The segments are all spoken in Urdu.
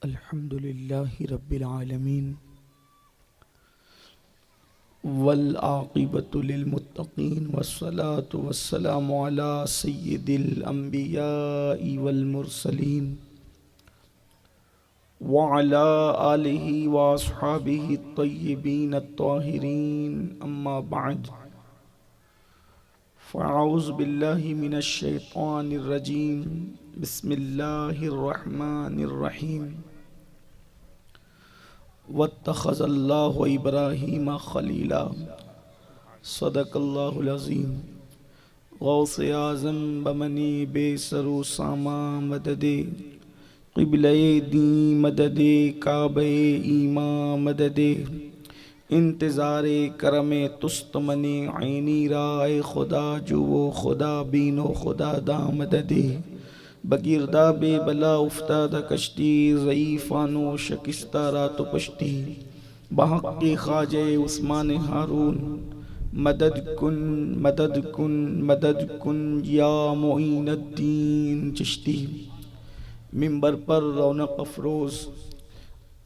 الحمد لله رب العالمين والعاقبة للمتقين والصلاة والسلام على سيد الأنبياء والمرسلين وعلى آله وأصحابه الطيبين الطاهرين أما بعد فأعوذ بالله من الشيطان الرجيم بسم الله الرحمن الرحيم واتخذ الله إبراهيم خليلا صدق الله العظيم غوث اعظم بمنی بے سرو ساما مدد قبلہ دین مدد کعبہ ایمان مدد انتظار کرم تست منی عینی رائے خدا جو وہ خدا بین و خدا دا مدد بگیردہ بے بلا افتادہ کشتی ضعیفانو شکستہ رات و پشتی بحق خواجہ عثمان ہارون مدد کن مدد کن مدد کن یا معین الدین چشتی منبر پر رونق افروز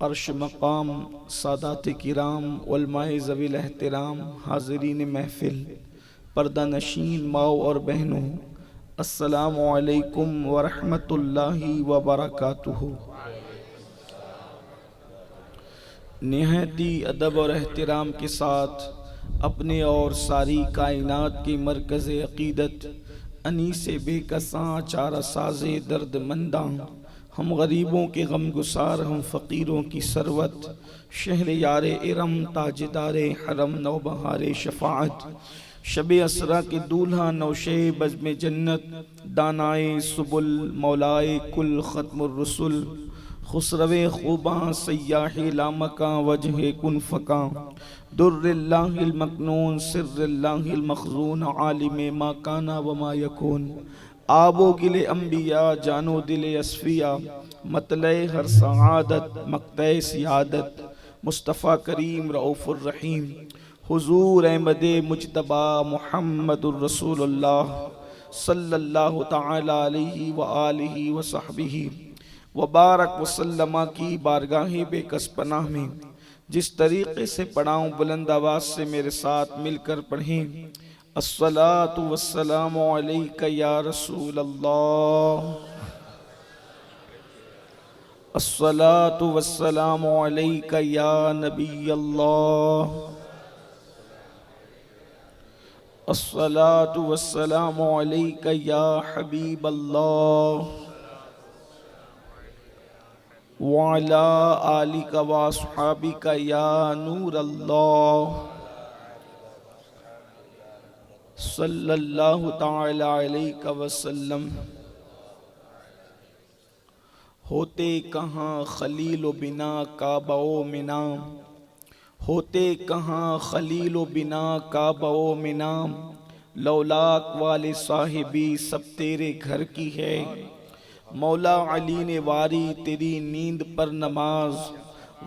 عرش مقام سادات کرام علماء ذوی الاحترام حاضرین محفل پردہ نشین ماؤں اور بہنوں السلام علیکم ورحمۃ اللہ وبرکاتہ۔ نہایتی ادب اور احترام کے ساتھ اپنے اور ساری کائنات کی مرکز عقیدت انیس بے کساں چارہ ساز درد منداں ہم غریبوں کے غم گسار ہم فقیروں کی ثروت شہر یار ارم تاجدار حرم نوبہار شفاعت شب اسرا کے دولہا نوشے بزم جنت دانائے سبل مولائے کل ختم الرسل خسرو خوباں سیاح لامکاں وجہ کن فکاں در اللہ المکنون سر اللہ المخزون عالم ما کانا وما یکون آب و گل انبیاء جانو دل اصفیاء مطلع ہر سعادت مقطع سیادت مصطفیٰ کریم رؤوف الرحیم حضور احمد مجتبی محمد الرسول اللہ صلی اللہ تعالی علیہ وآلہ وصحبہ وبارک وسلم کی بارگاہ بے کس پناہ میں جس طریقے سے پڑھاؤں بلند آواز سے میرے ساتھ مل کر پڑھیں الصلاة والسلام علیک یا رسول اللہ، الصلاة والسلام علیک یا نبی اللہ، الصلاة والسلام علیک یا حبیب اللہ، وعلی آلک واصحابک یا نور اللہ، صلی اللہ تعالی علیہ وسلم۔ ہوتے کہاں خلیل و بنا کعبہ و منا، ہوتے کہاں خلیل و بنا کعبہ و منا، لولاک والے صاحبی سب تیرے گھر کی ہے، مولا علی نے واری تیری نیند پر نماز،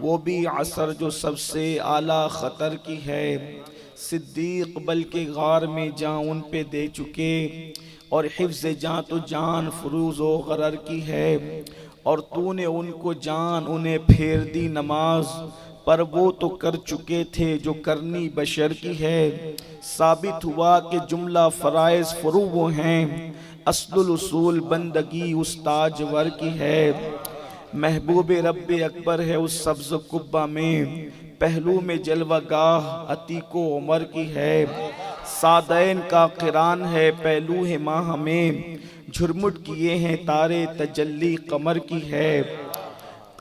وہ بھی عصر جو سب سے اعلیٰ خطر کی ہے، صدیق بلکہ غار میں جان ان پہ دے چکے، اور حفظ جان تو جان فروز و غرر کی ہے، اور تو نے ان کو جان انہیں پھیر دی نماز، پر وہ تو کر چکے تھے جو کرنی بشر کی ہے، ثابت ہوا کہ جملہ فرائض فرو وہ ہیں، اصل الاصول بندگی اس تاجور کی ہے، محبوب رب اکبر ہے اس سبز قبہ میں، پہلو میں جلوہ گاہ عتیق و عمر کی ہے، سادین کا قران ہے پہلو ہے ماہ میں، جھرمٹ کیے ہیں تارے تجلی قمر کی ہے،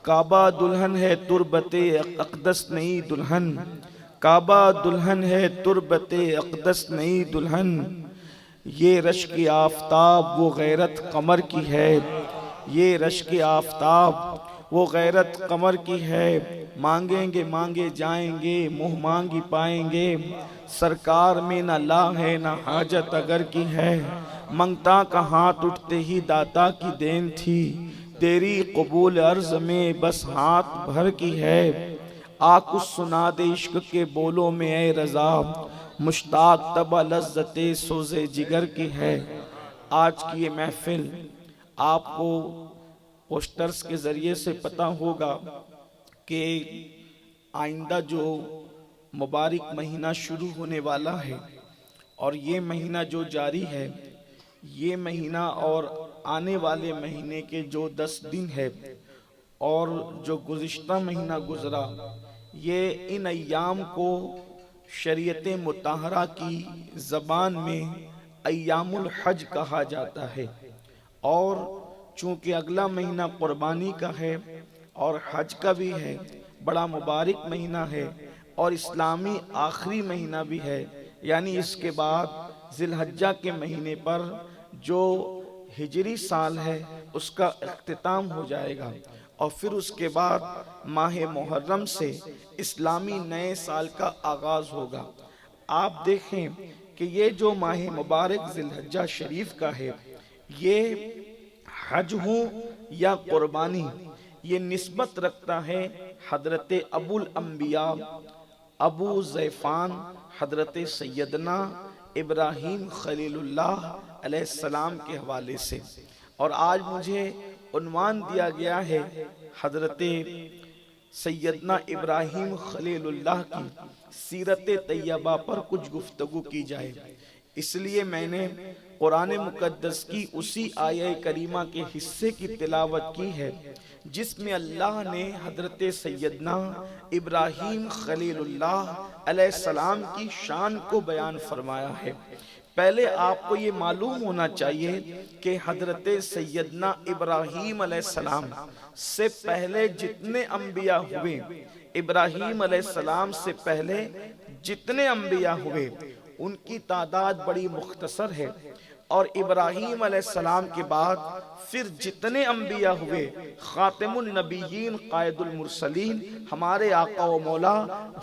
کعبہ دلہن ہے تربت اقدس نہیں دلہن، کعبہ دلہن ہے تربت اقدس نہیں دلہن، یہ رشک آفتاب وہ غیرت قمر کی ہے، یہ رشک آفتاب وہ غیرت قمر کی ہے، مانگیں گے مانگے جائیں گے منہ مانگی پائیں گے، سرکار میں نہ لا ہے نہ حاجت اگر کی ہے، منگتا کا ہاتھ اٹھتے ہی داتا کی دین تھی، تیری قبول عرض میں بس ہاتھ بھر کی ہے، آ کچھ سنا دے عشق کے بولوں میں اے رضا، مشتاق طبع لذت سوز جگر کی ہے۔ آج کی یہ محفل آپ کو پوسٹرز کے ذریعے سے پتہ ہوگا کہ آئندہ جو مبارک مہینہ شروع ہونے والا ہے اور یہ مہینہ جو جاری ہے، یہ مہینہ اور آنے والے مہینے کے جو 10 دن ہے اور جو گزشتہ مہینہ گزرا، یہ ان ایام کو شریعت مطہرہ کی زبان میں ایام الحج کہا جاتا ہے۔ اور چونکہ اگلا مہینہ قربانی کا ہے اور حج کا بھی ہے، بڑا مبارک مہینہ ہے اور اسلامی آخری مہینہ بھی ہے، یعنی اس کے بعد ذی الحجہ کے مہینے پر جو ہجری سال ہے اس کا اختتام ہو جائے گا، اور پھر اس کے بعد ماہ محرم سے اسلامی نئے سال کا آغاز ہوگا۔ آپ دیکھیں کہ یہ جو ماہ مبارک ذی الحجہ شریف کا ہے، یہ حج ہوں یا قربانی، یہ نسبت رکھتا ہے حضرت ابو الانبیاء ابو زیفان حضرت سیدنا ابراہیم خلیل اللہ علیہ السلام کے حوالے سے۔ اور آج مجھے عنوان دیا گیا ہے حضرت سیدنا ابراہیم خلیل اللہ کی سیرت طیبہ پر کچھ گفتگو کی جائے، اس لیے میں نے قرآن مقدس کی اسی آیہ کریمہ کے حصے کی تلاوت کی ہے جس میں اللہ نے حضرت سیدنا ابراہیم خلیل اللہ علیہ السلام کی شان کو بیان فرمایا ہے۔ پہلے آپ کو یہ معلوم ہونا چاہیے کہ حضرت سیدنا ابراہیم علیہ السلام سے پہلے جتنے انبیاء ہوئے، ابراہیم علیہ السلام سے پہلے جتنے انبیاء ہوئے ان کی تعداد بڑی مختصر ہے، اور ابراہیم علیہ السلام کے بعد پھر جتنے انبیاء ہوئے، خاتم النبیین قائد المرسلین ہمارے آقا و مولا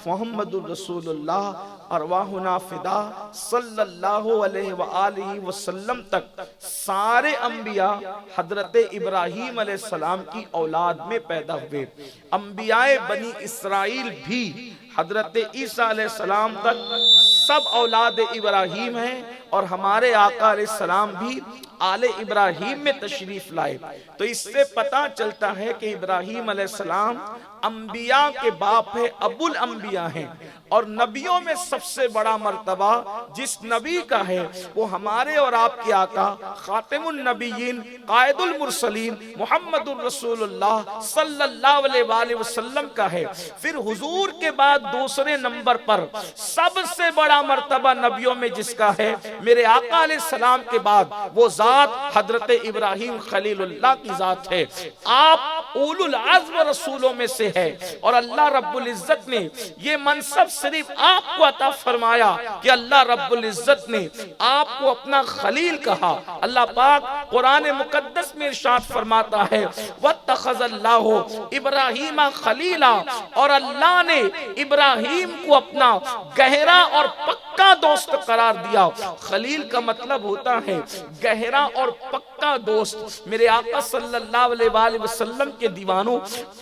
محمد الرسول اللہ ارواحنا فدا صلی اللہ علیہ وآلہ وسلم تک سارے انبیاء حضرت ابراہیم علیہ السلام کی اولاد میں پیدا ہوئے۔ انبیاء بنی اسرائیل بھی حضرت عیسیٰ علیہ السلام تک سب اولاد ابراہیم ہیں، اور ہمارے آقا علیہ السلام بھی آل ابراہیم میں تشریف لائے۔ تو اس سے پتہ چلتا ہے کہ ابراہیم علیہ السلام انبیاء کے باپ ہے، ابو الانبیاء ہیں، اور نبیوں میں سب سے بڑا مرتبہ جس نبی کا ہے وہ ہمارے اور آپ کے آقا خاتم النبیین قائد المرسلین محمد الرسول اللہ صلی اللہ علیہ وآلہ وسلم کا ہے۔ پھر حضور کے بعد دوسرے نمبر پر سب سے بڑا مرتبہ نبیوں میں جس کا ہے میرے آقا علیہ السلام کے بعد، وہ ذات حضرت ابراہیم خلیل اللہ کی ذات ہے۔ آپ اولو العزم رسولوں میں سے ہے، اور اللہ رب العزت نے یہ منصب صرف آپ کو عطا فرمایا کہ اللہ رب العزت نے آپ کو اپنا خلیل کہا۔ اللہ پاک قرآن مقدس میں ارشاد فرماتا ہے وَاتَّخَذَ اللَّهُ إِبْرَاهِيمَ خَلِيلًا، اور اللہ نے ابراہیم کو اپنا گہرا اور پکا دوست قرار دیا۔ خلیل کا مطلب ہوتا ہے گہرا اور پکا دوست۔ میرے آقا صلی اللہ علیہ وآلہ وسلم کے دیوانوں،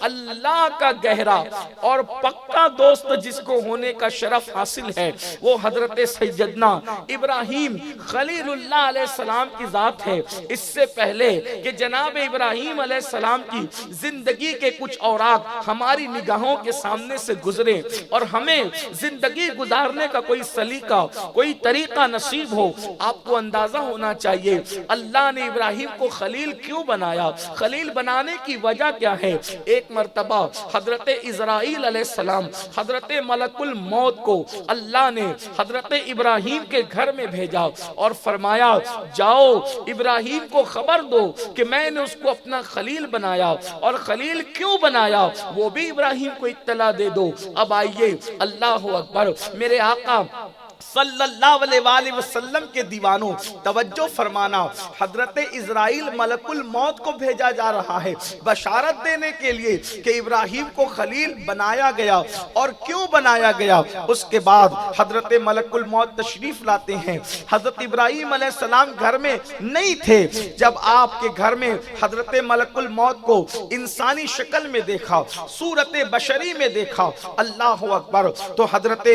اللہ کا گہرا اور پکا دوست جس کو ہونے کا شرف حاصل ہے وہ حضرت سیدنا ابراہیم خلیل اللہ علیہ السلام کی ذات ہے۔ اس سے پہلے کہ جناب ابراہیم علیہ السلام کی زندگی کے کچھ اوراق ہماری نگاہوں کے سامنے سے گزرے اور ہمیں زندگی گزارنے کا کوئی سلیقہ، کوئی طریقہ نصیب ہو، آپ کو اندازہ ہونا چاہیے اللہ نے ابراہیم کو خلیل کیوں بنایا، خلیل بنانے کی وجہ کیا ہے۔ ایک مرتبہ حضرت اسرائیل علیہ السلام، حضرت ملک الموت کو اللہ نے حضرت ابراہیم کے گھر میں بھیجا اور فرمایا جاؤ ابراہیم کو خبر دو کہ میں نے اس کو اپنا خلیل بنایا، اور خلیل کیوں بنایا وہ بھی ابراہیم کو اطلاع دے دو۔ اب آئیے، اللہ اکبر، میرے آقا صلی اللہ علیہ وآلہ وسلم کے دیوانوں توجہ فرمانا، حضرت اسرائیل ملک الموت کو بھیجا جا رہا ہے بشارت دینے کے لیے کہ ابراہیم کو خلیل بنایا گیا، اور کیوں بنایا گیا۔ اس کے بعد حضرت ملک الموت تشریف لاتے ہیں۔ حضرت ابراہیم علیہ السلام گھر میں نہیں تھے، جب آپ کے گھر میں حضرت ملک الموت کو انسانی شکل میں دیکھا، صورت بشری میں دیکھا، اللہ اکبر، تو حضرت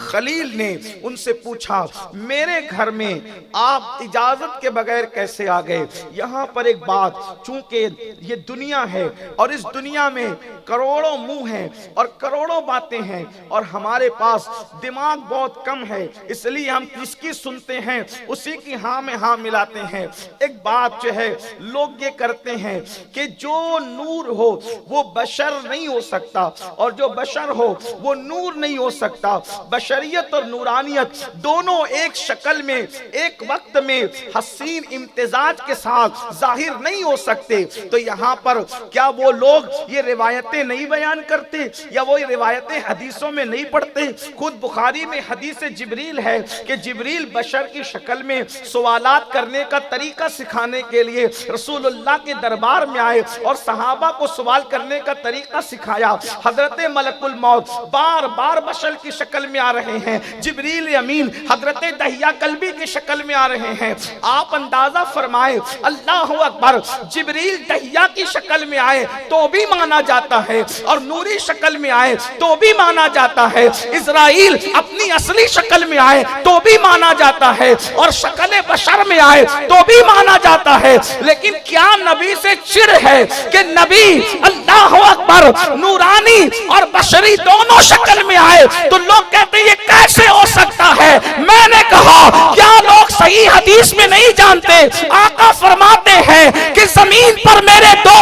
خلیل نے ان سے پوچھا میرے گھر میں آپ اجازت کے بغیر کیسے آ گئے؟ یہاں پر ایک بات، چونکہ یہ دنیا ہے اور اس دنیا میں کروڑوں منہ ہیں اور کروڑوں باتیں ہیں اور ہمارے پاس دماغ بہت کم ہے، اس لیے ہم جس کی سنتے ہیں اسی کی ہاں میں ہاں ملاتے ہیں۔ ایک بات جو ہے لوگ یہ کرتے ہیں کہ جو نور ہو وہ بشر نہیں ہو سکتا اور جو بشر ہو وہ نور نہیں ہو سکتا۔ بشریت اور نورانیت دونوں ایک شکل میں ایک وقت میں حسین امتزاج کے ساتھ ظاہر نہیں ہو سکتے۔ تو یہاں پر کیا وہ لوگ یہ روایتیں نہیں بیان کرتے یا وہ روایتیں حدیثوں میں نہیں پڑھتے؟ خود بخاری میں حدیث جبریل ہے کہ جبریل بشر کی شکل میں سوالات کرنے کا طریقہ سکھانے کے لیے رسول اللہ کے دربار میں آئے اور صحابہ کو سوال کرنے کا طریقہ سکھایا۔ حضرت ملک الموت بار بار بشر کی شکل میں آ رہے ہیں، جبریل امین حضرت دہیہ کلبی کی شکل میں آ رہے ہیں۔ آپ اندازہ فرمائے، اللہ اکبر، جبریل دہیہ کی شکل میں آئے تو بھی مانا جاتا ہے اور نوری شکل میں آئے تو بھی مانا جاتا ہے، اسرائیل اپنی اصلی شکل میں آئے تو بھی مانا جاتا ہے اور شکل بشر میں آئے تو بھی مانا جاتا ہے۔ لیکن کیا نبی سے چڑ ہے کہ نبی اللہ اکبر نورانی اور بشری دونوں شکل میں آئے؟ تو لوگ کہتے ہیں یہ کیسے ہو سکتا ہے؟ میں نے کہا کیا لوگ صحیح حدیث میں نہیں جانتے؟ آقا فرماتے ہیں کہ زمین پر میرے دو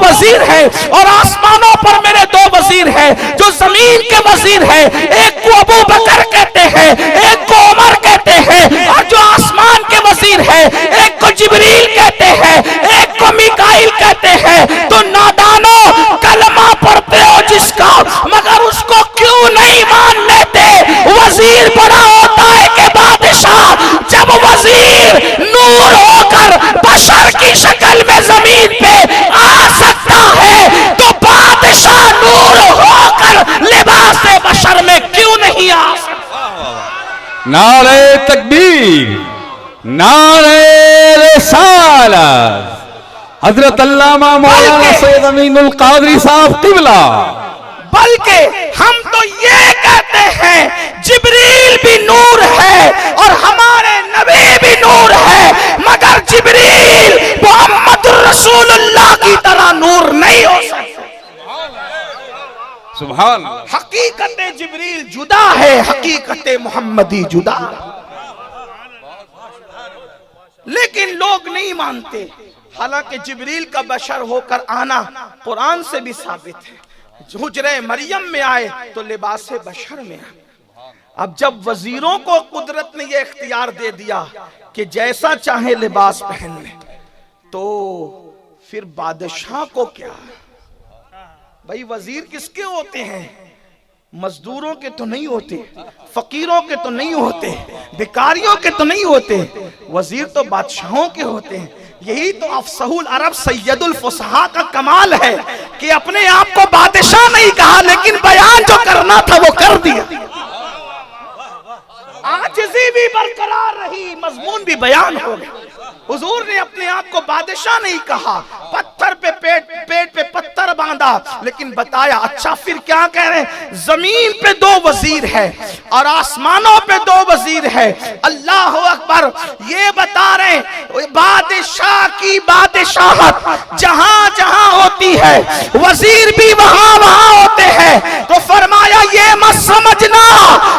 وزیر ہیں اور آسمانوں پر میرے دو وزیر ہیں۔ جو زمین کے وزیر ہیں ایک کو ابو بکر کہتے ہیں، ایک کو عمر کہتے ہیں، اور جو آسمان کے وزیر ہیں ایک کو جبریل کہتے ہیں، ایک کو میکائیل کہتے ہیں۔ تو نادانو کلمہ پڑھتے ہو جس کا مگر اس کو کیوں نہیں مان لیتے؟ وزیر بڑا ہوتا ہے کہ بادشاہ؟ جب وزیر نور ہو کر بشر کی شکل میں زمین پہ آ سکتا ہے تو بادشاہ نور ہو کر لباس بشر میں کیوں نہیں آ سکتا؟ نعرہ تکبیر، نعرہ رسالت، حضرت علامہ مولانا سید امین القادری صاحب قبلہ۔ بلکہ ہم تو یہ کہتے ہیں جبریل بھی نور ہے اور ہمارے نبی بھی نور ہے، مگر جبریل محمد رسول اللہ کی طرح نور نہیں ہو سکتا۔ سبحان، حقیقت جبریل جدا ہے، حقیقت محمدی جدا، لیکن لوگ نہیں مانتے۔ حالانکہ جبریل کا بشر ہو کر آنا قرآن سے بھی ثابت ہے۔ حجرہ مریم میں آئے تو لباس بشر میں آئے۔ اب جب وزیروں کو قدرت نے یہ اختیار دے دیا کہ جیسا چاہے لباس پہن لیں، تو پھر بادشاہ کو کیا؟ بھائی وزیر کس کے ہوتے ہیں؟ مزدوروں کے تو نہیں ہوتے، فقیروں کے تو نہیں ہوتے، بیکاریوں کے تو نہیں ہوتے، وزیر تو بادشاہوں کے ہوتے ہیں۔ یہی تو افصح العرب سید الفصحاء کا کمال ہے کہ اپنے آپ کو بادشاہ نہیں کہا لیکن بیان جو کرنا تھا وہ کر دیا۔ عاجزی بھی برقرار رہی، مضمون بھی بیان ہو گیا۔ حضور نے اپنے آپ کو بادشاہ نہیں کہا، پتھر پہ پیٹ پہ پتھر باندھا، لیکن بتایا اچھا پھر کیا کہہ رہے ہیں؟ زمین پہ دو وزیر ہے اور آسمانوں پہ دو وزیر ہے۔ اللہ اکبر، یہ بتا رہے ہیں بادشاہ کی بادشاہت جہاں جہاں ہوتی ہے وزیر بھی وہاں وہاں ہوتے ہیں۔ تو فرمایا یہ مت سمجھنا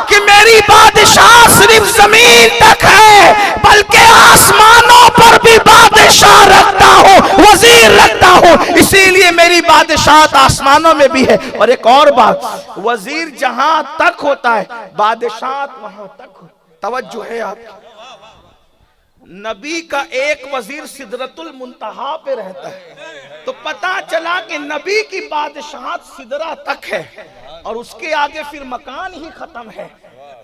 کہ میری بادشاہ صرف زمین تک ہے، بلکہ آسمانوں پر بھی بادشاہ رکھتا ہوں، وزیر رکھتا ہوں، اسی لیے میری بادشاہت آسمانوں میں بھی ہے۔ اور ایک اور بات، وزیر جہاں تک ہوتا ہے بادشاہت وہاں تک ہو۔ توجہ ہے آپ کی؟ نبی کا ایک وزیر سدرۃ المنتہا پہ رہتا ہے، تو پتا چلا کہ نبی کی بادشاہت سدرہ تک ہے اور اس کے آگے پھر مکان ہی ختم ہے۔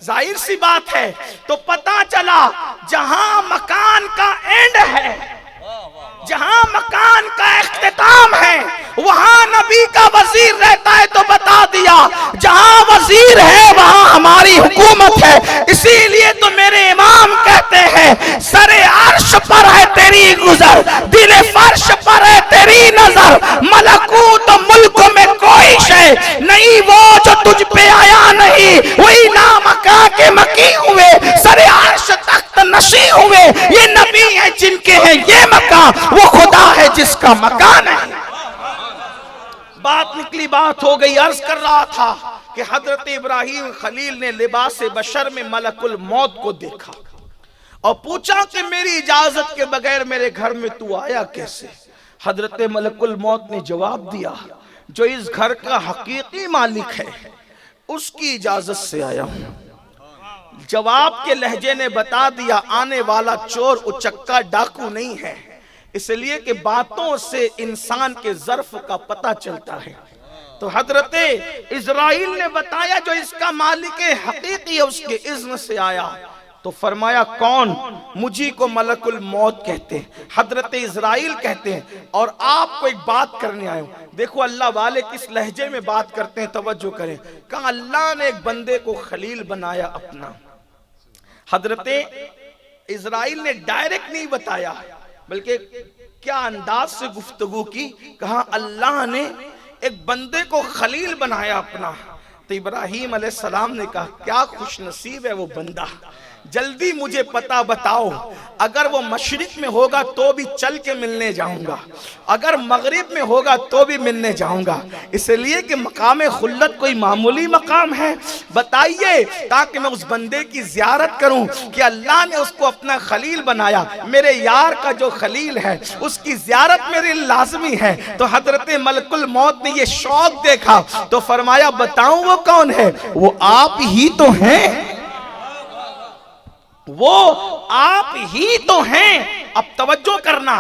ظاہر سی بات ہے، تو پتا چلا جہاں مکان کا اینڈ ہے، جہاں مکان کا اختتام ہے، وہاں نبی کا وزیر رہتا ہے۔ تو بتا دیا جہاں وزیر ہے وہاں ہماری حکومت ہے۔ اسی لیے تو میرے امام کہتے ہیں سر عرش پر ہے تیری گزر، دل فرش پر ہے تیری نظر، ملکوت ملک میں کوئی شے نہیں وہ جو تجھ پہ آیا نہیں، وہی نامکاں کے مکی ہوئے نا وہ خدا ہے جس کا مکان ہے۔ بات نکلی بات ہو گئی۔ عرض کر رہا تھا کہ حضرت ابراہیم خلیل نے لباس بشر میں ملک الموت کو دیکھا اور پوچھا کہ میری اجازت کے بغیر میرے گھر میں تو آیا کیسے؟ حضرت ملک الموت نے جواب دیا جو اس گھر کا حقیقی مالک ہے اس کی اجازت سے آیا ہوں۔ جواب کے لہجے نے بتا دیا آنے والا چور اچکا ڈاکو نہیں ہے، اس لیے کہ باتوں سے انسان کے ظرف کا پتہ چلتا ہے۔ تو حضرت اسرائیل نے بتایا جو اس کا مالک حقیقی ہے اس کے اذن سے آیا۔ تو فرمایا کون؟ مجھی کو ملک الموت کہتے ہیں، حضرت اسرائیل کہتے ہیں، اور آپ کو ایک بات کرنے آئے ہوں۔ دیکھو اللہ والے کس لہجے میں بات کرتے ہیں، توجہ کریں۔ کہا اللہ نے ایک بندے کو خلیل بنایا اپنا۔ حضرت اسرائیل نے ڈائریکٹ نہیں بتایا بلکہ کیا انداز سے گفتگو کی، کہا اللہ نے ایک بندے کو خلیل بنایا اپنا۔ تو ابراہیم علیہ السلام نے کہا کیا خوش نصیب ہے وہ بندہ، جلدی مجھے پتہ بتاؤ، اگر وہ مشرق میں ہوگا تو بھی چل کے ملنے جاؤں گا، اگر مغرب میں ہوگا تو بھی ملنے جاؤں گا، اس لیے کہ مقام خلت کوئی معمولی مقام ہے، بتائیے تاکہ میں اس بندے کی زیارت کروں کہ اللہ نے اس کو اپنا خلیل بنایا، میرے یار کا جو خلیل ہے اس کی زیارت میرے لازمی ہے۔ تو حضرت ملک الموت نے یہ شوق دیکھا تو فرمایا بتاؤں وہ کون ہے؟ وہ آپ ہی تو ہیں، وہ آپ ہی تو ہیں۔ اب توجہ کرنا،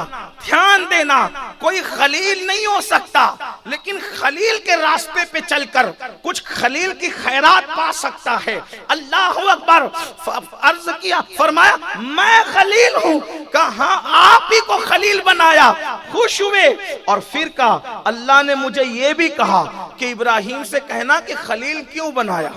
دھیان دینا، کوئی خلیل نہیں ہو سکتا لیکن خلیل کے راستے پہ چل کر کچھ خلیل کی خیرات پا سکتا ہے۔ اللہ اکبر۔ عرض کیا، فرمایا میں خلیل ہوں، کہا آپ ہی کو خلیل بنایا، خوش ہوئے۔ اور پھر کہا اللہ نے مجھے یہ بھی کہا کہ ابراہیم سے کہنا کہ خلیل کیوں بنایا،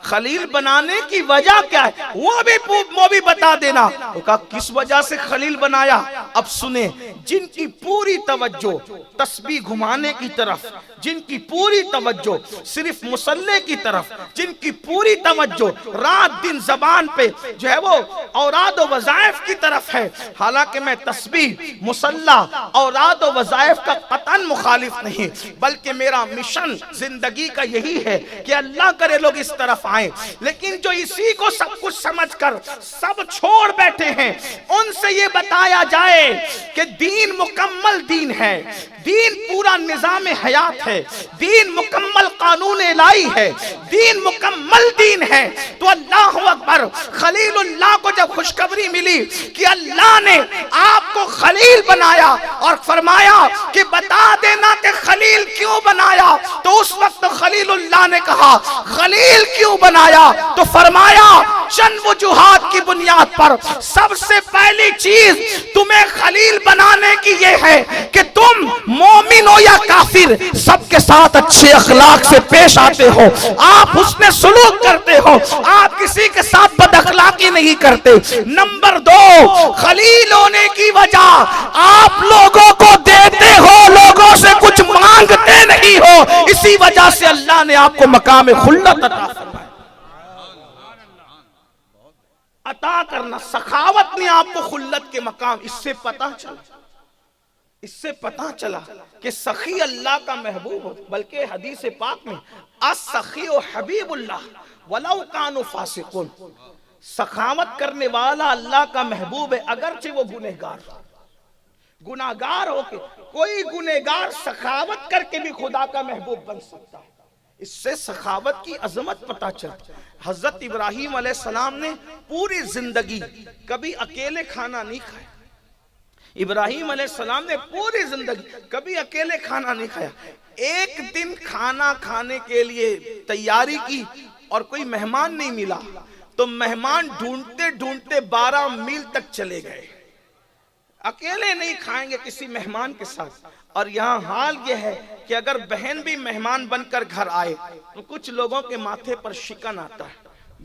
خلیل بنانے کی وجہ کیا ہے وہ بھی بتا دینا۔ وہ کہا کس وجہ سے خلیل بنایا؟ اب سنیں، جن کی پوری توجہ تسبیح گھمانے کی طرف، جن کی پوری توجہ صرف مصلے کی طرف، جن کی پوری توجہ رات دن زبان پہ جو ہے وہ اوراد و وظائف کی طرف ہے، حالانکہ میں تسبیح، مصلہ، اوراد و وظائف کا قطعاً مخالف نہیں، بلکہ میرا مشن زندگی کا یہی ہے کہ اللہ کرے لوگ اس طرف آئیں، لیکن جو اسی کو سب کچھ سمجھ کر سب چھوڑ بیٹھے ہیں ان سے یہ بتایا جائے کہ دین مکمل دین ہے، دین پورا نظام حیات ہے، دین مکمل قانون الہی ہے، دین مکمل دین ہے۔ تو اللہ اکبر، خلیل اللہ کو جب خوشخبری ملی کہ اللہ نے آپ کو خلیل بنایا اور فرمایا کہ بتا دینا کہ خلیل کیوں بنایا، تو اس وقت خلیل اللہ نے کہا خلیل کیوں بنایا؟ تو فرمایا چند وجوہات کی بنیاد پر سب سے پہلی چیز تمہیں خلیل بنانے کی یہ ہے کہ تم مومن ہو یا کافر سب کے ساتھ اچھے اخلاق سے پیش آتے ہو، آپ حسن سلوک کرتے ہو، آپ کسی کے ساتھ بد اخلاقی نہیں کرتے۔ نمبر دو، خلیل ہونے کی وجہ آپ لوگوں کو دیتے ہو، لوگوں سے کچھ مانگتے نہیں ہو، اسی وجہ سے اللہ نے آپ کو مقام خلت عطا فرمایا۔ عطا کرنا، سخاوت نے آپ کو خلت کے مقام، اس سے پتہ چلا کہ سخی اللہ کا محبوب ہو، بلکہ حدیث پاک میں السخی حبیب اللہ ولو کانوا فاسقون، سخاوت کرنے والا اللہ کا محبوب ہے اگرچہ وہ گناہگار ہو کے، کوئی گناہگار سخاوت کر کے بھی خدا کا محبوب بن سکتا ہے۔ اس سے سخاوت کی عظمت پتہ چلتا۔ حضرت ابراہیم علیہ السلام نے پوری زندگی کبھی اکیلے کھانا نہیں کھایا، ابراہیم علیہ السلام نے پوری زندگی کبھی اکیلے کھانا نہیں کھایا۔ ایک دن کھانا کھانے کے لیے تیاری کی اور کوئی مہمان نہیں ملا تو مہمان ڈھونڈتے ڈھونڈتے 12 میل تک چلے گئے، اکیلے نہیں کھائیں گے کسی مہمان کے ساتھ۔ اور یہاں حال یہ ہے کہ اگر بہن بھی مہمان بن کر گھر آئے تو کچھ لوگوں کے ماتھے پر شکن آتا ہے۔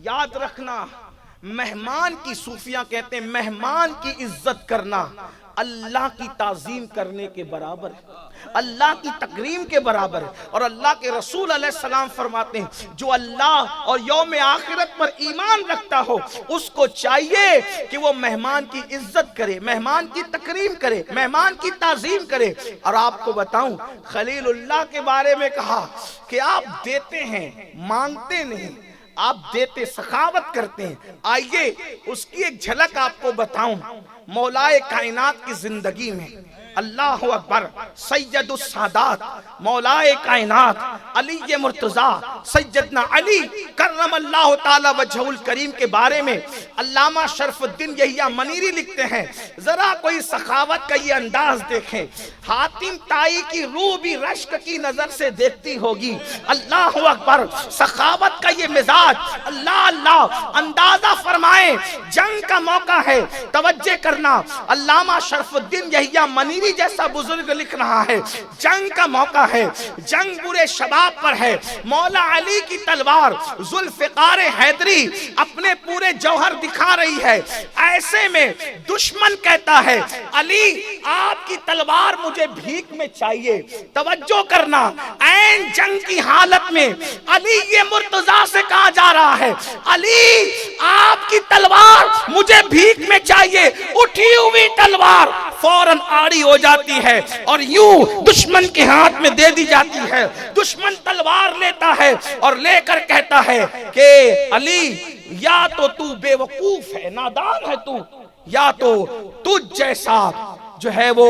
یاد رکھنا، مہمان کی، صوفیہ کہتے ہیں مہمان کی عزت کرنا اللہ کی تعظیم کرنے کے برابر ہے، اللہ کی تکریم کے برابر ہے۔ اور اللہ کے رسول علیہ السلام فرماتے ہیں جو اللہ اور یوم آخرت پر ایمان رکھتا ہو اس کو چاہیے کہ وہ مہمان کی عزت کرے، مہمان کی تکریم کرے، مہمان کی تعظیم کرے۔ اور آپ کو بتاؤں خلیل اللہ کے بارے میں کہا کہ آپ دیتے ہیں مانگتے نہیں، آپ دیتے سخاوت کرتے ہیں۔ آئیے اس کی ایک جھلک آپ کو بتاؤں مولائے کائنات کی زندگی میں۔ اللہ اکبر، سید السادات مولائے کائنات علی مرتضیٰ سیدنا علی کرم اللہ تعالی وجہہ الکریم کے بارے میں علامہ شرف الدین یحییٰ منیری لکھتے ہیں، ذرا کوئی سخاوت کا یہ انداز دیکھیں، حاتم طائی کی روح بھی رشک کی نظر سے دیکھتی ہوگی۔ اللہ اکبر، سخاوت کا یہ مزاج، اللہ اللہ، اندازہ فرمائیں جنگ کا موقع ہے، توجہ کرنا، علامہ شرف الدین یحییٰ منیری جیسا بزرگ لکھ رہا ہے، جنگ کا موقع ہے، جنگ برے شباب پر ہے، مولا علی کی تلوار ذوالفقار حیدری اپنے پورے جوہر دکھا رہی ہے، ایسے میں دشمن کہتا ہے علی آپ کی تلوار مجھے بھیک میں چاہیے۔ توجہ کرنا، این جنگ کی حالت میں علی یہ مرتضیٰ سے کہا جا رہا ہے علی آپ کی تلوار مجھے بھیک میں چاہیے، اٹھی ہوئی تلوار فوراً آڑی ہو جاتی ہے اور یوں دشمن کے ہاتھ میں دے دی جاتی ہے۔ دشمن تلوار لیتا ہے اور لے کر کہتا ہے کہ علی یا تو بے وقوف ہے، نادان ہے تو، یا تو تجھ جیسا جو ہے وہ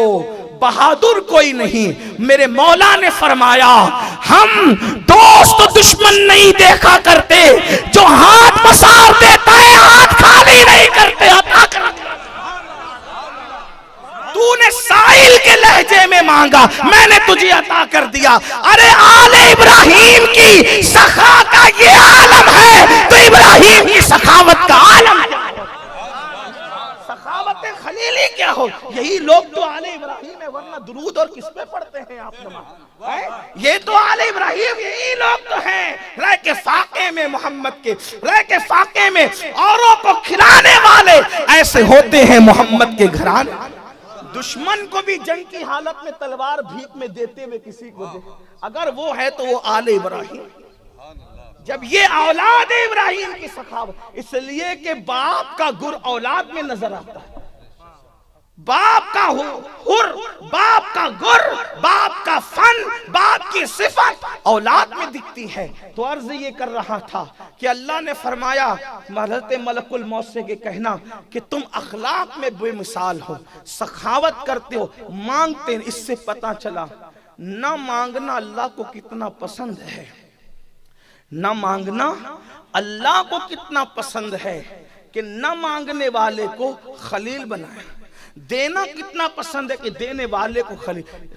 بہادر کوئی نہیں۔ میرے مولا نے فرمایا ہم دوست و دشمن نہیں دیکھا کرتے، جو ہاتھ پسار دیتا ہے ہاتھ خالی نہیں کرتے، عطا کر دیا۔ تو نے سائل کے لہجے میں مانگا، میں نے تجھے عطا کر دیا۔ ارے آل ابراہیم کی سخا کا یہ عالم ہے تو ابراہیم کی سخاوت کا عالم ہے۔ سخاوت خلیلی کیا ہو، یہی لوگ تو آل ابراہیم ہے، ورنہ درود اور کس پہ پڑھتے ہیں آپ نماز؟ یہ تو آل ابراہیم، یہی لوگ تو ہیں رہ کے فاقے میں محمد کے، رہ کے فاقے میں اوروں کو کھلانے والے، ایسے ہوتے ہیں محمد کے گھرانے۔ دشمن کو بھی جنگ کی حالت میں تلوار بھیک میں دیتے ہوئے کسی کو دے، اگر وہ ہے تو وہ آل ابراہیم۔ جب یہ اولاد ابراہیم کی سخاوت، اس لیے کہ باپ کا گر اولاد میں نظر آتا ہے، باپ کا حر، باپ کا گر، باپ کا فن، باپ کی صفت اولاد میں دکھتی ہے۔ تو عرض یہ کر رہا تھا کہ اللہ نے فرمایا حضرت ملک الموت سے کہ کہنا کہ تم اخلاق میں بے مثال ہو، سخاوت کرتے ہو، مانگتے ہیں۔ اس سے پتہ چلا نہ مانگنا اللہ کو کتنا پسند ہے، نہ مانگنا اللہ کو کتنا پسند ہے کہ نہ مانگنے والے کو خلیل بنائے، دینا کتنا پسند ہے کہ دینے والے کو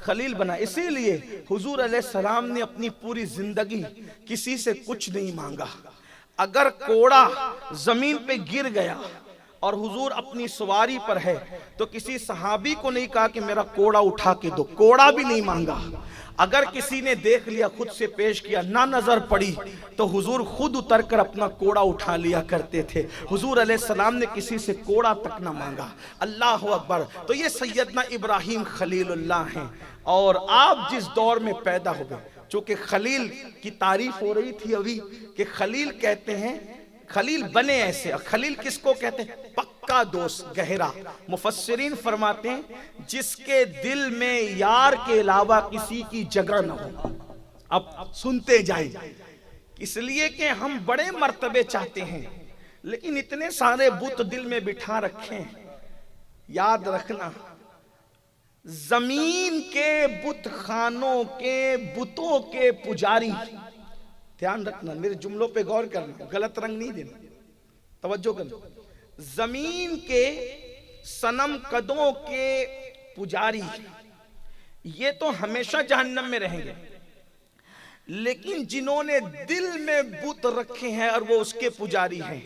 خلیل بنائے۔ اسی لیے حضور علیہ السلام نے اپنی پوری زندگی کسی سے کچھ نہیں مانگا۔ اگر کوڑا زمین پہ گر گیا اور حضور اپنی سواری پر ہے تو کسی صحابی کو نہیں کہا کہ میرا کوڑا اٹھا کے دو، کوڑا بھی نہیں مانگا۔ اگر کسی نے دیکھ لیا خود سے پیش کیا نہ نظر پڑی تو حضور خود اتر کر اپنا کوڑا اٹھا لیا کرتے تھے۔ حضور علیہ السلام نے کسی سے کوڑا تک نہ مانگا۔ اللہ اکبر۔ تو یہ سیدنا ابراہیم خلیل اللہ ہیں، اور آپ جس دور میں پیدا ہو گئے، چونکہ خلیل کی تعریف ہو رہی تھی ابھی کہ خلیل کہتے ہیں، خلیل بنے ایسے، خلیل کس کو کہتے ہیں؟ پکا دوست، گہرا۔ مفسرین فرماتے ہیں جس کے دل میں یار کے علاوہ کسی کی جگہ نہ ہو۔ اب سنتے جائیں، اس لیے کہ ہم بڑے مرتبے چاہتے ہیں لیکن اتنے سارے بت دل میں بٹھا رکھیں۔ یاد رکھنا زمین کے بت خانوں کے بتوں کے پجاری، دھیان رکھنا، میرے جملوں پہ غور کرنا، غلط رنگ نہیں دینا، توجہ کرنا۔ زمین کے صنم قدوں کے پجاری یہ تو ہمیشہ جہنم میں رہیں گے، لیکن جنہوں نے دل میں بت رکھے ہیں اور وہ اس کے پجاری ہیں،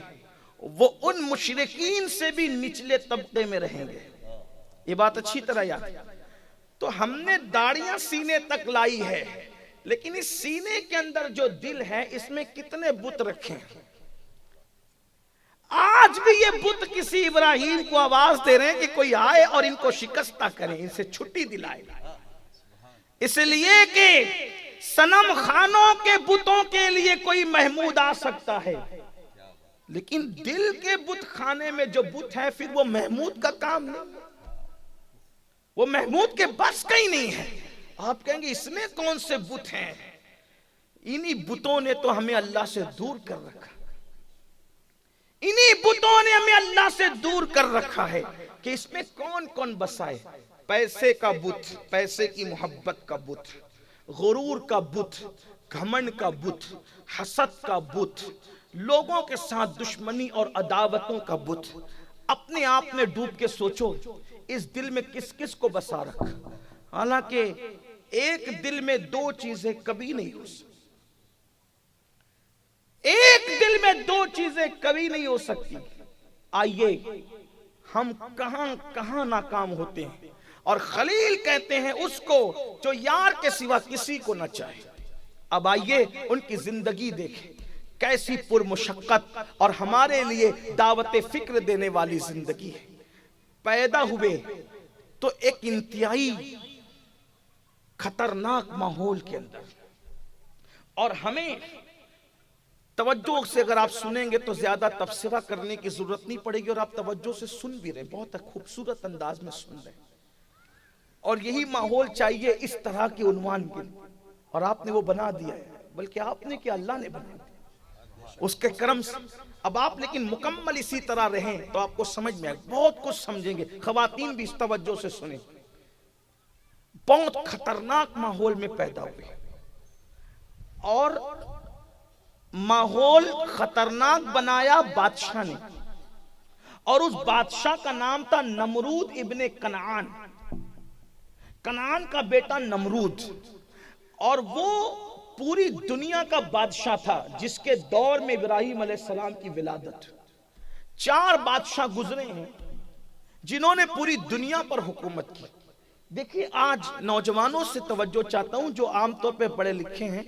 وہ ان مشرکین سے بھی نچلے طبقے میں رہیں گے۔ یہ بات اچھی طرح یاد۔ تو ہم نے داڑیاں سینے تک لائی ہے، لیکن اس سینے کے اندر جو دل ہے اس میں کتنے بت رکھے ہیں؟ آج آج بھی یہ بت کسی ابراہیم کو آواز دے رہے ہیں کہ کوئی آئے اور ان کو شکستہ کرے، ان سے چھٹی دلائے، اس لیے کہ صنم خانوں کے بتوں کے لیے کوئی محمود آ سکتا ہے، لیکن دل کے بت خانے میں جو بت ہے پھر وہ محمود کا کام نہیں، وہ محمود کے بس کا ہی نہیں ہے۔ آپ کہیں گے اس میں کون سے بت ہیں؟ انہی بتوں نے تو ہمیں اللہ سے دور کر رکھا، انہی بتوں نے ہمیں اللہ سے دور کر رکھا ہے کہ اس میں کون کون بسائے۔ پیسے کا بت، پیسے کی محبت کا بت، غرور کا بت، گھمنڈ کا بت، حسد کا بت، لوگوں کے ساتھ دشمنی اور عداوتوں کا بت۔ اپنے آپ میں ڈوب کے سوچو اس دل میں کس کس کو بسا رکھا۔ حالانکہ ایک دل میں دو چیزیں کبھی نہیں ہو سکتی، ایک دل میں دو چیزیں کبھی نہیں ہو سکتی۔ آئیے ہم کہاں کہاں ناکام ہوتے ہیں، اور خلیل کہتے ہیں اس کو جو یار کے سوا کسی کو نہ چاہے۔ اب آئیے ان کی زندگی دیکھیں، کیسی پرمشقت اور ہمارے لیے دعوت فکر دینے والی زندگی ہے۔ پیدا ہوئے تو ایک انتہائی خطرناک ماحول کے اندر، اور ہمیں توجہ سے اگر آپ سنیں گے تو زیادہ تبصرہ کرنے کی ضرورت نہیں پڑے گی، اور آپ توجہ سے سن بھی رہے، بہت خوبصورت انداز میں سن رہے، اور یہی ماحول چاہیے اس طرح کے عنوان کے، اور آپ نے وہ بنا دیا ہے، بلکہ آپ نے کیا اللہ نے بنا دیا اس کے کرم سے۔ اب آپ لیکن مکمل اسی طرح رہیں تو آپ کو سمجھ میں آئے، بہت کچھ سمجھیں گے۔ خواتین بھی اس توجہ سے سنیں، بہت خطرناک ماحول میں پیدا ہوئے، اور ماحول خطرناک بنایا بادشاہ نے، اور اس بادشاہ کا نام تھا نمرود ابن کنعان، کنعان کا بیٹا نمرود، اور وہ پوری دنیا کا بادشاہ تھا جس کے دور میں ابراہیم علیہ السلام کی ولادت۔ 4 بادشاہ گزرے ہیں جنہوں نے پوری دنیا پر حکومت کی۔ دیکھیے آج نوجوانوں سے توجہ چاہتا ہوں جو عام طور پہ پڑھے لکھے ہیں،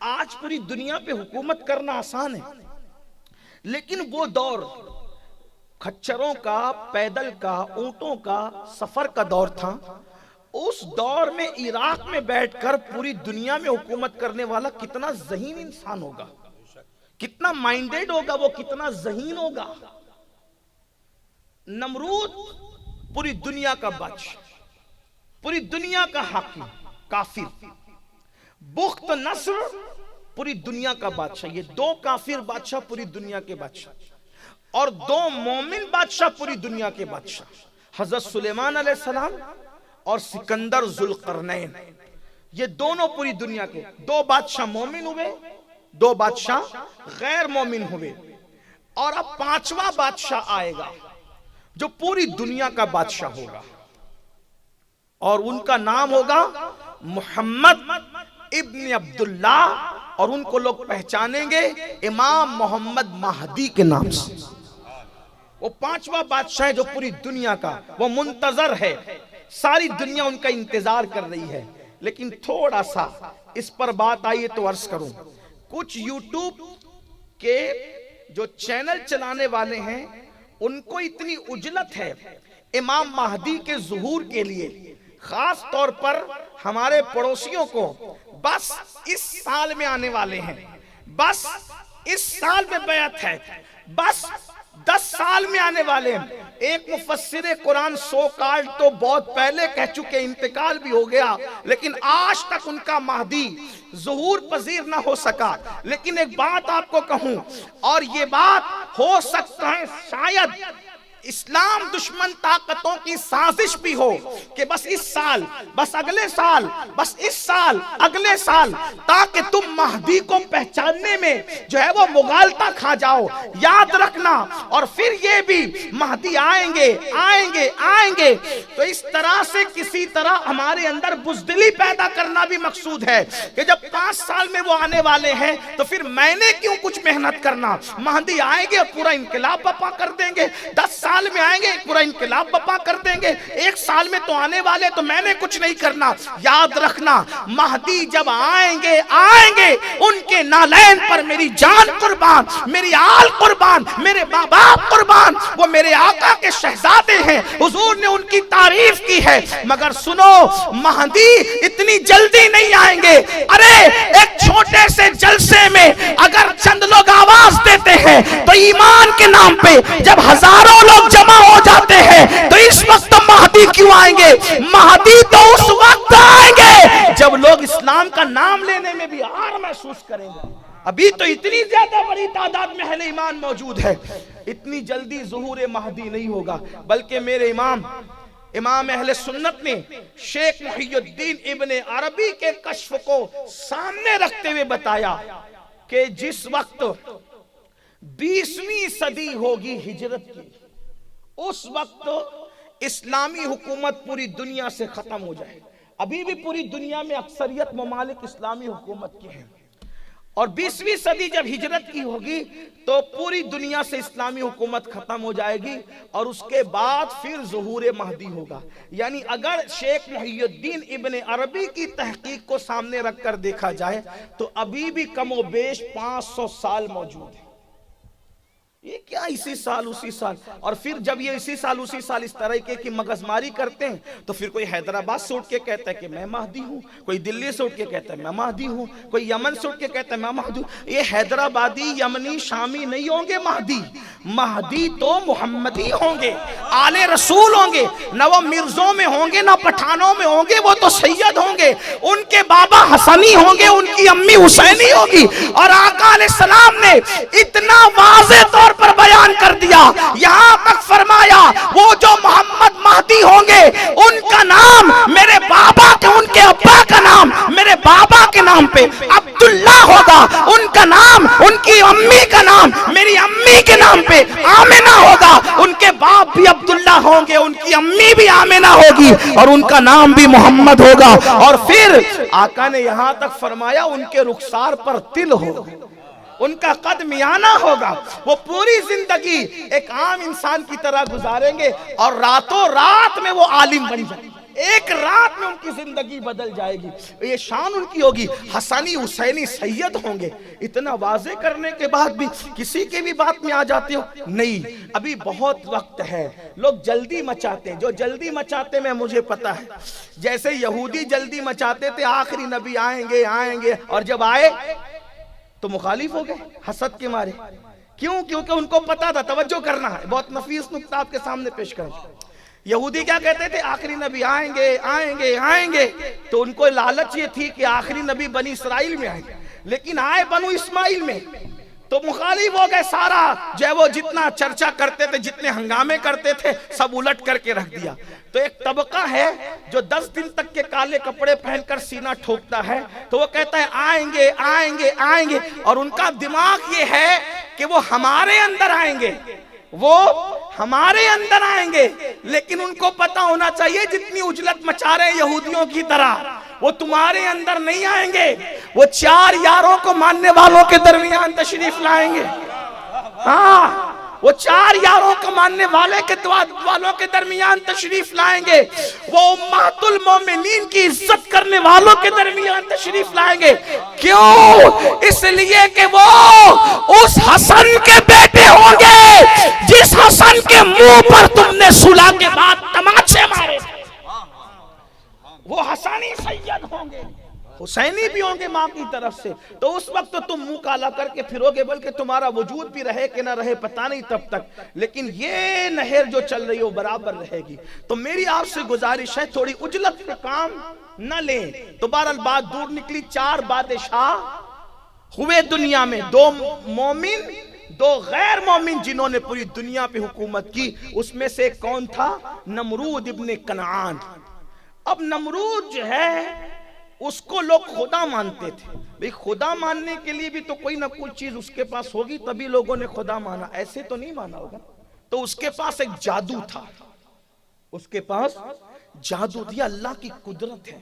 آج پوری دنیا پہ حکومت کرنا آسان ہے، لیکن وہ دور کھچروں کا، پیدل کا، اونٹوں کا سفر کا دور تھا۔ اس دور میں عراق میں بیٹھ کر پوری دنیا میں حکومت کرنے والا کتنا ذہین انسان ہوگا، کتنا مائنڈیڈ ہوگا، وہ کتنا ذہین ہوگا۔ نمرود پوری دنیا کا بادشاہ، پوری دنیا کا حاکم، کافر۔ بخت نصر پوری دنیا کا بادشاہ۔ یہ 2 کافر بادشاہ پوری دنیا کے بادشاہ، اور 2 مومن بادشاہ پوری دنیا کے بادشاہ، حضرت سلیمان علیہ السلام اور سکندر ذوالقرنین۔ یہ دونوں پوری دنیا کے 2 بادشاہ مومن ہوئے، 2 بادشاہ غیر مومن ہوئے، اور اب 5واں بادشاہ آئے گا جو پوری دنیا کا بادشاہ ہوگا، اور ان کا نام ہوگا محمد ابن عبداللہ، اور ان کو لوگ پہچانیں گے امام محمد مہدی کے نام سے۔ وہ 5واں بادشاہ ہے جو پوری دنیا کا، وہ منتظر ہے، ساری دنیا ان کا انتظار کر رہی ہے۔ لیکن تھوڑا سا اس پر بات آئیے تو عرض کروں، کچھ یوٹیوب کے جو چینل چلانے والے ہیں ان کو اتنی عجلت ہے امام مہدی کے ظہور کے لیے، خاص طور پر ہمارے پڑوسیوں کو بس اس سال میں آنے والے ہیں، بس اس سال میں بیعت ہے، بس 10 سال میں آنے والے ہیں۔ ایک مفسر قرآن سو کال تو بہت پہلے کہہ چکے، انتقال بھی ہو گیا، لیکن آج تک ان کا مہدی ظہور پذیر نہ ہو سکا۔ لیکن ایک بات آپ کو کہوں، اور یہ بات ہو سکتا ہے شاید اسلام دشمن طاقتوں کی سازش بھی ہو کہ بس اس سال، بس اگلے سال، بس اس سال، اگلے سال، تاکہ تم مہدی کو پہچاننے میں جو ہے وہ مغالطہ کھا جاؤ۔ یاد رکھنا، اور پھر یہ بھی مہدی آئیں گے، آئیں گے، آئیں گے۔ تو اس طرح سے کسی طرح ہمارے اندر بزدلی پیدا کرنا بھی مقصود ہے کہ جب 5 سال میں وہ آنے والے ہیں تو پھر میں نے کیوں کچھ محنت کرنا، مہدی آئیں گے اور پورا انقلاب بپا کر دیں گے۔ 10 سال سال میں آئیں گے پورا انقلاب برپا کر دیں گے، 1 سال میں تو آنے والے، تو میں نے کچھ نہیں کرنا۔ یاد رکھنا مہدی جب آئیں گے ان کے نالین پر میری جان قربان، میری آل قربان، میرے ماں باپ قربان، وہ میرے آقا کے شہزادے ہیں، حضور نے ان کی تعریف کی ہے۔ مگر سنو مہدی اتنی جلدی نہیں آئیں گے۔ ارے ایک چھوٹے سے جلسے میں اگر چند لوگ آواز دیتے ہیں تو ایمان کے نام پہ جب ہزاروں لوگ جمع ہو جاتے ہیں تو اس وقت مہدی کیوں آئیں گے؟ مہدی تو اس وقت آئیں گے جب لوگ اسلام کا نام لینے میں بھی آر محسوس کریں گے۔ ابھی تو اتنی زیادہ بڑی تعداد میں اہل ایمان موجود ہے، اتنی جلدی ظہور مہدی نہیں ہوگا، بلکہ میرے امام اہل سنت نے شیخ محی الدین ابن عربی کے کشف کو سامنے رکھتے ہوئے بتایا کہ جس وقت 20ویں صدی ہوگی ہجرت کی، اس وقت اسلامی حکومت پوری دنیا سے ختم ہو جائے۔ ابھی بھی پوری دنیا میں اکثریت ممالک اسلامی حکومت کی ہیں، اور 20ویں صدی جب ہجرت کی ہوگی تو پوری دنیا سے اسلامی حکومت ختم ہو جائے گی، اور اس کے بعد پھر ظہور مہدی ہوگا۔ یعنی اگر شیخ محی الدین ابن عربی کی تحقیق کو سامنے رکھ کر دیکھا جائے تو ابھی بھی کم و بیش 500 سال موجود ہے۔ یہ کیا اسی سال اسی سال، اور پھر جب یہ اسی سال اسی سال اس طرح کی مغزماری کرتے ہیں تو پھر کوئی حیدرآباد سے اٹھ کے کہتا ہے کہ میں مہدی ہوں، کوئی دلی سے اٹھ کے کہتا ہے میں مہدی ہوں، کوئی یمن سے اٹھ کے کہتا ہے میں مہدی ہوں۔ یہ حیدرآبادی یمنی شامی نہیں ہوں گے مہدی، مہدی تو محمدی ہوں گے، آل رسول ہوں گے، نہ وہ مرزوں میں ہوں گے نہ پٹھانوں میں ہوں گے، وہ تو سید ہوں گے، ان کے بابا حسنی ہوں گے، ان کی امی حسینی ہوگی۔ اور آقا علیہ السلام نے اتنا واضح طور پر بیان کر دیا، یہاں تک فرمایا وہ جو محمد مہدی ہوں گے ان کا نام میرے بابا کے، ان کے ابا کا نام میرے بابا کے نام پہ عبداللہ ہوگا، ان کا نام ان کی امی کا نام میری امی کے نام پہ آمنہ ہوگا، ان کے باپ بھی عبداللہ ہوں گے، ان کی امی بھی آمنہ ہوگی، اور ان کا نام بھی محمد ہوگا۔ اور پھر آقا نے یہاں تک فرمایا ان کے رخسار پر تل ہوگا، ان کا قد میانہ ہوگا، وہ پوری زندگی ایک عام انسان کی طرح گزاریں گے، اور راتوں رات میں وہ عالم بن جائیں گے، ایک رات میں ان کی زندگی بدل جائے گی، یہ شان ان کی ہوگی، حسنی حسینی سید ہوں گے۔ اتنا واضح کرنے کے بعد بھی کسی کی بھی بات میں آ جاتے ہو؟ نہیں، ابھی بہت وقت ہے۔ لوگ جلدی مچاتے ہیں، جو جلدی مچاتے میں مجھے پتا ہے، جیسے یہودی جلدی مچاتے تھے آخری نبی آئیں گے، اور جب آئے تو مخالف ہو گئے حسد کے مارے۔ کیوں؟ کیونکہ ان کو پتا تھا، توجہ کرنا ہے، بہت نفیس نکتہ آپ کے سامنے پیش کریں۔ یہودی کیا کہتے تھے؟ آخری نبی آئیں گے، تو ان کو لالچ یہ تھی کہ آخری نبی بنی اسرائیل میں آئیں گے، لیکن آئے بنو اسماعیل میں، تو مخالف ہو گئے۔ سارا جو ہے وہ جتنا چرچا کرتے تھے، جتنے ہنگامے کرتے تھے، سب الٹ کر کے رکھ دیا۔ تو ایک طبقہ ہے جو 10 دن تک کے کالے کپڑے پہن کر سینہ ٹھوکتا ہے، تو وہ کہتا ہے آئیں گے، اور ان کا دماغ یہ ہے کہ وہ ہمارے اندر آئیں گے، لیکن ان کو پتا ہونا چاہیے جتنی اجلت مچا رہے یہودیوں کی طرح وہ تمہارے اندر نہیں آئیں گے، وہ 4 یاروں کو ماننے والوں کے درمیان تشریف لائیں گے۔ ہاں، وہ 4 یاروں کو ماننے والوں کے درمیان تشریف لائیں گے، وہ امہات المومنین کی عزت کرنے والوں کے درمیان تشریف لائیں گے۔ کیوں؟ اس لیے کہ وہ اس حسن کے بیٹے ہوں گے جس حسن کے منہ پر تم نے صلح کے بعد تماچے مارے تھے، وہ حسنی سید ہوں گے، حسینی بھی ہوں گے ماں کی طرف سے۔ تو اس وقت تو تم منہ کالا کر کے پھرو گے، بلکہ تمہارا وجود بھی رہے کہ نہ رہے پتہ نہیں تب تک، لیکن یہ نہر جو چل رہی ہے وہ برابر رہے گی۔ تو میری آپ سے گزارش ہے تھوڑی اجلت پہ کام نہ لیں۔ تو بہرحال بات دور نکلی، 4 بادشاہ ہوئے دنیا میں، 2 مومن 2 غیر مومن جنہوں نے پوری دنیا پہ حکومت کی۔ اس میں سے کون تھا؟ نمرود ابن کنعان۔ اب نمرود جو ہے اس کو لوگ خدا مانتے تھے، بھئی خدا ماننے کے لیے بھی تو کوئی نہ کوئی چیز اس کے پاس ہوگی تبھی لوگوں نے خدا مانا، ایسے تو نہیں مانا ہوگا۔ تو اس کے پاس ایک جادو تھا، اس کے پاس جادو تھی، اللہ کی قدرت ہے۔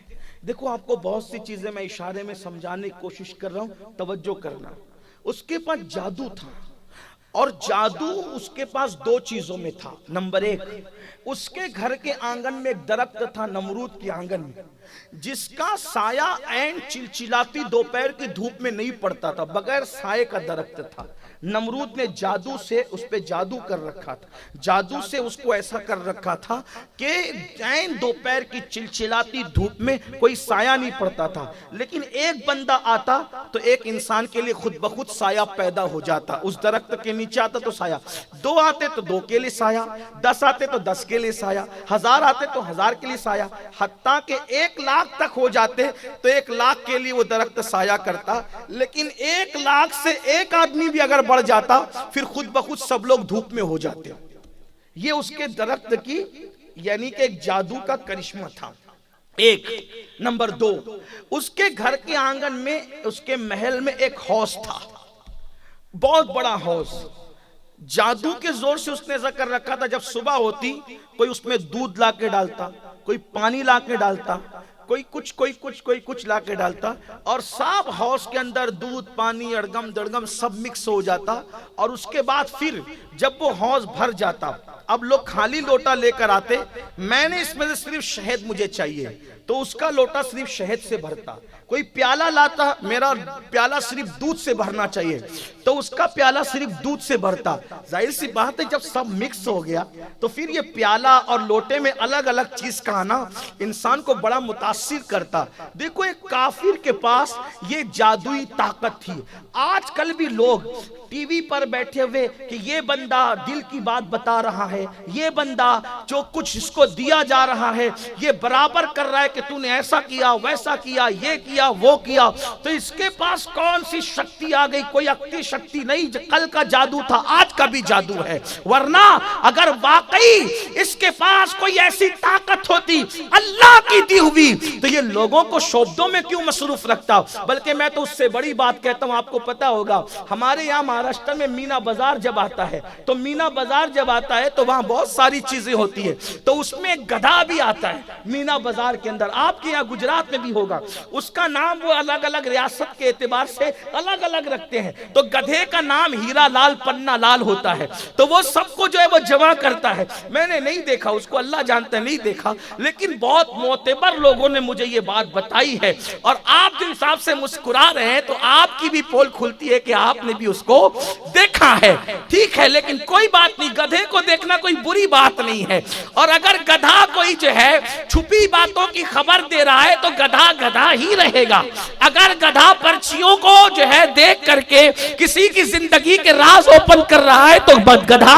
دیکھو آپ کو بہت سی چیزیں میں اشارے میں سمجھانے کی کوشش کر رہا ہوں، توجہ کرنا۔ اس کے پاس جادو تھا، اور جادو اس کے پاس دو چیزوں میں تھا. نمبر ایک، اس کے گھر کے آنگن میں ایک درخت تھا نمرود کے آنگن میں، جس کا سایہ عین چلچلاتی دوپہر کی دھوپ میں نہیں پڑتا تھا، بغیر سائے کا درخت تھا. نمرود نے جادو سے اس پہ جادو کر رکھا تھا، جادو سے اس کو ایسا کر رکھا تھا کہ عین دوپہر کی چلچلاتی دھوپ میں کوئی سایہ نہیں پڑتا تھا. لیکن ایک بندہ آتا تو ایک انسان کے لیے خود بخود سایہ پیدا ہو جاتا. اس درخت کے نیچے آتا تو سایہ، دو آتے تو دو کے لیے سایہ، 10 آتے تو 10 کے لیے سایہ، 1000 آتے تو 1000 کے لیے سایہ، حتیٰ کہ 1,00,000 تک ہو جاتے تو 1,00,000 کے لیے وہ درخت سایہ کرتا. لیکن 1,00,000 سے ایک آدمی بھی اگر بڑھ جاتا پھر خود بخود سب لوگ دھوپ میں ہو جاتے. یہ اس کے درخت کی یعنی کہ ایک جادو کا کرشمہ تھا. ایک. نمبر دو، اس کے گھر کے آنگن میں اس کے محل میں ایک حوض تھا، بہت بڑا حوض. جادو کے زور سے اس نے ایسا کر رکھا تھا، جب صبح ہوتی کوئی اس میں دودھ لا کے ڈالتا، کوئی پانی لا کے ڈالتا، کوئی کچھ لا کے ڈالتا، اور سب حوض کے اندر دودھ پانی اڑگم دڑگم سب مکس ہو جاتا. اور اس کے بعد پھر جب وہ حوض بھر جاتا، اب لوگ خالی لوٹا لے کر آتے، میں نے اس میں سے صرف شہد مجھے چاہیے، تو اس کا لوٹا صرف شہد سے بھرتا. کوئی پیالہ لاتا، میرا پیالہ صرف دودھ سے بھرنا چاہیے، تو اس کا پیالہ صرف دودھ سے بھرتا. ظاہر سی بات ہے جب سب مکس ہو گیا تو پھر یہ پیالہ اور لوٹے میں الگ الگ چیز کا آنا انسان کو بڑا متاثر کرتا. دیکھو ایک کافر کے پاس یہ جادوئی طاقت تھی. آج کل بھی لوگ ٹی وی پر بیٹھے ہوئے کہ یہ بندہ دل کی بات بتا رہا ہے، یہ بندہ جو کچھ اس کو دیا جا رہا ہے یہ برابر کر رہا ہے کہ تو نے ایسا کیا ویسا کیا یہ کیا وہ کیا، تو اس کے پاس کون سی شکتی آ گئی؟ کوئی عقلی شکتی نہیں. کل کا جادو تھا، آج کا بھی جادو ہے. ورنہ اگر واقعی اس کے پاس کوئی ایسی طاقت ہوتی اللہ کی دی ہوئی تو یہ لوگوں کو شعبدوں میں کیوں مصروف رکھتا؟ بلکہ میں تو اس سے بڑی بات کہتا ہوں، آپ کو پتا ہوگا ہمارے یہاں مہاراشٹر میں مینا بازار جب آتا ہے تو مینا بازار جب آتا ہے تو وہاں بہت ساری چیزیں ہوتی ہے، تو اس میں گدھا بھی آتا ہے مینا بازار کے اندر. آپ کے یہاں گجرات میں بھی ہوگا، اس کا نام وہ الگ الگ ریاست کے اعتبار سے الگ الگ رکھتے ہیں. تو گدھے کا نام ہیرا لال پنا لال ہوتا ہے، تو وہ سب کو جو ہے وہ جمع کرتا ہے. میں نے نہیں دیکھا، اس کو اللہ جانتا ہے نہیں دیکھا، لیکن بہت معتبر لوگوں نے مجھے یہ بات بتائی ہے. اور آپ جو حساب سے مسکرا رہے ہیں تو آپ کی بھی پول کھلتی ہے کہ آپ نے بھی اس کو دیکھا ہے. ٹھیک ہے، لیکن کوئی بات نہیں، گدھے کو دیکھنا کوئی بری بات نہیں ہے. اور اگر گدھا کوئی جو ہے چھپی باتوں کی خبر دے رہا ہے تو گدھا گدھا ہی رہے گا. اگر گدھا پرچیوں کو جو ہے دیکھ کر کے کسی کی زندگی کے راز اوپن کر رہا ہے تو گدھا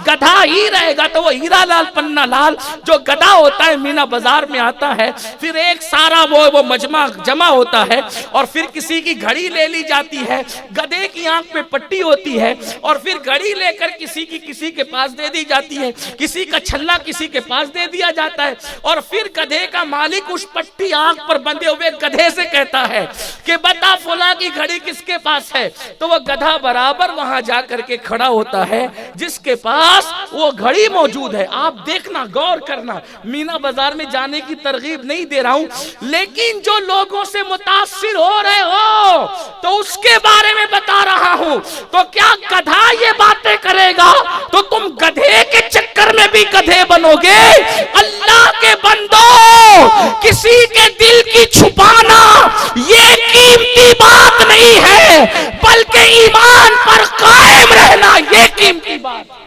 گدھا ہی رہے گا. تو وہ ہیرا لال پنا لال جو گدھا ہوتا ہے مینا بازار میں آتا ہے، پھر ایک سارا وہ مجمع جمع ہوتا ہے، اور پھر کسی کی گھڑی لے لی جاتی ہے، گدھے کی آنکھ میں پٹی ہوتی ہے، اور پھر گھڑی لے کر کسی کے پاس دے دی جاتی ہے، کسی کا چھلا کسی کے پاس دے دیا جاتا ہے، اور پھر گدھے کا مالک اس پٹی آنکھ پر بندھے ہوئے گدھے سے کہتا ہے کہ بتا فلاں کی گھڑی کس کے پاس ہے. تو وہ گدھا برابر وہاں جا کر کے کھڑا ہوتا ہے جس کے پاس وہ گھڑی موجود ہے. آپ دیکھنا، غور کرنا، مینا بازار میں جانے کی ترغیب نہیں دے رہا ہوں، لیکن جو لوگوں سے متاثر ہو رہے ہو تو اس کے بارے میں بتا رہا ہوں. تو کیا گدھا یہ باتیں کرے گا تو تم گدھے کے چکر میں بھی گدھے بنو گے؟ اللہ کے بندو، کسی کے دل کی چھپانا یہ قیمتی بات نہیں ہے، بلکہ ایمان پر قائم رہنا یہ قیمتی بات ہے.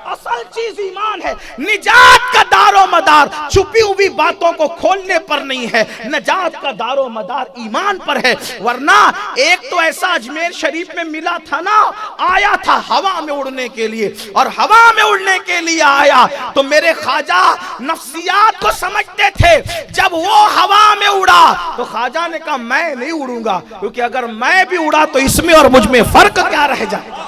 اصل چیز ایمان ہے. نجات کا دار و مدار چھپی ہوئی باتوں کو کھولنے پر نہیں ہے، نجات کا دار و مدار ایمان پر ہے. ورنہ ایک تو ایسا اجمیر شریف میں ملا تھا نا، آیا تھا ہوا میں اڑنے کے لیے، اور ہوا میں اڑنے کے لیے آیا تو میرے خواجہ نفسیات کو سمجھتے تھے. جب وہ ہوا میں اڑا تو خواجہ نے کہا میں نہیں اڑوں گا، کیونکہ اگر میں بھی اڑا تو اس میں اور مجھ میں فرق کیا رہ جائے گا.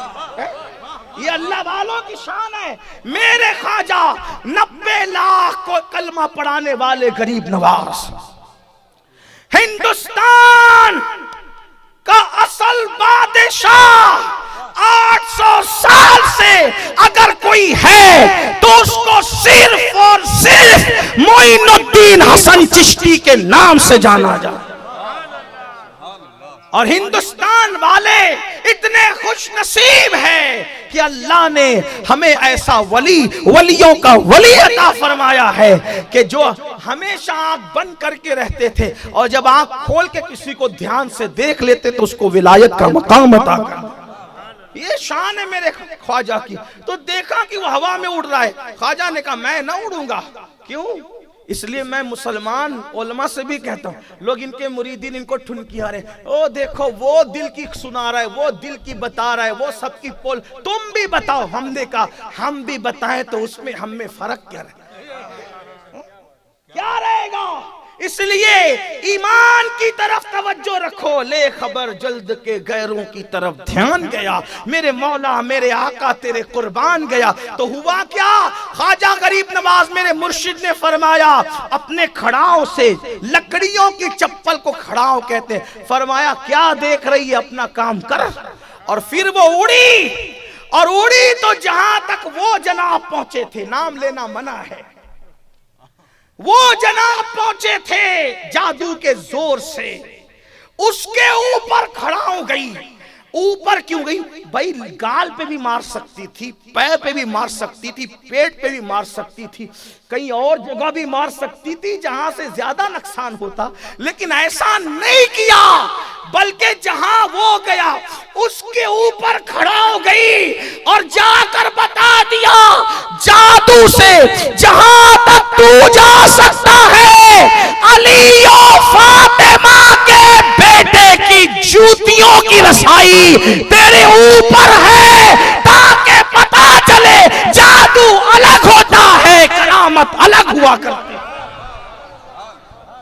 یہ اللہ والوں کی شان ہے. میرے خواجہ 90 لاکھ کو کلمہ پڑھانے والے غریب نواز، ہندوستان کا اصل بادشاہ 800 سال سے اگر کوئی ہے تو اس کو صرف اور صرف معین الدین حسن چشتی کے نام سے جانا جاتا. اور ہندوستان والے اتنے خوش نصیب ہیں کہ اللہ نے ہمیں ایسا ولیوں کا ولی عطا فرمایا ہے کہ جو ہمیشہ آنکھ بند کر کے رہتے تھے اور جب آنکھ کھول کے کسی کو دھیان سے دیکھ لیتے تو اس کو ولایت کا مقام عطا کر. یہ شان ہے میرے خواجہ کی. تو دیکھا کہ وہ ہوا میں اڑ رہا ہے. خواجہ نے کہا میں نہ اڑوں گا. کیوں؟ اس لیے میں مسلمان علماء سے بھی کہتا ہوں, لوگ ان کے مریدین ان کو ٹھنکیا رہے, او دیکھو وہ دل کی سنا رہا ہے, وہ دل کی بتا رہا ہے, وہ سب کی پول, تم بھی بتاؤ. ہم نے کہا ہم بھی بتائیں تو اس میں ہم میں فرق کیا رہے گا. اس لیے ایمان کی طرف توجہ رکھو. لے خبر جلد کے غیروں کی طرف دھیان گیا, میرے مولا میرے آقا تیرے قربان گیا. تو ہوا کیا؟ خواجہ غریب نواز میرے مرشد نے فرمایا اپنے کھڑاؤں سے, لکڑیوں کی چپل کو کھڑاؤں کہتے ہیں, فرمایا کیا دیکھ رہی ہے, اپنا کام کر. اور پھر وہ اڑی, اور اڑی تو جہاں تک وہ جناب پہنچے تھے, نام لینا منع ہے, وہ جناب پہنچے تھے جادو کے زور سے, اس کے اوپر کھڑا ہو گئی. اوپر کیوں گئی بھائی؟ گال پہ بھی مار سکتی تھی, پیر پہ بھی مار سکتی تھی, پیٹ پہ بھی مار سکتی تھی, کہیں اور جگہ بھی مار سکتی تھی جہاں سے زیادہ نقصان ہوتا, لیکن ایسا نہیں کیا, بلکہ جہاں وہ گیا اس کے اوپر کھڑا ہو گئی اور جا کر بتا دیا جادو سے جہاں تک تو جا سکتا ہے علی و فاطمہ کے بیٹے کی جوتیوں کی رسائی تیرے اوپر ہے, تاکہ پتا چلے جادو الگ ہوتا ہے, کرامت الگ ہوا کرتی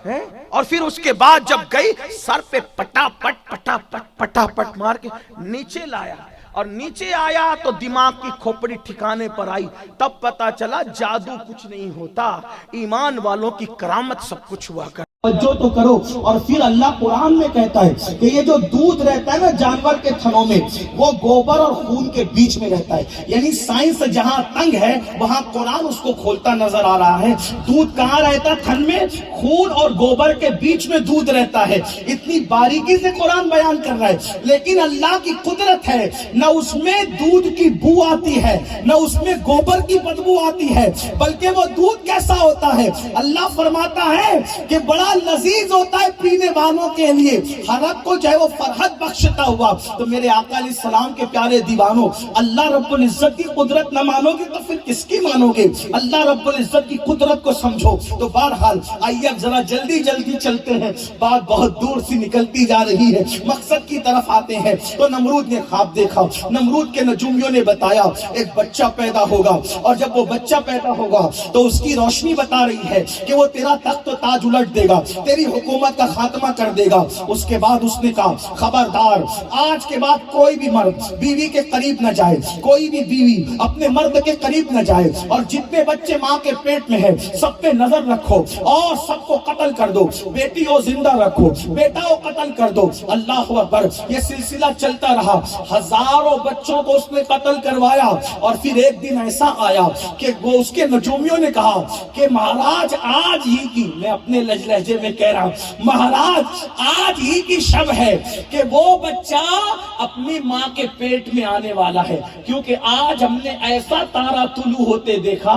ہے. اور پھر اس کے بعد جب گئی سر پہ پٹا پٹ مار کے نیچے لایا, اور نیچے آیا تو دماغ کی کھوپڑی ٹھکانے پر آئی. تب پتا چلا جادو کچھ نہیں ہوتا, ایمان والوں کی کرامت سب کچھ ہوا کر. توجہ تو کرو. اور پھر اللہ قرآن میں کہتا ہے کہ یہ جو دودھ رہتا ہے نا جانور کے تھنوں میں, وہ گوبر اور خون کے بیچ میں رہتا ہے. یعنی سائنس جہاں تنگ ہے وہاں قرآن اس کو کھولتا نظر آ رہا ہے. دودھ کہاں رہتا ہے؟ تھن میں. خون اور گوبر کے بیچ میں دودھ رہتا ہے. اتنی باریکی سے قرآن بیان کر رہا ہے, لیکن اللہ کی قدرت ہے, نہ اس میں دودھ کی بو آتی ہے, نہ اس میں گوبر کی بدبو آتی ہے, بلکہ وہ دودھ کیسا ہوتا ہے؟ اللہ فرماتا ہے کہ بڑا لذیذ ہوتا ہے پینے والوں کے لیے, حرق کو جو ہے وہ فرحت بخشتا ہوا. تو میرے آقا علیہ السلام کے پیارے دیوانوں, اللہ رب العزت کی قدرت نہ مانو گے تو پھر کس کی مانو گے؟ اللہ رب العزت کی قدرت کو سمجھو. تو بہرحال آئیے اب ذرا جلدی چلتے ہیں, بات بہت دور سے نکلتی جا رہی ہے, مقصد کی طرف آتے ہیں. تو نمرود نے خواب دیکھا, نمرود کے نجومیوں نے بتایا ایک بچہ پیدا ہوگا, اور جب وہ بچہ پیدا ہوگا تو اس کی روشنی بتا رہی ہے کہ وہ تیرا تخت و تاج الٹ دے گا, تیری حکومت کا خاتمہ کر دے گا. اس کے بعد اس نے کہا خبردار, آج کے بعد کوئی بھی مرد بیوی کے قریب نہ جائے, کوئی بھی بیوی اپنے مرد کے قریب نہ جائے, اور جتنے بچے ماں کے پیٹ میں ہیں سب پہ نظر رکھو اور سب کو قتل کر دو, بیٹی کو زندہ رکھو, بیٹا کو قتل کر دو. اللہ اکبر. یہ سلسلہ چلتا رہا, ہزاروں بچوں کو اس نے قتل کروایا. اور پھر ایک دن ایسا آیا کہ وہ اس کے نجومیوں نے کہا کہ مہاراج آج ہی کی, میں اپنے لہجے میں کہہ رہا ہوں, مہاراج آج ہی کی شب ہے کہ وہ بچہ اپنی ماں کے پیٹ میں آنے والا ہے, کیونکہ آج ہم نے ایسا تارا طلوع ہوتے دیکھا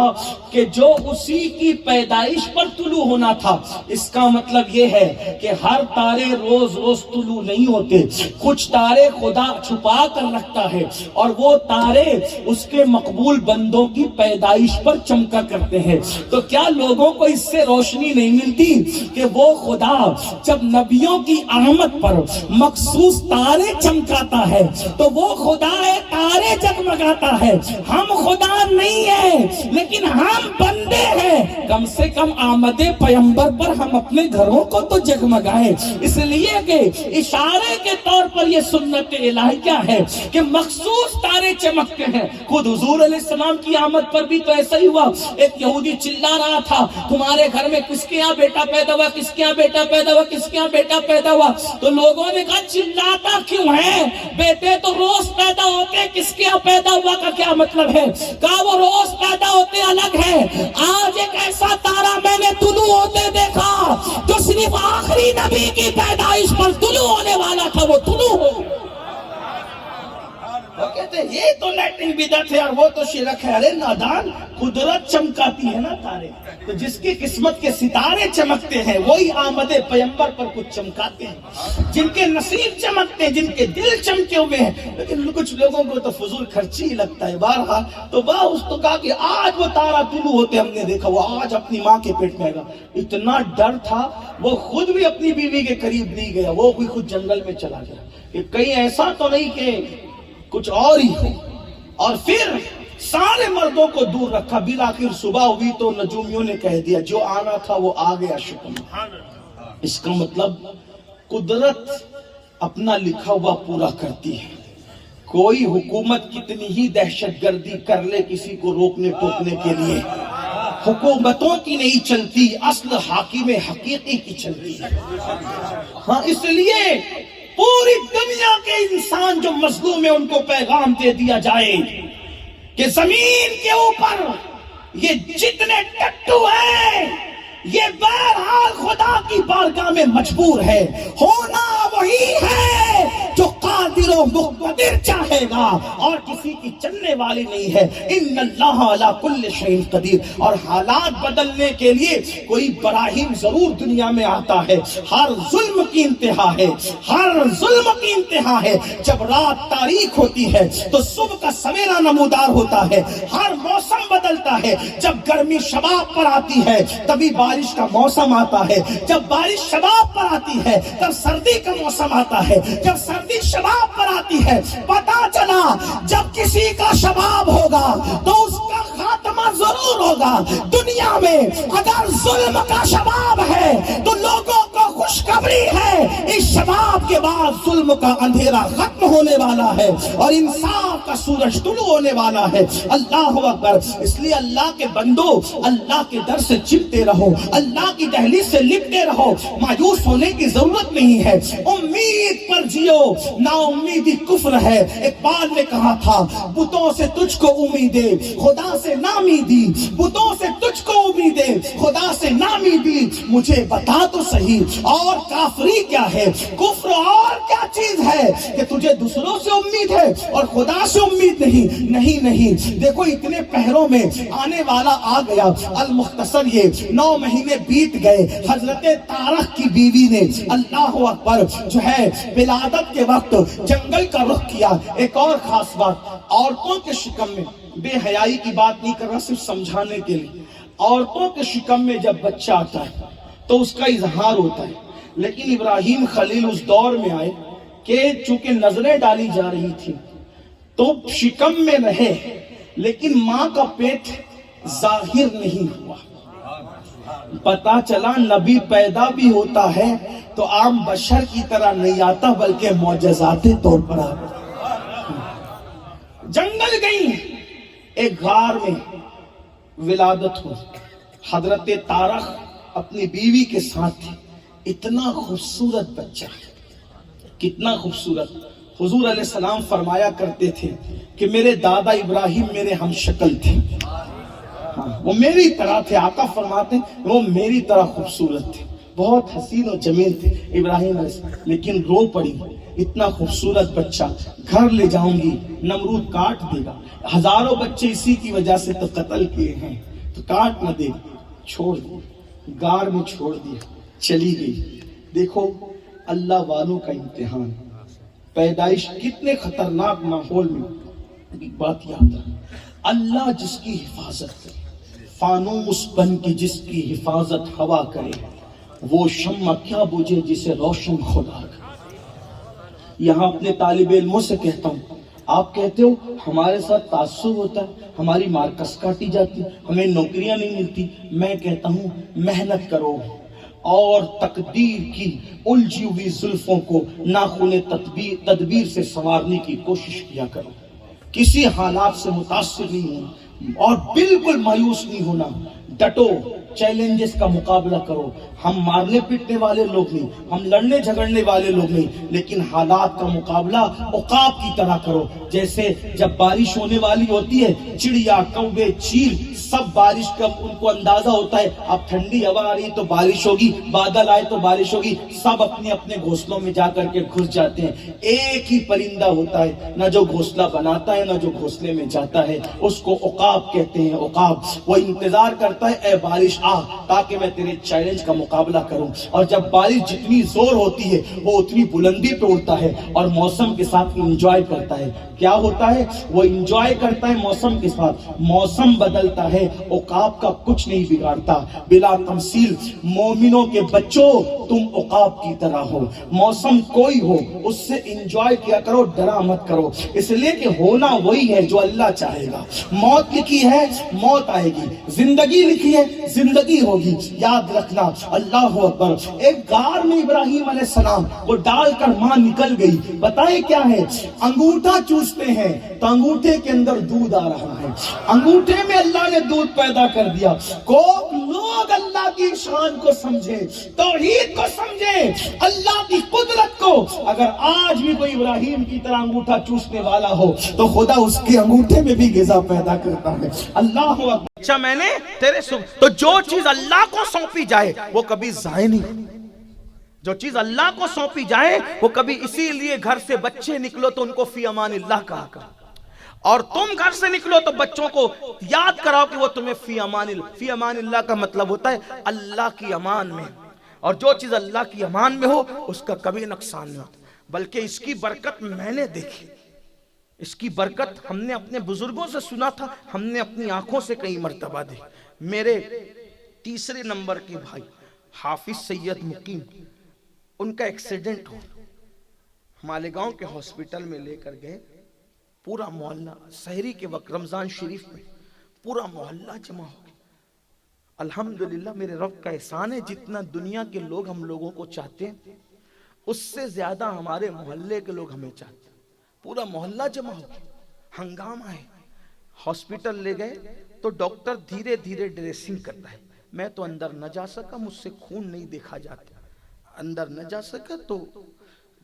کہ جو اسی کی پیدائش پر طلوع ہونا تھا. اس کا مطلب یہ ہے کہ ہر تارے روز روز طلوع نہیں ہوتے, کچھ تارے خدا چھپا کر رکھتا ہے, اور وہ تارے اس کے مقبول بندوں کی پیدائش پر چمکا کرتے ہیں. تو کیا لوگوں کو اس سے روشنی نہیں ملتی کہ وہ خدا جب نبیوں کی آمد پر مخصوص تارے چمکاتا ہے تو وہ خدا ہے تارے جگمگاتا ہے. ہم خدا نہیں ہیں لیکن ہم بندے ہیں, کم سے کم آمد پیغمبر پر ہم اپنے گھروں کو تو جگمگائیں. اس لیے کہ اشارے کے طور پر یہ سنت الہی کیا ہے کہ مخصوص تارے چمکتے ہیں. خود حضور علیہ السلام کی آمد پر بھی تو ایسا ہی ہوا. ایک یہودی چلا رہا تھا تمہارے گھر میں کس کے یہاں بیٹا پیدا ہوا, کس کے یہاں بیٹا پیدا ہوا, کس کے یہاں بیٹا پیدا ہوا. تو لوگوں نے کہا چلاتا کیوں ہے, بیٹے تو روز پیدا ہوتے, کس کے یہاں پیدا ہوا کا کیا مطلب ہے؟ کہا وہ روز پیدا ہوتے الگ ہے, آج ایک ایسا تارا میں نے طلوع ہوتے دیکھا جو صرف آخری نبی کی پیدائش پر طلوع ہونے والا تھا, وہ طلوع ہو. وہ کہتے ہیں یہ تو لیٹنگ بدعت ہے اور وہ تو شرک ہے. ارے نادان، قدرت چمکاتی ہے نا تارے. تو جس کی قسمت کے ستارے چمکتے ہیں وہی آمد پیغمبر پر کچھ چمکاتے ہیں. جن کے نصیب چمکتے ہیں، جن کے دل چمکے ہوئے ہیں. لیکن کچھ لوگوں کو تو فضول خرچی ہی لگتا ہے. بہرحال تو اس تو کہا کہ آج وہ تارا طلوع ہوتے ہم نے دیکھا، وہ آج اپنی ماں کے پیٹ میں گا. اتنا ڈر تھا وہ خود بھی اپنی بیوی کے قریب نہیں گیا، وہ بھی خود جنگل میں چلا گیا کہ کہیں ایسا تو نہیں کہ کچھ اور ہی ہو. اور پھر سارے مردوں کو دور رکھا. بالآخر صبح ہوئی تو نجومیوں نے کہہ دیا جو آنا تھا وہ آ گیا. شکر. اس کا مطلب قدرت اپنا لکھا ہوا پورا کرتی ہے. کوئی حکومت کتنی ہی دہشت گردی کر لے کسی کو روکنے ٹوکنے کے لیے، حکومتوں کی نہیں چلتی، اصل حاکم حقیقی کی چلتی ہے. ہاں، اس لیے پوری دنیا کے انسان جو مظلوم ہیں ان کو پیغام دے دیا جائے کہ زمین کے اوپر یہ جتنے ٹٹو ہیں یہ بہرحال خدا کی بارگاہ میں مجبور ہے. ہونا وہی ہے جو قادر و مقتدر چاہے گا اور کسی کی چلنے والی نہیں ہے. ان اللہ علی کل شیء قدیر. اور حالات بدلنے کے لیے کوئی براہیم ضرور دنیا میں آتا ہے. ہر ظلم کی انتہا ہے، ہر ظلم کی انتہا ہے. جب رات تاریک ہوتی ہے تو صبح کا سویرا نمودار ہوتا ہے. ہر موسم بدلتا ہے. جب گرمی شباب پر آتی ہے تبھی بارش کا موسم آتا ہے. جب بارش شباب پر آتی ہے تب سردی کا موسم آتا ہے. جب سردی شباب پر آتی ہے پتا چلا جب کسی کا شباب ہوگا تو اس کا خاتمہ ضرور ہوگا. دنیا میں اگر ظلم کا شباب ہے تو لوگوں کو خوشخبری ہے، اس شباب کے بعد ظلم کا اندھیرا ختم ہونے والا ہے اور انصاف کا سورج طلوع ہونے والا ہے. اللہ اکبر. اس لیے اللہ کے بندو اللہ کے در سے چمٹے رہو، اللہ کی دہلیز سے لپٹے رہو. مایوس ہونے کی ضرورت نہیں ہے. امید پر جیو، نا امیدی کفر ہے. اقبال نے کہا تھا بتوں سے تجھ کو امیدیں خدا سے نامیدی، بتوں سے تجھ کو امیدیں خدا سے نامیدی. مجھے بتا تو صحیح اور کافری کیا ہے، کفر اور کیا چیز ہے کہ تجھے دوسروں سے امید ہے اور خدا سے امید نہیں. نہیں دیکھو اتنے پہروں میں آنے والا آ گیا. المختصر یہ 9 مہینے بیت گئے. حضرت طارق کی بیوی نے اللہ اکبر جو ہے ولادت کے وقت جنگل کا رخ کیا. ایک اور خاص بات، عورتوں کے شکم میں، بے حیائی کی بات نہیں کر رہا صرف سمجھانے کے لیے، عورتوں کے شکم میں جب بچہ آتا ہے تو اس کا اظہار ہوتا ہے. لیکن ابراہیم خلیل اس دور میں آئے کہ چونکہ نظریں ڈالی جا رہی تھی تو شکم میں رہے لیکن ماں کا پیٹ ظاہر نہیں ہوا. پتا چلا نبی پیدا بھی ہوتا ہے تو عام بشر کی طرح نہیں آتا بلکہ معجزاتی طور پر آتا. جنگل گئی، ایک غار میں ولادت ہو. حضرت طارق اپنی بیوی کے ساتھ تھی. اتنا خوبصورت بچہ، کتنا خوبصورت. حضور علیہ السلام فرمایا کرتے تھے کہ میرے دادا ابراہیم میرے ہم شکل تھے. وہ میری طرح تھے. آقا فرماتے ہیں وہ میری طرح خوبصورت تھے، بہت حسین و جمیل تھے ابراہیم علیہ السلام. لیکن رو پڑی، اتنا خوبصورت بچہ گھر لے جاؤں گی نمرود کاٹ دے گا. ہزاروں بچے اسی کی وجہ سے تو قتل کیے ہیں تو کاٹ نہ دے. چھوڑ دی، غار میں چھوڑ دیا، چلی گئی. دیکھو اللہ والوں کا امتحان. پیدائش کتنے خطرناک ماحول میں. ایک بات یاد ہے، اللہ جس کی حفاظت کرے، فانوس بن کے جس کی حفاظت ہوا کرے، وہ شمع کیا بجھے جسے روشن خدا کرے. یہاں اپنے طالب علموں سے کہتا ہوں، آپ کہتے ہو ہمارے ساتھ تعصب ہوتا ہے، ہماری مارکس کاٹی جاتی، ہمیں نوکریاں نہیں ملتی. میں کہتا ہوں محنت کرو اور تقدیر کی الجھی ہوئی زلفوں کو ناخن تدبیر سے سنوارنے کی کوشش کیا کرو. کسی حالات سے متاثر نہیں ہونا اور بالکل مایوس نہیں ہونا. ڈٹو، چیلنجز کا مقابلہ کرو. ہم مارنے پیٹنے والے لوگ نہیں, ہم لڑنے جھگڑنے والے لوگ نہیں, لیکن حالات کا مقابلہ عقاب کی طرح کرو. جیسے جب بارش ہونے والی ہوتی ہے, چڑیا کوے چیل سب بارش کا ان کو اندازہ ہوتا ہے, اب ٹھنڈی ہوا آ رہی تو بارش ہوگی, بادل آئے تو بارش ہوگی, سب اپنے اپنے گھونسلوں میں جا کر کے گھس جاتے ہیں. ایک ہی پرندہ ہوتا ہے, نہ جو گھونسلہ بناتا ہے نہ جو گھونسلے میں جاتا ہے, اس کو عقاب کہتے ہیں. عقاب وہ انتظار کرتا ہے, اے بارش آ تاکہ میں تیرے چیلنج کا مقابلہ کروں. اور جب بارش جتنی زور ہوتی ہے وہ اتنی بلندی پہ اڑتا ہے اور موسم کے ساتھ انجوائے کرتا ہے. کیا ہوتا ہے, وہ انجوائے کرتا ہے موسم کے ساتھ. موسم بدلتا ہے, عقاب کا کچھ نہیں بگاڑتا. بلا تمثیل مومنوں کے بچوں تم عقاب کی طرح ہو. موسم کوئی ہو اس سے انجوائے کیا کرو, ڈرا مت کرو, اس لیے کہ ہونا وہی ہے جو اللہ چاہے گا. موت لکھی ہے موت آئے گی, زندگی لکھی ہے زندگی ہوگی. یاد رکھنا. اللہ اکبر. ایک غار میں ابراہیم علیہ السلام کو ڈال کر ماں نکل گئی. بتائیں کیا ہے, انگوٹھا چوستے ہیں تو انگوٹھے کے اندر دودھ آ رہا ہے. انگوٹھے میں اللہ نے دودھ پیدا کر دیا. کو لوگ اللہ کی شان کو سمجھے, توحید کو سمجھے, اللہ کی قدرت کو. اگر آج بھی کوئی ابراہیم کی طرح انگوٹھا چوسنے والا ہو تو خدا اس کے انگوٹھے میں بھی غذا پیدا کرتا ہے. اللہ اکبر. اچھا میں نے تیرے تو جو چیز اللہ کو سونپی جائے وہ کبھی ضائع نہیں. جو چیز اللہ کو سونپی جائے وہ کبھی, اسی لیے گھر سے بچے نکلو تو ان کو فی امان اللہ کہا کر, اور تم گھر سے نکلو تو بچوں کو یاد کراؤ کہ وہ تمہیں فی امان اللہ کا مطلب ہوتا ہے اللہ کی امان میں. اور جو چیز اللہ کی امان میں ہو اس کا کبھی نقصان نہیں ہوتا, بلکہ اس کی برکت میں نے دیکھی. اس کی برکت ہم نے اپنے بزرگوں سے سنا تھا, ہم نے اپنی آنکھوں سے کئی مرتبہ دیکھی. میرے تیسرے نمبر کے بھائی حافظ سید مقیم, ان کا ایکسیڈنٹ ہو, مالیگاؤں کے ہاسپٹل میں لے کر گئے. پورا محلہ سحری کے وقت رمضان شریف میں پورا محلہ جمع ہو گیا. الحمدللہ میرے رب کا احسان ہے, جتنا دنیا کے لوگ ہم لوگوں کو چاہتے ہیں اس سے زیادہ ہمارے محلے کے لوگ ہمیں چاہتے ہیں. پورا محلہ جمع ہو گیا, ہنگامہ ہے. ہاسپٹل لے گئے تو ڈاکٹر دھیرے دھیرے ڈریسنگ کرتا ہے. میں تو اندر نہ جا سکا, مجھ سے خون نہیں دیکھا جاتا, اندر نہ جا سکا. تو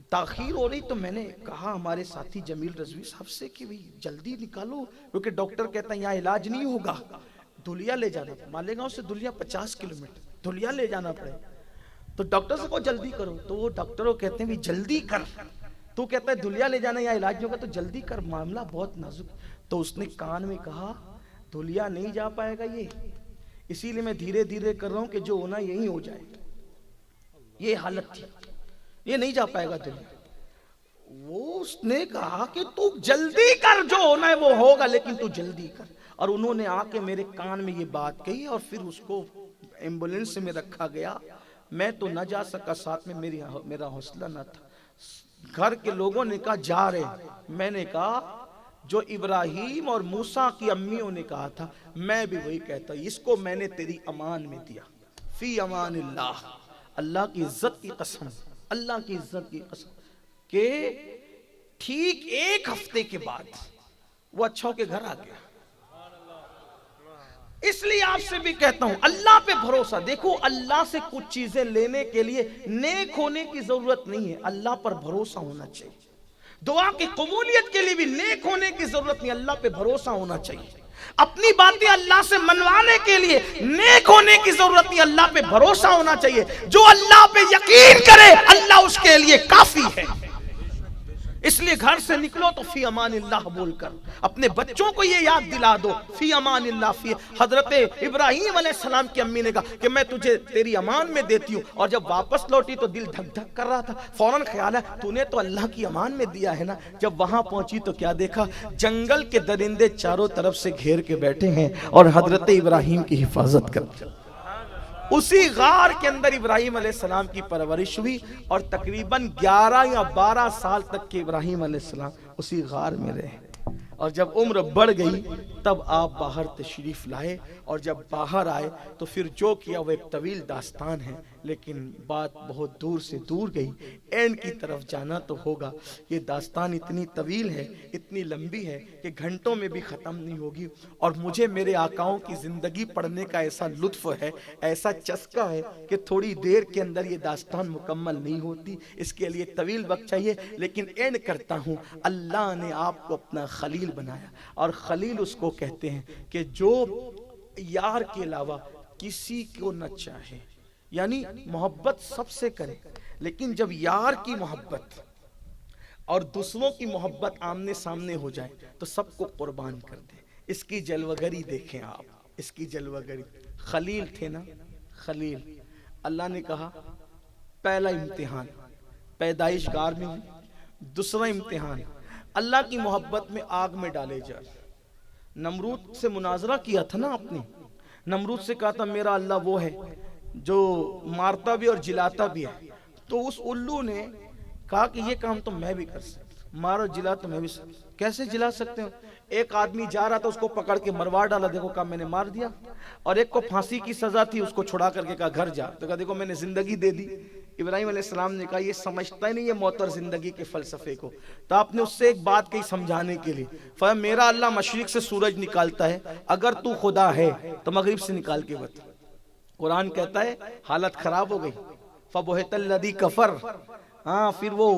تاخیر ہو رہی تو میں نے کہا ہمارے ساتھی جمیل رضوی صاحب سے کہ بھی جلدی نکالو, کیونکہ ڈاکٹر کہتا ہے یہاں علاج نہیں ہوگا, دھولیا لے جانا. مالیگاؤں سے دھولیا 50 کلومیٹر, دھولیا لے جانا پڑے. تو ڈاکٹر سے کو جلدی کرو, تو وہ ڈاکٹروں کہتے ہیں بھی جلدی کر. تو کہتا ہے دھولیا لے جانا یا علاج نہیں ہوگا تو جلدی کر, معاملہ بہت نازک. تو اس نے کان میں کہا دھولیا نہیں جا پائے گا یہ, اسی لیے میں دھیرے دھیرے کر رہا ہوں کہ جو ہونا یہی ہو جائے. یہ حالت تھی, یہ نہیں جا پائے گا دھولیا. وہ اس نے کہا کہ تو جلدی کر, جو ہونا ہے وہ ہوگا لیکن تو جلدی کر. اور انہوں نے آ کے میرے کان میں یہ بات کہی اور پھر اس کو ایمبولینس میں رکھا گیا. میں تو نہ جا سکا, ساتھ میں میرا حوصلہ نہ تھا. گھر کے لوگوں نے کہا جا رہے. میں نے کہا جو ابراہیم اور موسیٰ کی امیوں نے کہا تھا میں بھی وہی کہتا ہوں, اس کو میں نے تیری امان میں دیا. فی امان اللہ. اللہ کی عزت کی قسم, اللہ کی عزت کی قسم, کہ ٹھیک 1 ہفتے کے بعد وہ اچھا ہو کے گھر آ گیا. اس لیے آپ سے بھی کہتا ہوں اللہ پہ بھروسہ. دیکھو اللہ سے کچھ چیزیں لینے کے لیے نیک ہونے کی ضرورت نہیں ہے, اللہ پر بھروسہ ہونا چاہیے. دعا کی قبولیت کے لیے بھی نیک ہونے کی ضرورت نہیں, اللہ پہ بھروسہ ہونا چاہیے. اپنی باتیں اللہ سے منوانے کے لیے نیک ہونے کی ضرورت نہیں, اللہ پہ بھروسہ ہونا چاہیے. جو اللہ پہ یقین کرے اللہ اس کے لیے کافی ہے. اس لیے گھر سے نکلو تو فی امان اللہ بول کر اپنے بچوں کو یہ یاد دلا دو فی امان اللہ. فی حضرت ابراہیم علیہ السلام کی امی نے کہا کہ میں تجھے تیری امان میں دیتی ہوں, اور جب واپس لوٹی تو دل دھک دھک کر رہا تھا. فوراً خیال ہے تو نے تو اللہ کی امان میں دیا ہے نا. جب وہاں پہنچی تو کیا دیکھا, جنگل کے درندے چاروں طرف سے گھیر کے بیٹھے ہیں اور حضرت ابراہیم کی حفاظت کر. اسی غار کے اندر ابراہیم علیہ السلام کی پرورش ہوئی, اور تقریباً 11 یا 12 سال تک کے ابراہیم علیہ السلام اسی غار میں رہے. اور جب عمر بڑھ گئی تب آپ باہر تشریف لائے, اور جب باہر آئے تو پھر جو کیا وہ ایک طویل داستان ہے, لیکن بات بہت دور سے دور گئی، اینڈ کی طرف جانا تو ہوگا۔ یہ داستان اتنی طویل ہے، اتنی لمبی ہے کہ گھنٹوں میں بھی ختم نہیں ہوگی، اور مجھے میرے آقاؤں کی زندگی پڑھنے کا ایسا لطف ہے، ایسا چسکا ہے کہ تھوڑی دیر کے اندر یہ داستان مکمل نہیں ہوتی، اس کے لیے طویل وقت چاہیے۔ لیکن اینڈ کرتا ہوں، اللہ نے آپ کو اپنا خلیل بنایا، اور خلیل اس کو کہتے ہیں کہ جو یار کے علاوہ کسی کو نہ چاہے، یعنی محبت سب سے کرے، لیکن جب یار کی محبت اور دوسروں کی محبت آمنے سامنے ہو جائے تو سب کو قربان کر دے۔ اس کی جلوگری دیکھیں آپ، اس کی جلوگری۔ خلیل تھے نا، خلیل، اللہ نے کہا پہلا امتحان پیدائش گار میں ہوئی، دوسرا امتحان اللہ کی محبت میں آگ میں ڈالے جائے۔ نمرود سے مناظرہ کیا تھا نا آپ نے، نمرود سے کہا تھا میرا اللہ وہ ہے جو مارتا بھی اور جلاتا بھی ہے، تو اس الو نے کہا کہ یہ کام تو میں بھی کر سکتا، مارو جلا تو میں بھی سکتا۔ کیسے جلا سکتے ہو؟ ایک آدمی جا رہا تھا، اس کو پکڑ کے مروا ڈالا، دیکھو کہا میں نے مار دیا، اور ایک کو پھانسی کی سزا تھی، اس کو چھڑا کر کے کہا گھر جا، تو کہا دیکھو میں نے زندگی دے دی۔ ابراہیم علیہ السلام نے کہا یہ سمجھتا ہی نہیں ہے موت اور زندگی کے فلسفے کو، تو آپ نے اس سے ایک بات کہی سمجھانے کے لیے، فرمایا میرا اللہ مشرق سے سورج نکالتا ہے، اگر تو خدا ہے تو مغرب سے نکال کے بتا۔ قرآن کہتا ہے حالت خراب ہو گئی، فَبُہِتَ الَّذِي كَفَرَ، ہاں پھر وہ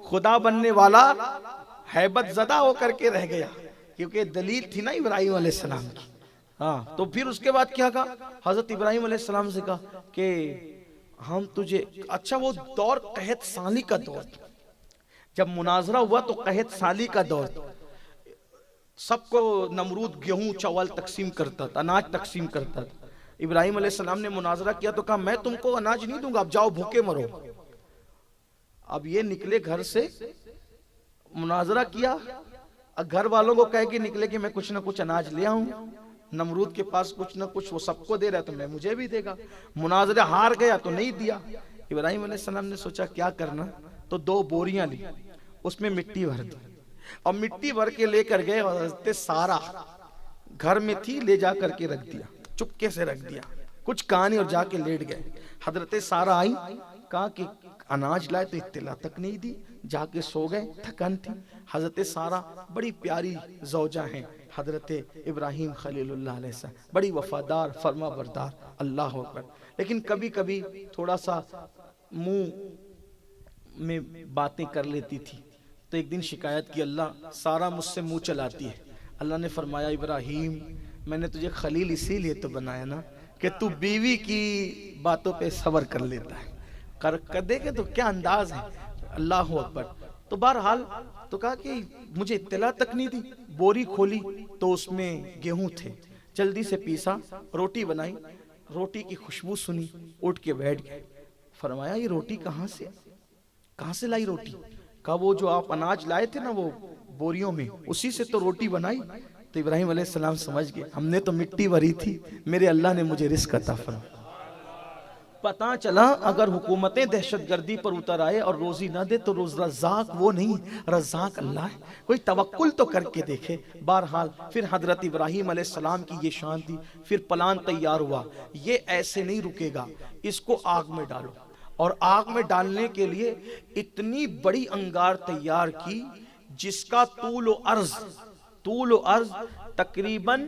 خدا بننے والا ہیبت زدہ ہو کر کے رہ گیا، کیونکہ دلیل تھی نا ابراہیم علیہ السلام کی۔ ہاں تو پھر اس کے بعد کیا کہا؟ حضرت ابراہیم علیہ السلام سے کہا کہ ہم تجھے، اچھا وہ دور قحط سالی کا دور تھا، جب مناظرہ ہوا تو قحط سالی کا دور تھا، سب کو نمرود گیہوں چاول تقسیم کرتا تھا، اناج تقسیم کرتا تھا۔ ابراہیم علیہ السلام نے مناظرہ کیا تو کہا میں تم کو اناج نہیں دوں گا، اب جاؤ بھوکے مرو۔ اب یہ نکلے گھر سے، مناظرہ کیا، اب گھر والوں کو کہہ کے نکلے کہ میں کچھ نہ کچھ اناج لے آؤں، نمرود کے پاس کچھ نہ کچھ وہ سب کو دے رہا ہے تو میں مجھے بھی دے گا۔ مناظرہ ہار گیا تو نہیں دیا۔ ابراہیم علیہ السلام نے سوچا کیا کرنا، تو 2 بوریاں لی، اس میں مٹی بھر دی، اور مٹی بھر کے لے کر گئے، اور حضرت سارا گھر میں تھی، لے جا کر کے رکھ دیا، چپکے سے رکھ دیا، کچھ کہانی، اور جا کے لیٹ گئے۔ حضرت سارا آئی، کہا کہ اناج لائے تو اطلاع تک نہیں دی، جا کے سو گئے، تھکن تھی۔ حضرت سارا بڑی پیاری زوجہ ہیں حضرت ابراہیم خلیل اللہ علیہ السلام، بڑی وفادار، فرما بردار، اللہ اکبر، لیکن کبھی کبھی تھوڑا سا منہ میں باتیں کر لیتی تھی، تو ایک دن شکایت کی اللہ سارا مجھ سے منہ چلاتی ہے۔ اللہ نے فرمایا ابراہیم میں نے تجھے خلیل اسی لیے تو بنایا نا کہ تو بیوی کی باتوں پہ صبر کر لیتا ہے، کر دے گے تو کیا انداز ہے، اللہ اکبر۔ تو بہرحال تو کہا کہ مجھے اطلاع تک نہیں دی، بوری کھولی تو اس میں گیہوں تھے، جلدی سے پیسا، روٹی بنائی، روٹی کی خوشبو سنی، اٹھ کے بیٹھ گئے۔ فرمایا یہ روٹی کہاں سے لائی روٹی؟ کہا وہ جو آپ اناج لائے تھے نا وہ بوریوں میں، اسی سے تو روٹی بنائی۔ تو ابراہیم علیہ السلام سمجھ گئے ہم نے تو مٹی بھری تھی، میرے اللہ نے مجھے رزق عطا فرمایا۔ پتہ چلا اگر حکومتیں دہشت گردی پر اتر آئے اور روزی نہ دے تو رزاق وہ نہیں، رزاق اللہ ہے، کوئی توکل تو کر کے دیکھے۔ بہرحال پھر حضرت ابراہیم علیہ السلام کی یہ شان تھی، پھر پلان تیار ہوا، یہ ایسے نہیں رکے گا، اس کو آگ میں ڈالو، اور آگ میں ڈالنے کے لیے اتنی بڑی انگار تیار کی جس کا طول و عرض تقریباً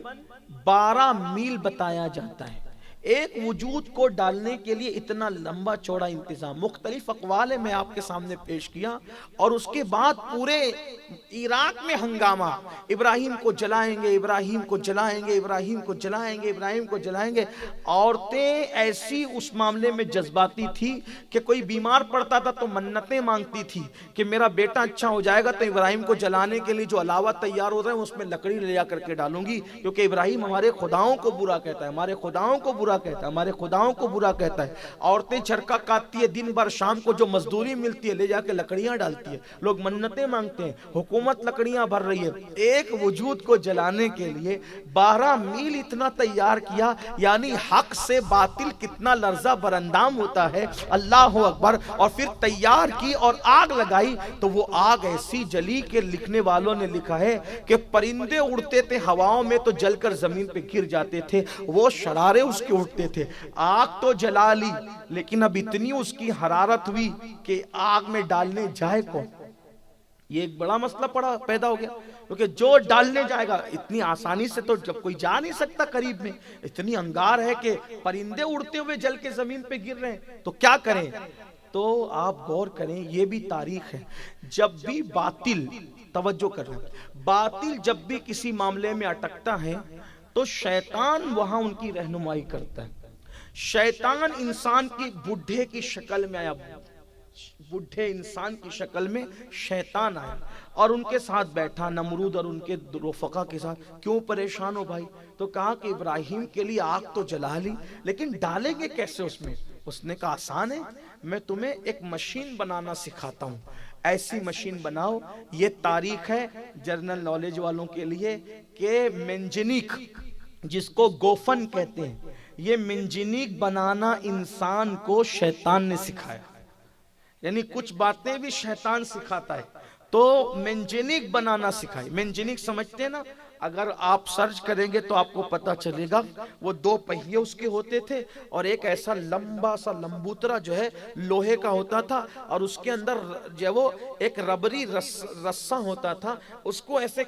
12 میل بتایا جاتا ہے۔ ایک وجود کو ڈالنے کے لیے اتنا لمبا چوڑا انتظام، مختلف اقوال میں آپ کے سامنے پیش کیا، اور اس کے بعد پورے عراق میں ہنگامہ، ابراہیم کو جلائیں گے، ابراہیم کو جلائیں گے، ابراہیم کو جلائیں گے، ابراہیم کو جلائیں گے۔ عورتیں ایسی اس معاملے میں جذباتی تھی کہ کوئی بیمار پڑتا تھا تو منتیں مانگتی تھی کہ میرا بیٹا اچھا ہو جائے گا تو ابراہیم کو جلانے کے لیے جو علاوہ تیار ہو رہے ہیں اس میں لکڑی لے جا کر کے ڈالوں گی، کیونکہ ابراہیم ہمارے خداؤں کو برا کہتا ہے، ہمارے خداؤں کو برا کہتا ہے، ہمارے خداؤں کو برا کہتا ہے۔ عورتیں جھرکا کاٹتی ہے، دن بھر شام کو جو مزدوری ملتی ہے لے جا کے لکڑیاں ڈالتی ہے، لوگ منتیں مانگتے ہیں، حکومت حکومت لکڑیاں بھر رہی ہے، ایک وجود کو جلانے کے لیے 12 میل اتنا تیار کیا، یعنی حق سے باطل کتنا لرزہ براندام ہوتا ہے، اللہ اکبر. اور پھر تیار کی اور آگ لگائی تو وہ آگ ایسی جلی کہ لکھنے والوں نے لکھا ہے کہ پرندے اڑتے تھے ہواؤں میں تو جل کر زمین پہ گر جاتے تھے، وہ شرارے اس کے اٹھتے تھے. آگ تو جلا لی لیکن اب اتنی اس کی حرارت ہوئی کہ آگ میں ڈالنے جائے کون. یہ ایک بڑا مسئلہ پیدا ہو گیا، کیونکہ جو ڈالنے جائے گا اتنی آسانی سے تو جب کوئی جا نہیں سکتا قریب میں، اتنی انگار ہے کہ پرندے اڑتے ہوئے جل کے زمین پہ گر رہے ہیں تو کیا کریں. تو آپ غور کریں، یہ بھی تاریخ ہے، جب بھی باطل، توجہ کر رہے ہیں، باطل جب بھی کسی معاملے میں اٹکتا ہے تو شیطان وہاں ان کی رہنمائی کرتا ہے. شیطان انسان کی بڈھے کی شکل میں آیا، بڈھے انسان کی شکل میں شیطان آیا اور ان کے ساتھ بیٹھا، نمرود اور ان کے رفقا کے ساتھ. کیوں پریشان ہو بھائی؟ تو کہا کہ ابراہیم کے لیے آگ تو جلا لی لیکن ڈالیں گے کیسے اس میں؟ اس نے کہا آسان ہے، میں تمہیں ایک مشین بنانا سکھاتا ہوں. ایسی مشین بناؤ، یہ تاریخ ہے جنرل نالج والوں کے لیے کہ منجنیق، جس کو گوفن کہتے ہیں، یہ منجنیق بنانا انسان کو شیطان نے سکھایا. یعنی کچھ باتیں بھی شیطان سکھاتا ہے. تو منجنیق بنانا سکھائی. منجنیق سمجھتے ہیں نا؟ اگر آپ سرچ کریں گے تو آپ کو پتا چلے گا، وہ 2 پہیے اس کے ہوتے تھے اور ایک ایسا لمبا سا لمبوترا جو ہے لوہے کا ہوتا تھا اور اس کے اندر جو وہ ایک ربری رسا ہوتا تھا، اس کو ایسے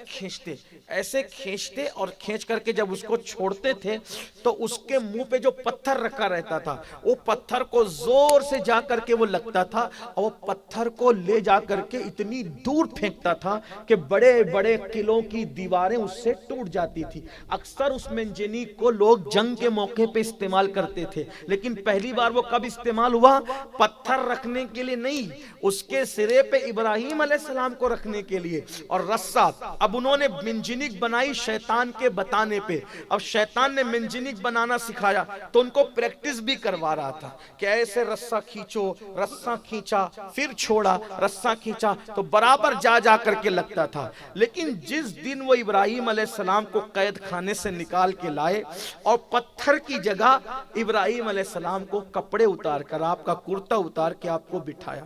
کھینچتے اور کھینچ کر کے جب اس کو چھوڑتے تھے تو اس کے منہ پہ جو پتھر رکھا رہتا تھا وہ پتھر کو زور سے جا کر کے وہ لگتا تھا اور وہ پتھر کو لے جا کر کے اتنی دور پھینکتا تھا کہ بڑے بڑے قلعوں کی دیواریں اس سے ٹوٹ جاتی تھی. اکثر اس منجنیق کو لوگ جنگ کے موقع پہ استعمال کرتے تھے، لیکن پہلی بار وہ کب استعمال ہوا؟ پتھر رکھنے کے لیے نہیں، اس کے سرے پہ ابراہیم علیہ السلام کو رکھنے کے لیے. اور رسا، اب انہوں نے منجنیق بنائی شیطان کے بتانے پہ. اب شیطان نے منجنیق بنانا سکھایا تو ان کو پریکٹس بھی کروا رہا تھا کہ ایسے رسا کھینچو، رسا کھینچا پھر چھوڑا، رسا کھینچا تو برابر جا کر کے لگتا تھا. لیکن جس دن وہ ابراہیم علیہ السلام کو قید خانے سے نکال کے لائے اور پتھر کی جگہ ابراہیم علیہ السلام کو کپڑے اتار کر، آپ کا کرتا اتار کے آپ کو بٹھایا،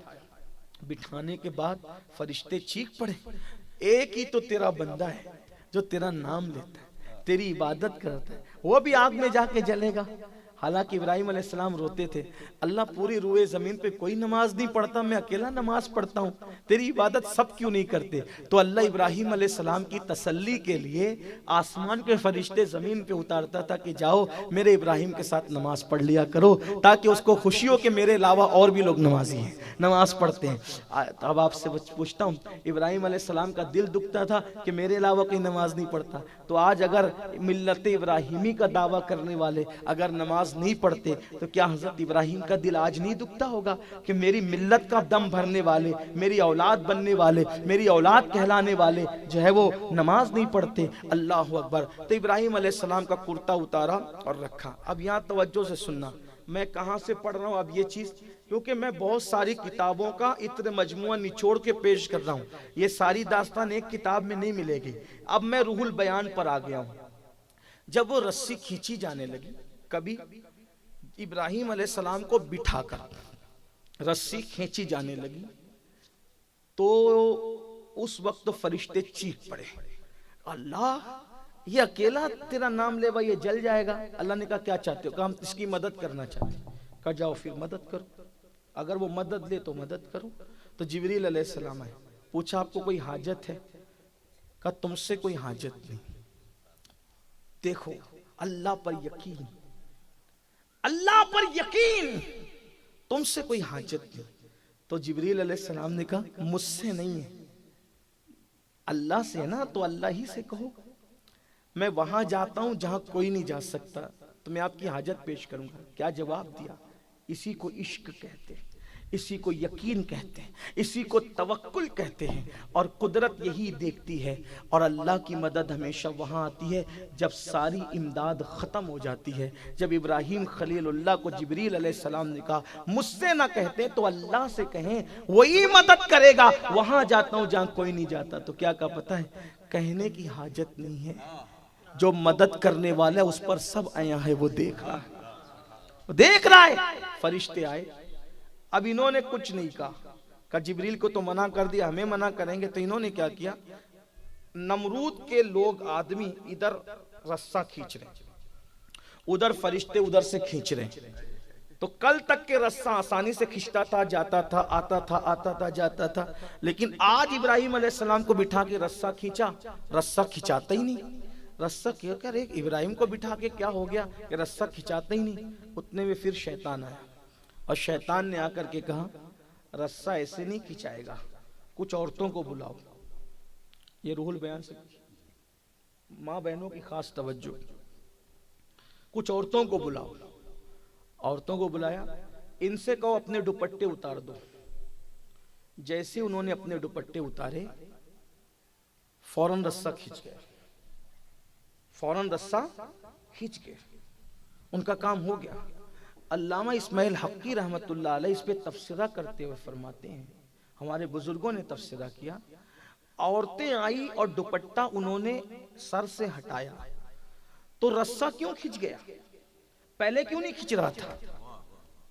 بٹھانے کے بعد فرشتے چیخ پڑے، ایک ہی تو تیرا بندہ ہے جو تیرا نام لیتا ہے، تیری عبادت کرتا ہے، وہ بھی آگ میں جا کے جلے گا. حالانکہ ابراہیم علیہ السلام روتے تھے، اللہ پوری روئے زمین پہ کوئی نماز نہیں پڑھتا، میں اکیلا نماز پڑھتا ہوں، تیری عبادت سب کیوں نہیں کرتے؟ تو اللہ ابراہیم علیہ السلام کی تسلی کے لیے آسمان کے فرشتے زمین پہ اتارتا تھا کہ جاؤ میرے ابراہیم کے ساتھ نماز پڑھ لیا کرو، تاکہ اس کو خوشی ہو کہ میرے علاوہ اور بھی لوگ نمازی ہیں، نماز پڑھتے ہیں. اب آپ سے پوچھتا ہوں، ابراہیم علیہ السلام کا دل دکھتا تھا کہ میرے علاوہ کوئی نماز نہیں پڑھتا، تو آج اگر ملت ابراہیمی کا دعویٰ کرنے والے اگر نماز نہیں پڑھتے تو کیا حضرت ابراہیم کا دل آج نہیں دکھتا ہوگا کہ میری ملت کا دم بھرنے والے، میری اولاد بننے والے، میری اولاد کہلانے والے جو ہے وہ نماز نہیں پڑھتے؟ اللہ اکبر. تو ابراہیم علیہ السلام کا کرتا اتارا اور رکھا. اب یہاں توجہ سے سننا، میں کہاں سے پڑھ رہا ہوں اب یہ چیز، کیونکہ میں بہت ساری کتابوں کا اتنے مجموعہ نچوڑ کے پیش کر رہا ہوں، یہ ساری داستان ایک کتاب میں نہیں ملے گی. اب میں روح البیان پر آ گیا ہوں. جب وہ رسی کھینچی جانے لگی، کبھی ابراہیم علیہ السلام کو بٹھا کر رسی کھینچی جانے لگی تو اس وقت تو فرشتے چیخ پڑے، اللہ یہ اکیلا تیرا نام لے یہ جل جائے گا. اللہ نے کہا کیا چاہتے ہو؟ کہا ہم اس کی مدد کرنا چاہتے ہیں. کہا جاؤ پھر مدد کرو، اگر وہ مدد لے تو مدد کرو. تو جبریل علیہ السلام آئے، پوچھا آپ کو کوئی حاجت ہے؟ کہا تم سے کوئی حاجت نہیں. دیکھو اللہ پر یقین، اللہ پر یقین، تم سے کوئی حاجت نہیں. تو جبریل علیہ السلام نے کہا مجھ سے نہیں ہے، اللہ سے ہے نا، تو اللہ ہی سے کہو. میں وہاں جاتا ہوں جہاں کوئی نہیں جا سکتا، تو میں آپ کی حاجت پیش کروں گا. کیا جواب دیا؟ اسی کو عشق کہتے ہیں. اسی کو یقین کہتے ہیں، اسی کو توکل کہتے ہیں، اور قدرت یہی دیکھتی ہے، اور اللہ کی مدد ہمیشہ وہاں آتی ہے جب ساری امداد ختم ہو جاتی ہے۔ جب ابراہیم خلیل اللہ کو جبریل علیہ السلام نے کہا مجھ سے نہ کہتے تو اللہ سے کہیں، وہی مدد کرے گا، وہاں جاتا ہوں جہاں کوئی نہیں جاتا، تو کیا کہا پتہ ہے؟ کہنے کی حاجت نہیں ہے، جو مدد کرنے والا ہے اس پر سب آیا ہے، وہ دیکھ رہا ہے، وہ دیکھ رہا ہے۔ فرشتے آئے، اب انہوں نے کچھ نہیں کہا جبریل کو تو منع کر دیا، ہمیں منع کریں گے، تو انہوں نے کیا کیا؟ نمرود کے لوگ آدمی ادھر رسہ کھینچ رہے ہیں، ادھر فرشتے ادھر سے کھینچ رہے ہیں، تو کل تک کے رسہ آسانی سے کھینچتا تھا، جاتا تھا، آتا تھا، آتا تھا، جاتا تھا، لیکن آج ابراہیم علیہ السلام کو بٹھا کے رسہ کھینچا، رسہ کھینچاتا ہی نہیں۔ رسہ کیا کر ابراہیم کو بٹھا کے کیا ہو گیا کہ رسہ کھینچاتا ہی نہیں؟ اتنے میں پھر شیطان آیا، اور شیطان نے آ کر کے کہا رسہ ایسے نہیں کھینچائے گا، کچھ عورتوں کو بلاؤ۔ یہ روح البیان سے ماں بہنوں کی خاص توجہ، کچھ عورتوں کو بلاؤ۔ عورتوں کو بلایا، ان سے کہو اپنے دوپٹے اتار دو۔ جیسے انہوں نے اپنے دوپٹے اتارے، فوراً رسہ کھینچ گیا، فوراً رسہ کھینچ گیا، ان کا کام ہو گیا۔ علامہ اسماعیل حقی رحمت اللہ علیہ اس پہ تفسیرہ کرتے ہوئے فرماتے ہیں، ہمارے بزرگوں نے تفسیرہ کیا، عورتیں آئی اور دوپٹہ انہوں نے سر سے ہٹایا، تو رسہ کیوں کھنچ گیا؟ پہلے کیوں نہیں کھنچ رہا تھا؟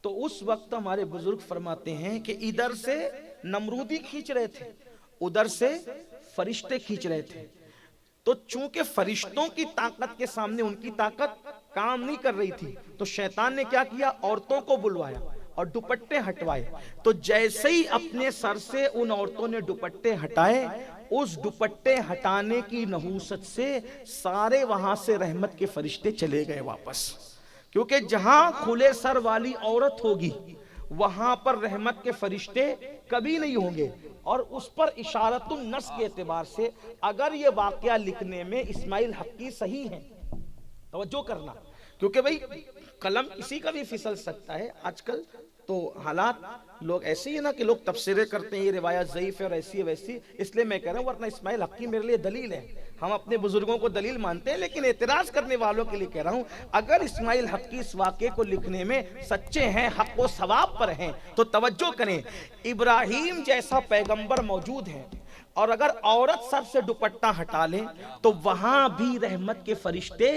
تو اس وقت ہمارے بزرگ فرماتے ہیں کہ ادھر سے نمرودی کھینچ رہے تھے، ادھر سے فرشتے کھینچ رہے تھے، تو چونکہ فرشتوں کی طاقت کے سامنے ان کی طاقت کام نہیں کر رہی تھی، تو شیطان نے کیا کیا؟ عورتوں کو بلوایا اور دوپٹے ہٹوائے۔ تو جیسے ہی اپنے سر سے ان عورتوں نے دوپٹے ہٹائے، اس دوپٹے ہٹانے کی نحوست سے سارے وہاں سے رحمت کے فرشتے چلے گئے واپس، کیونکہ جہاں کھلے سر والی عورت ہوگی وہاں پر رحمت کے فرشتے کبھی نہیں ہوں گے۔ اور اس پر اشارت النص کے اعتبار سے اگر یہ واقعہ لکھنے میں اسماعیل حقی صحیح ہیں، توجہ کرنا، کیونکہ بھئی قلم کسی کا بھی پھسل سکتا ہے آج کل، تو حالات لوگ ایسے ہی نا کہ لوگ تفسیریں کرتے ہیں یہ روایت ضعیف ہے اور ایسی ہے ویسی، اس لیے میں کہہ رہا ہوں، ورنہ اسماعیل حقی میرے لیے دلیل ہے، ہم اپنے بزرگوں کو دلیل مانتے ہیں، لیکن اعتراض کرنے والوں کے لیے کہہ رہا ہوں اگر اسماعیل حقی اس واقعے کو لکھنے میں سچے ہیں، حق و ثواب پر ہیں، تو توجہ کریں، ابراہیم جیسا پیغمبر موجود ہے، اور اگر عورت سر سے دوپٹہ ہٹا لے تو وہاں بھی رحمت کے فرشتے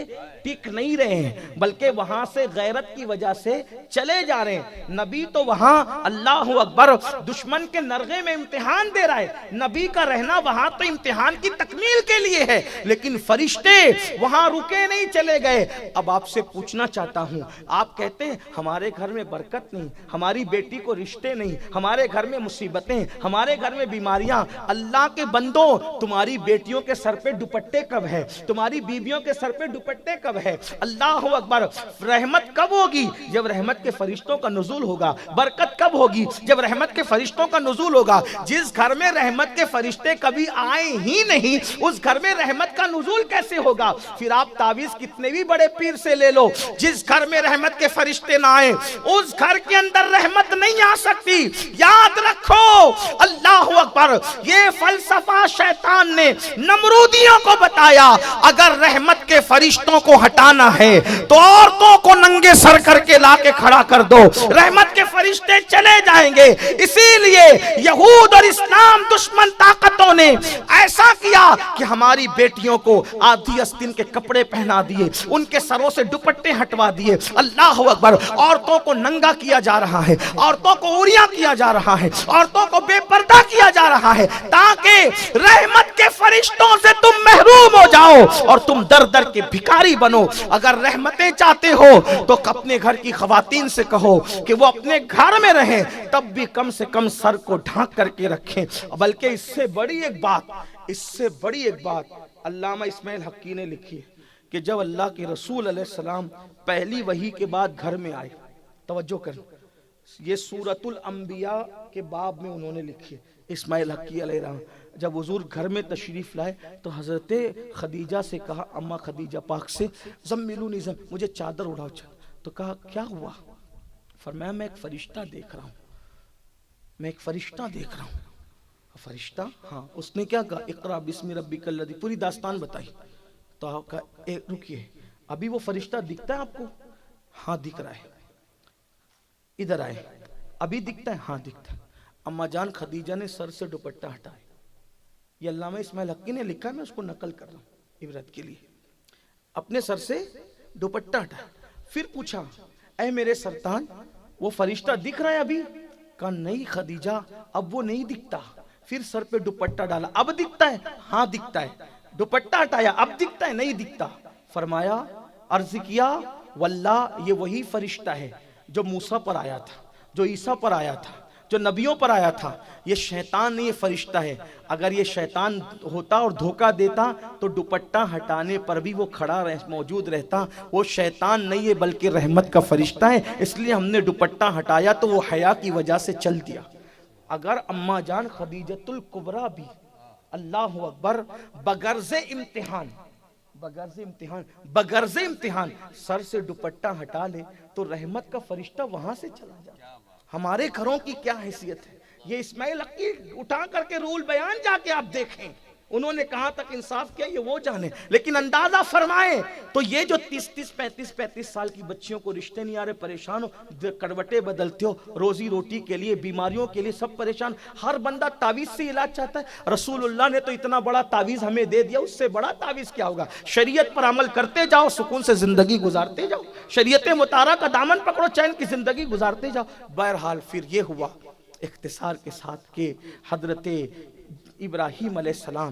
ٹک نہیں رہے ہیں، بلکہ وہاں سے غیرت کی وجہ سے چلے جا رہے ہیں۔ نبی تو وہاں اللہ اکبر دشمن کے نرغے میں امتحان دے رہا ہے، نبی کا رہنا وہاں تو امتحان کی تکمیل کے لیے ہے، لیکن فرشتے وہاں رکے نہیں، چلے گئے۔ اب آپ سے پوچھنا چاہتا ہوں، آپ کہتے ہیں ہمارے گھر میں برکت نہیں، ہماری بیٹی کو رشتے نہیں، ہمارے گھر میں مصیبتیں، ہمارے گھر میں بیماریاں، اللہ کے بندوں تمہاری بیٹیوں کے سر پہ دوپٹے کب ہے؟ تمہاری بیویوں کے سر پہ دوپٹے کب ہے؟ اللہ اکبر، رحمت کب ہوگی؟ جب رحمت کے فرشتوں کا نزول ہوگا۔ برکت کب ہوگی؟ جب رحمت کے فرشتوں کا نزول ہوگا۔ جس گھر میں رحمت کے فرشتے کبھی آئے ہی نہیں، اس گھر میں رحمت کا نزول کیسے ہوگا؟ پھر آپ تعویذ کتنے بھی بڑے پیر سے لے لو، جس گھر میں رحمت کے فرشتے نہ آئے اس گھر کے اندر رحمت نہیں آ سکتی۔ یاد رکھو، اللہ اکبر، یہ فلسفہ شیطان نے نمرودیوں کو بتایا، اگر رحمت کے فرشتوں کو ہٹانا ہے تو عورتوں کو ننگے سر کر کے لا کے کھڑا کر دو، رحمت کے فرشتے چلے جائیں گے۔ اسی لیے یہود اور اسلام دشمن طاقتوں نے ایسا کیا کہ ہماری بیٹیوں کو آدھی آستین کے کپڑے پہنا دیے، ان کے سروں سے دوپٹے ہٹوا دیے۔ اللہ اکبر، عورتوں کو ننگا کیا جا رہا ہے، عورتوں کو عوریاں کیا جا رہا ہے، عورتوں کو بے پردہ کیا جا رہا ہے، تاکہ رحمت کے فرشتوں سے تم محروم ہو جاؤ اور تم در در کے بھکاری بنو۔ اگر رحمتیں چاہتے ہو تو اپنے گھر کی خواتین سے کہو کہ وہ اپنے گھر میں رہیں، تب بھی کم سے کم سر کو ڈھانک کر کے رکھیں۔ بلکہ اس سے بڑی ایک بات علامہ اسماعیل حقی نے لکھی ہے کہ جب اللہ کے رسول علیہ السلام پہلی وحی کے بعد گھر میں آئے، توجہ کریں، یہ سورۃ الانبیاء کے باب میں انہوں نے لکھی ہے اسماعیل حقی علیہ السلام، جب حضور گھر میں تشریف لائے تو حضرت خدیجہ سے کہا، اماں خدیجہ پاک سے، زملونی مجھے چادر اڑاؤ۔ تو کہا کیا ہوا؟ فرمایا میں ایک فرشتہ دیکھ رہا ہوں، میں ایک فرشتہ دیکھ رہا ہوں. فرشتہ؟ ہاں. اس نے کیا کہا؟ اقرا بسم ربک الذی، پوری داستان بتائی. تو آپ کہا رکیے، ابھی وہ فرشتہ دکھتا ہے آپ کو؟ ہاں دکھ رہا ہے. ادھر آئے. ابھی دکھتا ہے؟ ہاں دکھتا ہے. اما جان خدیجہ نے سر سے دوپٹہ ہٹایا. یہ علامہ اسماعیل حقی نے لکھا ہے، میں اس کو نقل کر رہا ہوں عبرت کے لیے. اپنے سر سے دوپٹہ ہٹایا. پھر پوچھا اے میرے سلطان وہ فرشتہ دکھ رہا ہے ابھی؟ کہا نہیں خدیجہ اب وہ نہیں دکھتا. پھر سر پہ دوپٹہ ڈالا. اب دکھتا ہے؟ ہاں دکھتا ہے. دوپٹہ ہٹایا. اب دکھتا ہے؟ نہیں دکھتا. فرمایا، عرض کیا واللہ یہ وہی فرشتہ ہے جو موسیٰ پر آیا تھا، جو عیسیٰ پر آیا تھا، جو نبیوں پر آیا تھا. یہ شیطان نہیں، یہ فرشتہ ہے. اگر یہ شیطان ہوتا اور دھوکہ دیتا تو دوپٹہ ہٹانے پر بھی وہ کھڑا موجود رہتا. وہ شیطان نہیں ہے بلکہ رحمت کا فرشتہ ہے، اس لیے ہم نے دوپٹہ ہٹایا تو وہ حیا کی وجہ سے چل دیا. اگر اماں جان خدیجۃ الکبریٰ بھی اللہ اکبر بغرض امتحان سر سے دوپٹہ ہٹا لے تو رحمت کا فرشتہ وہاں سے چلا جاتا. ہمارے گھروں کی کیا حیثیت ہے؟ یہ اسماعیل حقی اٹھا کر کے رول بیان جا کے آپ دیکھیں، انہوں نے کہاں تک انصاف کیا یہ وہ جانے. لیکن اندازہ فرمائیں تو یہ جو 35 سال کی بچیوں کو رشتے نہیں آ رہے، پریشان ہو، کروٹیں بدلتے ہو روزی روٹی کے لیے، بیماریوں کے لیے، سب پریشان. ہر بندہ تعویذ سے علاج چاہتا ہے. رسول اللہ نے تو اتنا بڑا تعویذ ہمیں دے دیا، اس سے بڑا تعویذ کیا ہوگا؟ شریعت پر عمل کرتے جاؤ، سکون سے زندگی گزارتے جاؤ. شریعت مطہرہ کا دامن پکڑو، چین کی زندگی گزارتے جاؤ. بہرحال پھر یہ ہوا اختصار کے ساتھ کہ حضرت ابراہیم علیہ السلام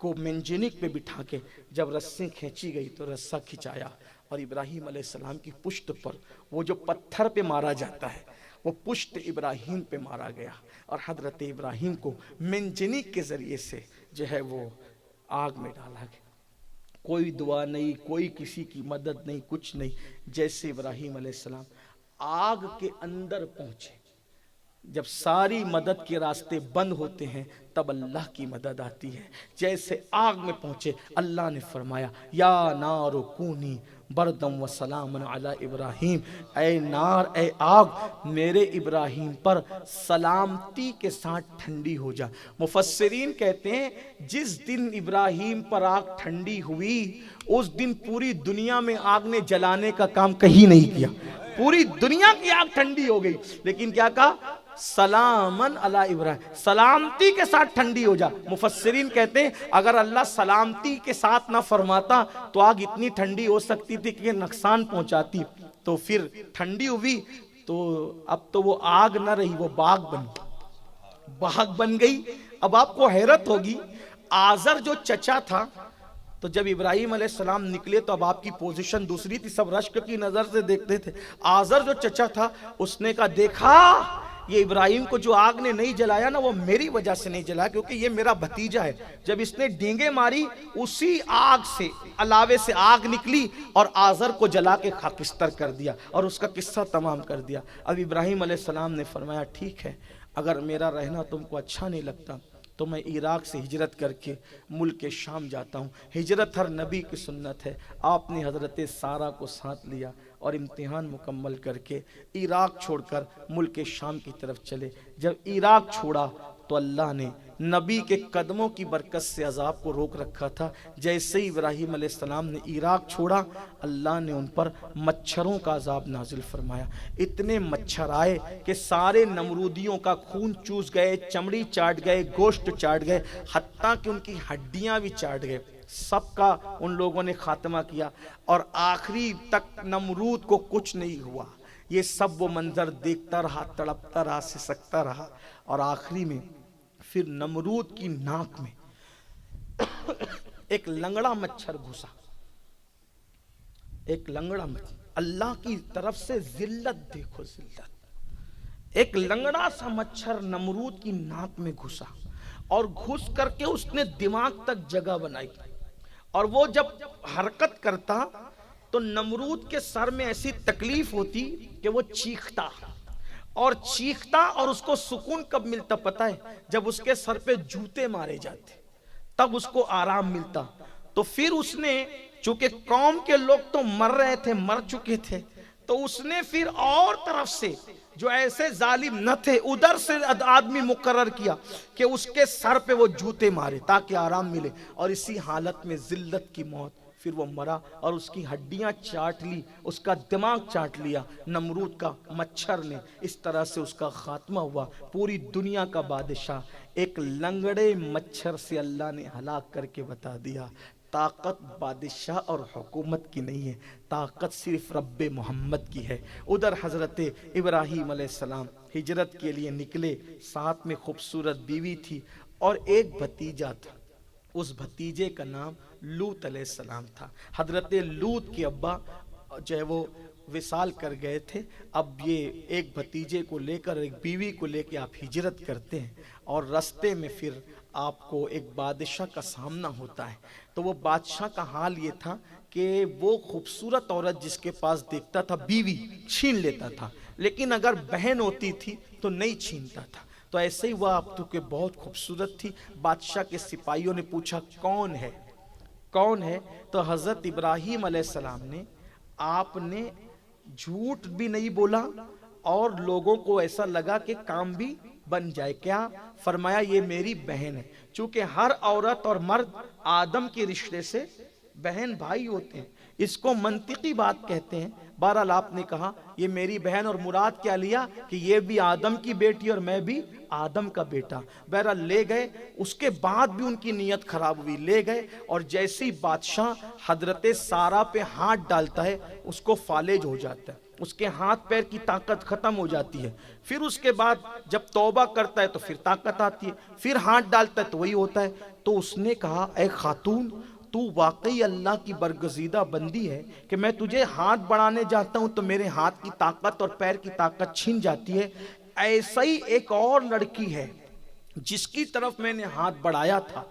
کو منجنیق پہ بٹھا کے جب رسیں کھینچی گئی تو رسہ کھچایا اور ابراہیم علیہ السلام کی پشت پر وہ جو پتھر پہ مارا جاتا ہے وہ پشت ابراہیم پہ مارا گیا اور حضرت ابراہیم کو منجنیق کے ذریعے سے جو ہے وہ آگ میں ڈالا گیا. کوئی دعا نہیں، کوئی کسی کی مدد نہیں، کچھ نہیں. جیسے ابراہیم علیہ السلام آگ کے اندر پہنچے، جب ساری مدد کے راستے بند ہوتے ہیں تب اللہ کی مدد آتی ہے. جیسے آگ میں پہنچے اللہ نے فرمایا یا نار کونی بردم و سلام علی ابراہیم، اے نار، اے آگ میرے ابراہیم پر سلامتی کے ساتھ ٹھنڈی ہو جا. مفسرین کہتے ہیں جس دن ابراہیم پر آگ ٹھنڈی ہوئی اس دن پوری دنیا میں آگ نے جلانے کا کام کہیں نہیں کیا، پوری دنیا کی آگ ٹھنڈی ہو گئی. لیکن کیا کہا؟ سلامن علی ابراہیم، سلامتی کے ساتھ ٹھنڈی ہو جا. مفسرین کہتے ہیں اگر اللہ سلامتی کے ساتھ نہ فرماتا تو آگ اتنی ٹھنڈی ہو سکتی تھی کہ نقصان پہنچاتی. تو پھر ٹھنڈی ہوئی تو اب تو وہ آگ نہ رہی، وہ باغ بن گئی. اب آپ کو حیرت ہوگی، آزر جو چچا تھا، تو جب ابراہیم علیہ السلام نکلے تو اب آپ کی پوزیشن دوسری تھی، سب رشک کی نظر سے دیکھتے تھے. آزر جو چچا تھا اس نے کہا دیکھا یہ ابراہیم کو جو آگ نے نہیں جلایا نا وہ میری وجہ سے نہیں جلایا کیونکہ یہ میرا بھتیجا ہے. جب اس نے ڈینگیں ماری اسی آگ سے علاوے سے آگ نکلی اور آزر کو جلا کے خاکستر کر دیا اور اس کا قصہ تمام کر دیا. اب ابراہیم علیہ السلام نے فرمایا ٹھیک ہے اگر میرا رہنا تم کو اچھا نہیں لگتا تو میں عراق سے ہجرت کر کے ملک شام جاتا ہوں. ہجرت ہر نبی کی سنت ہے. آپ نے حضرت سارہ کو ساتھ لیا اور امتحان مکمل کر کے عراق چھوڑ کر ملک شام کی طرف چلے. جب عراق چھوڑا تو اللہ نے نبی کے قدموں کی برکت سے عذاب کو روک رکھا تھا. جیسے ہی ابراہیم علیہ السلام نے عراق چھوڑا اللہ نے ان پر مچھروں کا عذاب نازل فرمایا. اتنے مچھر آئے کہ سارے نمرودیوں کا خون چوس گئے، چمڑی چاٹ گئے، گوشت چاٹ گئے، حتیٰ کہ ان کی ہڈیاں بھی چاٹ گئے. سب کا ان لوگوں نے خاتمہ کیا اور آخری تک نمرود کو کچھ نہیں ہوا. یہ سب وہ منظر دیکھتا رہا، تڑپتا رہا، سسکتا رہا اور آخری میں پھر نمرود کی ناک میں ایک لنگڑا مچھر گھسا. ایک لنگڑا مچھر، اللہ کی طرف سے ذلت دیکھو، ذلت. ایک لنگڑا سا مچھر نمرود کی ناک میں گھسا اور گھس کر کے اس نے دماغ تک جگہ بنائی اور وہ جب حرکت کرتا تو نمرود کے سر میں ایسی تکلیف ہوتی کہ وہ چیختا اور اس کو سکون کب ملتا پتہ ہے؟ جب اس کے سر پہ جوتے مارے جاتے تب اس کو آرام ملتا. تو پھر اس نے چونکہ قوم کے لوگ تو مر رہے تھے، مر چکے تھے، تو اس نے پھر اور طرف سے جو ایسے ظالم نہ تھے، ادھر سے آدمی مقرر کیا کہ اس کے سر پہ وہ جوتے مارے تاکہ آرام ملے، اور اسی حالت میں ذلت کی موت، پھر وہ مرا اور اس کی ہڈیاں چاٹ لی، اس کا دماغ چاٹ لیا نمرود کا مچھر نے۔ اس طرح سے اس کا خاتمہ ہوا۔ پوری دنیا کا بادشاہ ایک لنگڑے مچھر سے اللہ نے ہلاک کر کے بتا دیا، طاقت بادشاہ اور حکومت کی نہیں ہے، طاقت صرف رب محمد کی ہے۔ ادھر حضرت ابراہیم علیہ السلام ہجرت کے لیے نکلے، ساتھ میں خوبصورت بیوی تھی اور ایک بھتیجا تھا، اس بھتیجے کا نام لوط علیہ السلام تھا۔ حضرت لوط کے ابا جو ہے وہ وصال کر گئے تھے، اب یہ ایک بھتیجے کو لے کر، ایک بیوی کو لے کے آپ ہجرت کرتے ہیں، اور رستے میں پھر آپ کو ایک بادشاہ کا سامنا ہوتا ہے۔ تو وہ بادشاہ کا حال یہ تھا کہ وہ خوبصورت عورت جس کے پاس دیکھتا تھا بیوی چھین لیتا تھا، لیکن اگر بہن ہوتی تھی تو نہیں چھینتا تھا۔ تو ایسے ہی وہ آپ تو کہ بہت خوبصورت تھی، بادشاہ کے سپاہیوں نے پوچھا کون ہے، کون ہے؟ تو حضرت ابراہیم علیہ السلام نے، آپ نے جھوٹ بھی نہیں بولا اور لوگوں کو ایسا لگا کہ کام بھی بن جائے۔ کیا فرمایا؟ یہ میری بہن ہے۔ چونکہ ہر عورت اور مرد آدم کے رشتے سے بہن بھائی ہوتے ہیں، اس کو منطقی بات کہتے ہیں۔ بہرحال آپ نے کہا یہ میری بہن، اور مراد کیا لیا کہ یہ بھی آدم کی بیٹی اور میں بھی آدم کا بیٹا۔ بہرحال لے گئے، اس کے بعد بھی ان کی نیت خراب ہوئی، لے گئے، اور جیسے ہی بادشاہ حضرت سارہ پہ ہاتھ ڈالتا ہے اس کو فالج ہو جاتا ہے، اس کے ہاتھ پیر کی طاقت ختم ہو جاتی ہے۔ پھر اس کے بعد جب توبہ کرتا ہے تو پھر طاقت آتی ہے، پھر ہاتھ ڈالتا ہے تو وہی ہوتا ہے۔ تو اس نے کہا اے خاتون، تو واقعی اللہ کی برگزیدہ بندی ہے کہ میں تجھے ہاتھ بڑھانے جاتا ہوں تو میرے ہاتھ کی طاقت اور پیر کی طاقت چھن جاتی ہے۔ ایسا ہی ایک اور لڑکی ہے جس کی طرف میں نے ہاتھ بڑھایا تھا،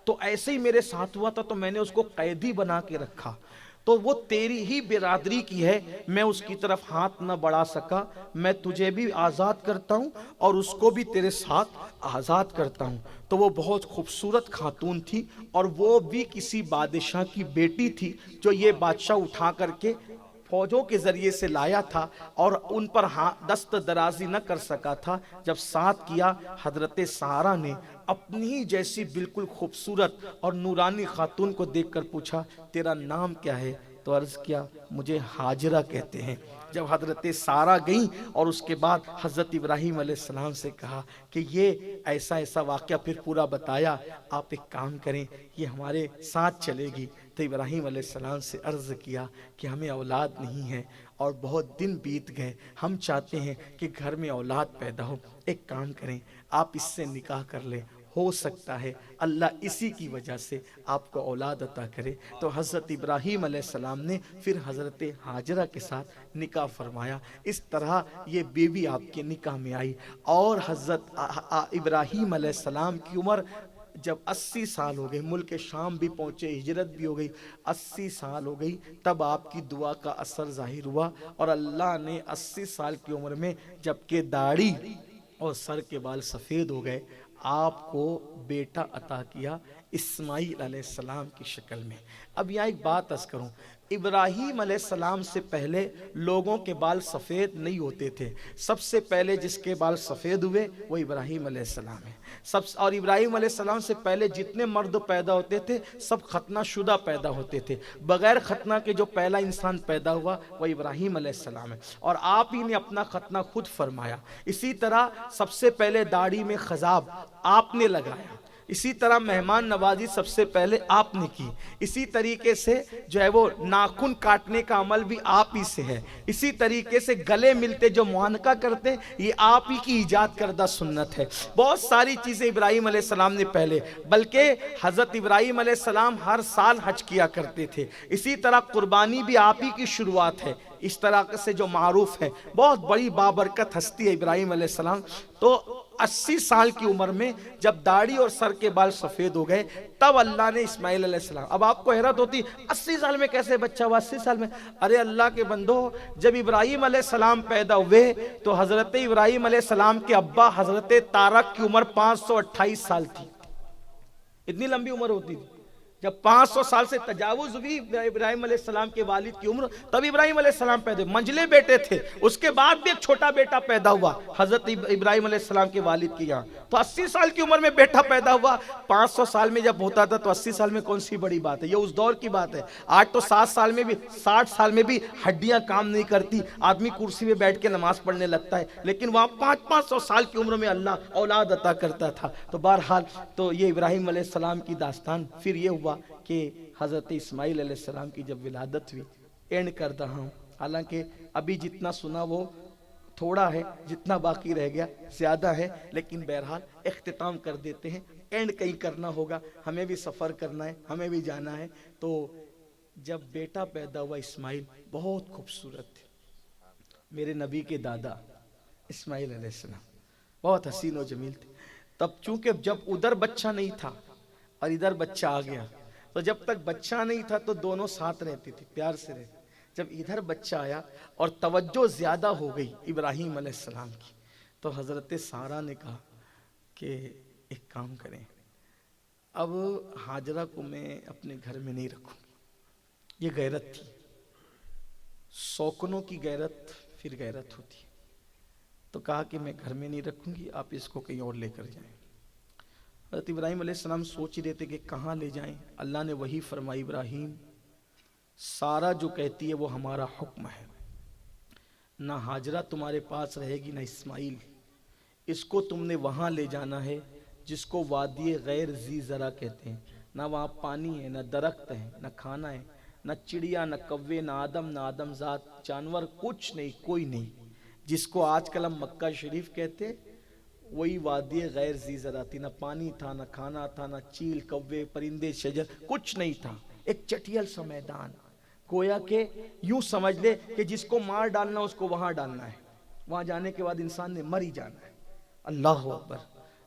تو ایسے ہی میرے ساتھ ہوا تھا، تو میں نے اس کو قیدی بنا کے رکھا، تو وہ تیری ہی برادری کی ہے، میں اس کی طرف ہاتھ نہ بڑھا سکا، میں تجھے بھی آزاد کرتا ہوں اور اس کو بھی تیرے ساتھ آزاد کرتا ہوں۔ تو وہ بہت خوبصورت خاتون تھی، اور وہ بھی کسی بادشاہ کی بیٹی تھی جو یہ بادشاہ اٹھا کر کے فوجوں کے ذریعے سے لایا تھا اور ان پر دست درازی نہ کر سکا تھا۔ جب ساتھ کیا، حضرت سارہ نے اپنی ہی جیسی بالکل خوبصورت اور نورانی خاتون کو دیکھ کر پوچھا تیرا نام کیا ہے؟ تو عرض کیا مجھے ہاجرہ کہتے ہیں۔ جب حضرت سارہ گئیں اور اس کے بعد حضرت ابراہیم علیہ السلام سے کہا کہ یہ ایسا ایسا واقعہ پھر پورا بتایا، آپ ایک کام کریں، یہ ہمارے ساتھ چلے گی۔ تو ابراہیم علیہ السلام سے عرض کیا کہ ہمیں اولاد نہیں ہے اور بہت دن بیت گئے، ہم چاہتے ہیں کہ گھر میں اولاد پیدا ہو، ایک کام کریں آپ اس سے نکاح کر لیں، ہو سکتا ہے اللہ اسی کی وجہ سے آپ کو اولاد عطا کرے۔ تو حضرت ابراہیم علیہ السلام نے پھر حضرت ہاجرہ کے ساتھ نکاح فرمایا۔ اس طرح یہ بیوی آپ کے نکاح میں آئی، اور حضرت ابراہیم علیہ السلام کی عمر جب 80 سال ہو گئی، ملک شام بھی پہنچے، ہجرت بھی ہو گئی، 80 سال ہو گئی، تب آپ کی دعا کا اثر ظاہر ہوا، اور اللہ نے 80 سال کی عمر میں جبکہ داڑھی اور سر کے بال سفید ہو گئے، آپ کو بیٹا عطا کیا اسماعیل علیہ السلام کی شکل میں۔ اب یہاں ایک بات عرض کروں، ابراہیم علیہ السلام سے پہلے لوگوں کے بال سفید نہیں ہوتے تھے، سب سے پہلے جس کے بال سفید ہوئے وہ ابراہیم علیہ السلام ہے۔ اور ابراہیم علیہ السلام سے پہلے جتنے مرد پیدا ہوتے تھے سب ختنہ شدہ پیدا ہوتے تھے، بغیر ختنہ کے جو پہلا انسان پیدا ہوا وہ ابراہیم علیہ السلام ہے، اور آپ ہی نے اپنا ختنہ خود فرمایا۔ اسی طرح سب سے پہلے داڑھی میں خضاب آپ نے لگایا، اسی طرح مہمان نوازی سب سے پہلے آپ نے کی، اسی طریقے سے جو ہے وہ ناخن کاٹنے کا عمل بھی آپ ہی سے ہے، اسی طریقے سے گلے ملتے جو معانقہ کرتے یہ آپ ہی کی ایجاد کردہ سنت ہے۔ بہت ساری چیزیں ابراہیم علیہ السلام نے پہلے، بلکہ حضرت ابراہیم علیہ السلام ہر سال حج کیا کرتے تھے، اسی طرح قربانی بھی آپ ہی کی شروعات ہے، اس طرح سے جو معروف ہے، بہت بڑی بابرکت ہستی ہے ابراہیم علیہ السلام۔ تو 80 سال کی عمر میں جب داڑھی اور سر کے بال سفید ہو گئے تب اللہ نے اسماعیل علیہ السلام، اب آپ کو حیرت ہوتی 80 سال میں کیسے بچہ ہوا؟ 80 سال میں، ارے اللہ کے بندو، جب ابراہیم علیہ السلام پیدا ہوئے تو حضرت ابراہیم علیہ السلام کے ابا حضرت تارک کی عمر 528 سال تھی، اتنی لمبی عمر ہوتی تھی۔ جب 500 سال سے تجاوز ہوئی ابراہیم علیہ السلام کے والد کی عمر، تب ابراہیم علیہ السلام پیدا ہوئے، منجلے بیٹے تھے، اس کے بعد بھی ایک چھوٹا بیٹا پیدا ہوا حضرت ابراہیم علیہ السلام کے والد کی یہاں، تو 80 سال کی عمر میں بیٹا پیدا ہوا۔ 500 سال میں جب ہوتا تھا تو 80 سال میں کون سی بڑی بات ہے، یہ اس دور کی بات ہے۔ آج تو 60 سال میں بھی 60 ہڈیاں کام نہیں کرتی، آدمی کرسی میں بیٹھ کے نماز پڑھنے لگتا ہے، لیکن وہاں 500 سال کی عمر میں اللہ اولاد عطا کرتا تھا۔ تو بہرحال تو یہ ابراہیم علیہ السلام کی داستان۔ پھر یہ ہوا کہ حضرت اسماعیل علیہ السلام کی جب ولادت ہوئی، اینڈ کر رہا ہوں، حالانکہ ابھی جتنا سنا وہ تھوڑا ہے، جتنا باقی رہ گیا زیادہ ہے، لیکن بہرحال اختتام کر دیتے ہیں، اینڈ کہیں کرنا ہوگا، ہمیں بھی سفر کرنا ہے، ہمیں بھی جانا ہے۔ تو جب بیٹا پیدا ہوا اسماعیل، بہت خوبصورت تھے، میرے نبی کے دادا اسماعیل علیہ السلام بہت حسین و جمیل تھے۔ تب چونکہ جب ادھر بچہ نہیں تھا اور ادھر بچہ آ گیا، تو جب تک بچہ نہیں تھا تو دونوں ساتھ رہتی تھی، پیار سے رہتے۔ جب ادھر بچہ آیا اور توجہ زیادہ ہو گئی ابراہیم علیہ السلام کی، تو حضرت سارہ نے کہا کہ ایک کام کریں، اب ہاجرہ کو میں اپنے گھر میں نہیں رکھوں۔ یہ غیرت تھی، سوکنوں کی غیرت پھر غیرت ہوتی ہے۔ تو کہا کہ میں گھر میں نہیں رکھوں گی، آپ اس کو کہیں اور لے کر جائیں۔ حضرت ابراہیم علیہ السلام سوچ رہے تھے کہ کہاں لے جائیں۔ اللہ نے وہی فرمائی، ابراہیم سارہ جو کہتی ہے وہ ہمارا حکم ہے، نہ ہاجرہ تمہارے پاس رہے گی نہ اسماعیل، اس کو تم نے وہاں لے جانا ہے جس کو وادی غیر ذی زرع کہتے ہیں، نہ وہاں پانی ہے، نہ درخت ہے، نہ کھانا ہے، نہ چڑیا، نہ کوے، نہ آدم ذات، جانور کچھ نہیں، کوئی نہیں، جس کو آج کل ہم مکہ شریف کہتے، وہی وادی غیر ذی زرع تھی، نہ پانی تھا، نہ کھانا تھا، نہ چیل، کوے، پرندے، شجر، کچھ نہیں تھا، ایک چٹیل سا میدان۔ گویا کہ یوں سمجھ لے کہ جس کو مار ڈالنا اس کو وہاں ڈالنا ہے، وہاں جانے کے بعد انسان نے مر ہی جانا ہے۔ اللہ اکبر۔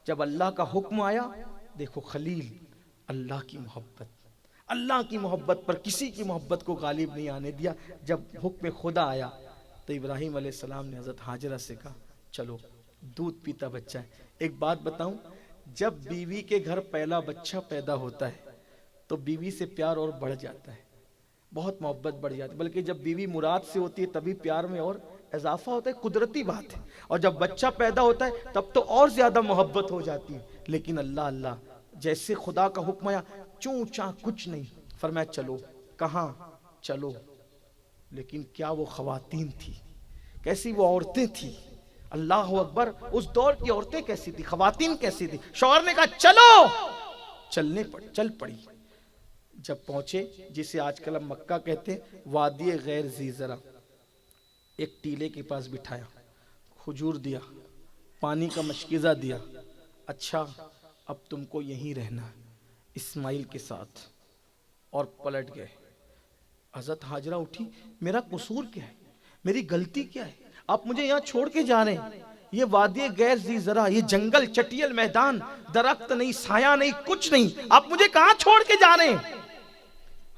جب اللہ کا حکم آیا، دیکھو خلیل، اللہ کی محبت، اللہ کی محبت پر کسی کی محبت کو غالب نہیں آنے دیا۔ جب حکم خدا آیا تو ابراہیم علیہ السلام نے حضرت ہاجرہ سے کہا چلو، دودھ پیتا بچہ ہے۔ ایک بات بتاؤں، جب بیوی کے گھر پہلا بچہ پیدا ہوتا ہے تو بیوی سے پیار اور بڑھ جاتا ہے، بہت محبت بڑھ جاتی ہے، بلکہ جب بیوی مراد سے ہوتی ہے تبھی پیار میں اور اضافہ ہوتا ہے، قدرتی بات ہے، اور جب بچہ پیدا ہوتا ہے تب تو اور زیادہ محبت ہو جاتی ہے۔ لیکن اللہ جیسے خدا کا حکم آیا، چوں چاں کچھ نہیں، فرمایا چلو۔ کہاں چلو؟ لیکن کیا وہ خواتین تھی، کیسی وہ عورتیں تھی، اللہ اکبر۔ اس دور کی عورتیں کیسی تھی، خواتین کیسی تھی۔ شوہر نے کہا چلو، چل پڑی۔ جب پہنچے جسے آج کل ہم مکہ کہتے ہیں، وادی غیر ذی زرع، ایک ٹیلے کے پاس بٹھایا، کھجور دیا، پانی کا مشکیزہ دیا، اچھا اب تم کو یہیں رہنا اسماعیل کے ساتھ، اور پلٹ گئے۔ حضرت ہاجرہ اٹھی، میرا قصور کیا ہے، میری غلطی کیا ہے، آپ مجھے یہاں چھوڑ کے جا رہے ہیں، یہ وادی غیر ذی زرع، یہ جنگل، چٹیل میدان، درخت نہیں، سایہ نہیں، کچھ نہیں، آپ مجھے کہاں چھوڑ کے جا رہے ہیں؟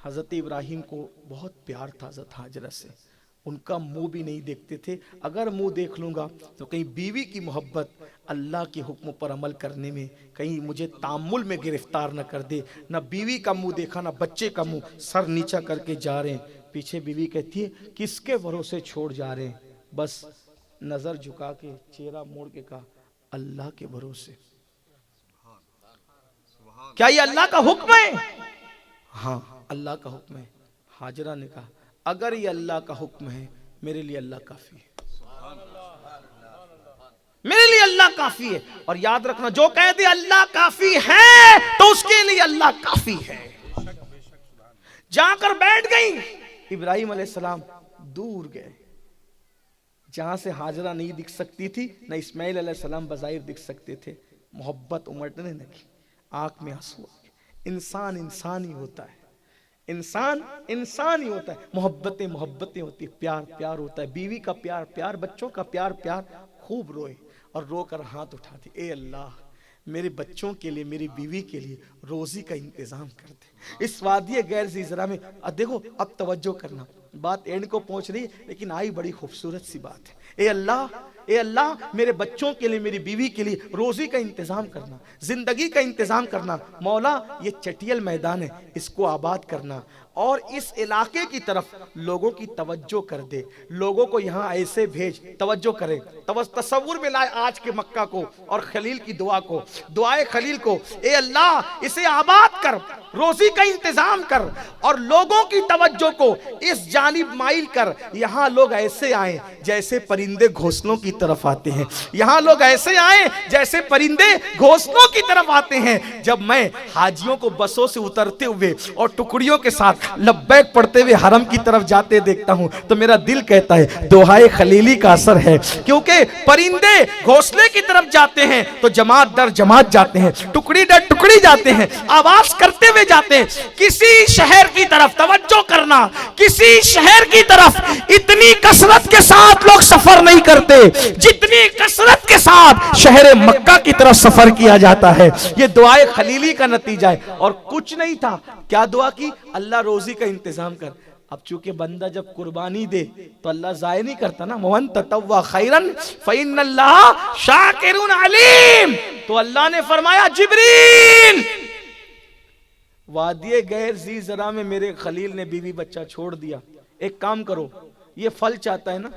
حضرت ابراہیم کو بہت پیار تھا حضرت ہاجرہ سے، ان کا منہ بھی نہیں دیکھتے تھے، اگر منہ دیکھ لوں گا تو کہیں بیوی کی محبت اللہ کے حکم پر عمل کرنے میں کہیں مجھے تعامل میں گرفتار نہ کر دے۔ نہ بیوی کا منہ دیکھا، نہ بچے کا منہ، سر نیچا کر کے جا رہے ہیں۔ پیچھے بیوی کہتی ہے کس کے بھروسے چھوڑ جا رہے ہیں؟ بس نظر جھکا کے چہرہ موڑ کے کہا اللہ کے بھروسے۔ کیا یہ اللہ کا حکم ہے؟ ہاں اللہ کا حکم ہے۔ ہاجرہ نے کہا اگر یہ اللہ کا حکم ہے، میرے لیے اللہ کافی ہے، میرے لیے اللہ کافی ہے۔ اور یاد رکھنا، جو کہہ دے اللہ کافی ہے تو اس کے لیے اللہ کافی ہے۔ جا کر بیٹھ گئی۔ ابراہیم علیہ السلام دور گئے، جہاں سے ہاجرہ نہیں دکھ سکتی تھی، نہ اسماعیل علیہ السلام بظاہر دکھ سکتے تھے۔ محبت امٹنے لگی، آنکھ میں آنسو آ گئے۔ انسان ہی ہوتا ہے، انسان ہی ہوتا ہے۔ محبتیں ہوتی ہے، پیار ہوتا ہے، بیوی کا پیار، بچوں کا پیار۔ خوب روئے اور رو کر ہاتھ اٹھاتے، اے اللہ میرے بچوں کے لیے، میری بیوی کے لیے روزی کا انتظام کر دے۔ اس وادی غیر ذی زرع میں دیکھو، اب توجہ کرنا، بات اینڈ کو پہنچ رہی لیکن آئی بڑی خوبصورت سی بات ہے۔ اے اللہ میرے بچوں کے لیے، میری بیوی کے لیے روزی کا انتظام کرنا، زندگی کا انتظام کرنا۔ مولا یہ چٹیل میدان ہے، اس کو آباد کرنا اور اس علاقے کی طرف لوگوں کی توجہ کر دے، لوگوں کو یہاں ایسے بھیج، توجہ کرے۔ تصور میں لائے آج کے مکہ کو اور خلیل کی دعا کو، دعائے خلیل کو، اے اللہ اسے آباد کر، روزی کا انتظام کر اور لوگوں کی توجہ کو اس جانب مائل کر۔ یہاں لوگ ایسے آئیں جیسے پرندے گھونسلوں کی طرف آتے ہیں، یہاں لوگ ایسے آئیں جیسے پرندے گھونسلوں کی طرف آتے ہیں۔ جب میں حاجیوں کو بسوں سے اترتے ہوئے اور ٹکڑیوں کے ساتھ لبیک پڑھتے ہوئے حرم کی طرف جاتے دیکھتا ہوں تو میرا دل کہتا ہے دعائے خلیلی کا اثر ہے، کیونکہ پرندے گھونسلے کی طرف جاتے ہیں تو جماعت در جماعت جاتے ہیں، ٹکڑی در ٹکڑی جاتے ہیں، آواز کرتے ہوئے جاتے ہیں۔ کسی شہر کی طرف توجہ کرنا، کسی شہر کی طرف اتنی کثرت کے ساتھ لوگ سفر نہیں کرتے جتنی کثرت کے ساتھ شہر مکہ کی طرف سفر کیا جاتا ہے۔ یہ دعائے خلیلی کا نتیجہ ہے اور کچھ نہیں تھا۔ کیا دعا کی؟ اللہ روزی کا انتظام کر۔ اب چونکہ بندہ جب قربانی دے تو اللہ ضائع نہیں کرتا نا، وَمَن تَطَوَّعَ خَيْرًا فَإِنَّ اللَّهَ شَاكِرٌ عَلِيمٌ۔ تو اللہ نے فرمایا جبریل وادی غیر ذی زرع میں میرے خلیل نے بیوی بچہ چھوڑ دیا، ایک کام کرو، یہ پھل چاہتا ہے نا،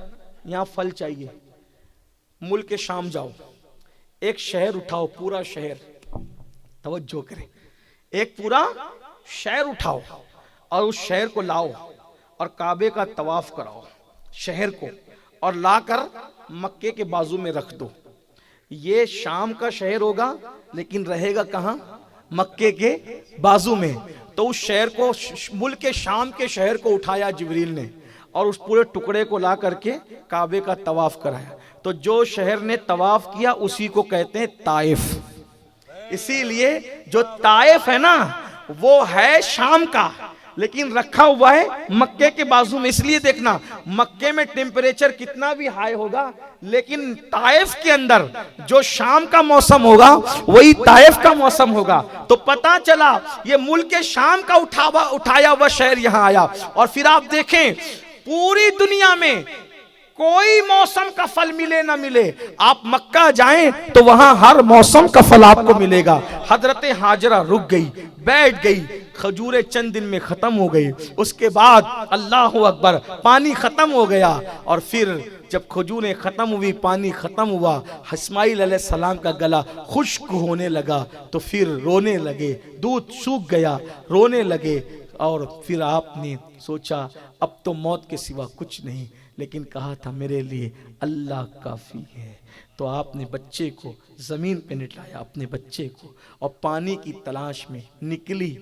یہاں پھل چاہیے، ملک شام جاؤ، ایک شہر اٹھاؤ، پورا شہر، توجہ کریں، ایک پورا شہر اٹھاؤ اور اس شہر کو لاؤ اور کعبے کا طواف کراؤ شہر کو، اور لا کر مکے کے بازو میں رکھ دو۔ یہ شام کا شہر ہوگا لیکن رہے گا کہاں؟ مکے کے بازو میں۔ تو اس شہر کو، ملک شام کے شہر کو اٹھایا جبریل نے اور اس پورے ٹکڑے کو لا کر کے کعبے کا طواف کرایا۔ تو جو شہر نے طواف کیا اسی کو کہتے ہیں طائف۔ اسی لیے جو طائف ہے نا وہ ہے شام کا لیکن رکھا ہوا ہے مکے کے بازو میں۔ اس لیے دیکھنا مکے میں ٹیمپریچر کتنا بھی ہائی ہوگا لیکن طائف کے اندر جو شام کا موسم ہوگا وہی طائف کا موسم ہوگا۔ تو پتا چلا یہ ملک شام کا اٹھایا ہوا شہر یہاں آیا۔ اور پھر آپ دیکھیں پوری دنیا میں کوئی موسم کا پھل ملے نہ ملے، آپ مکہ جائیں تو وہاں ہر موسم کا پھل آپ کو ملے گا۔ حضرت ہاجرہ رک گئی، بیٹھ گئی، کھجوریں چند دن میں ختم ہو گئی۔ اس کے بعد اللہ اکبر پانی ختم ہو گیا، اور پھر جب کھجوریں ختم ہوئی، پانی ختم ہوا، اسماعیل علیہ السلام کا گلا خشک ہونے لگا تو پھر رونے لگے، دودھ سوکھ گیا، رونے لگے۔ اور پھر آپ نے سوچا اب تو موت کے سوا کچھ نہیں، لیکن کہا تھا میرے لیے اللہ کافی ہے۔ تو آپ نے بچے کو زمین پہ لٹایا، اپنے بچے کو، اور پانی کی تلاش میں نکلی۔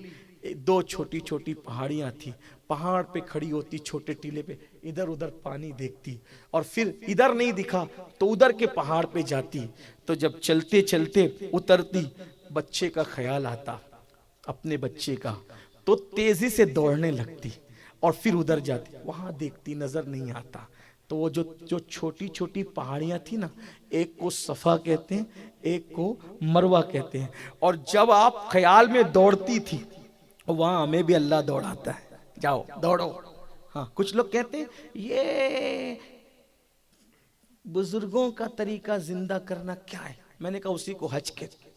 دو چھوٹی چھوٹی پہاڑیاں تھی، پہاڑ پہ کھڑی ہوتی، چھوٹے ٹیلے پہ ادھر ادھر پانی دیکھتی، اور پھر ادھر نہیں دکھا تو ادھر کے پہاڑ پہ جاتی۔ تو جب چلتے چلتے اترتی، بچے کا خیال آتا، اپنے بچے کا، تو تیزی سے دوڑنے لگتی اور پھر ادھر جاتی، وہاں دیکھتی، نظر نہیں آتا۔ تو وہ جو چھوٹی چھوٹی پہاڑیاں تھی نا، ایک کو صفا کہتے ہیں، ایک کو مروہ کہتے ہیں۔ اور جب آپ خیال میں دوڑتی تھی وہاں ہمیں بھی اللہ دوڑاتا ہے، جاؤ دوڑو۔ ہاں کچھ لوگ کہتے ہیں یہ بزرگوں کا طریقہ زندہ کرنا کیا ہے؟ میں نے کہا اسی کو حج کہتے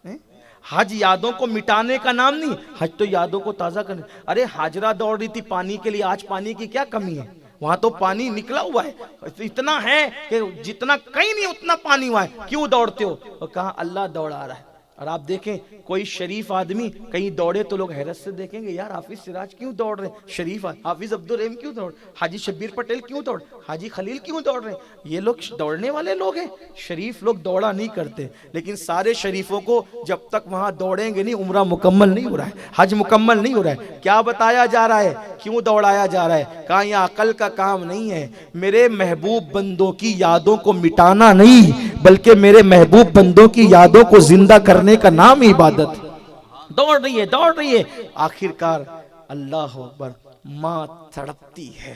ہیں۔ حج یادوں کو مٹانے کا نام نہیں، حج تو یادوں کو تازہ کرنے۔ ارے ہاجرہ دوڑ رہی تھی پانی کے لیے، آج پانی کی کیا کمی ہے؟ وہاں تو پانی نکلا ہوا ہے، اتنا ہے کہ جتنا کہیں نہیں اتنا پانی ہوا ہے، کیوں دوڑتے ہو؟ اور کہا اللہ دوڑا رہا ہے۔ اور آپ دیکھیں کوئی شریف آدمی کہیں دوڑے تو لوگ حیرت سے دیکھیں گے، یار حافظ سراج کیوں دوڑ رہے ہیں؟ شریف حافظ عبدالرحیم کیوں دوڑ، حاجی شبیر پٹیل کیوں دوڑ، حاجی خلیل کیوں دوڑ رہے ہیں؟ یہ لوگ دوڑنے والے لوگ ہیں، شریف لوگ دوڑا نہیں کرتے۔ لیکن سارے شریفوں کو جب تک وہاں دوڑیں گے نہیں عمرہ مکمل نہیں ہو رہا ہے، حج مکمل نہیں ہو رہا ہے۔ کیا بتایا جا رہا ہے؟ کیوں دوڑایا جا رہا ہے؟ کہاں یہ عقل کا کام نہیں ہے، میرے محبوب بندوں کی یادوں کو مٹانا نہیں بلکہ میرے محبوب بندوں کی یادوں کو زندہ کرنے کا نام عبادت۔ دوڑ رہی ہے، آخر کار اللہ اکبر ماں تڑپتی ہے،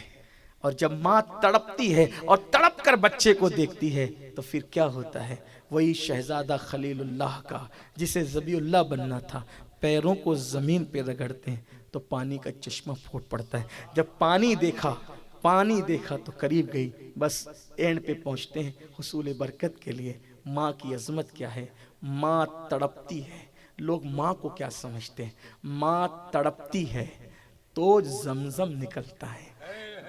اور جب ماں تڑپتی ہے اور تڑپ کر بچے کو دیکھتی ہے تو پھر کیا ہوتا ہے؟ وہی شہزادہ خلیل اللہ کا جسے ذبیح اللہ بننا تھا، پیروں کو زمین پہ رگڑتے ہیں تو پانی کا چشمہ پھوٹ پڑتا ہے. جب پانی دیکھا تو قریب گئی. بس اینڈ پہ پہنچتے ہیں حصول برکت کے لیے. ماں کی عظمت کیا ہے؟ ماں تڑپتی ہے. لوگ ماں کو کیا سمجھتے ہیں؟ ماں تڑپتی ہے تو زمزم نکلتا ہے.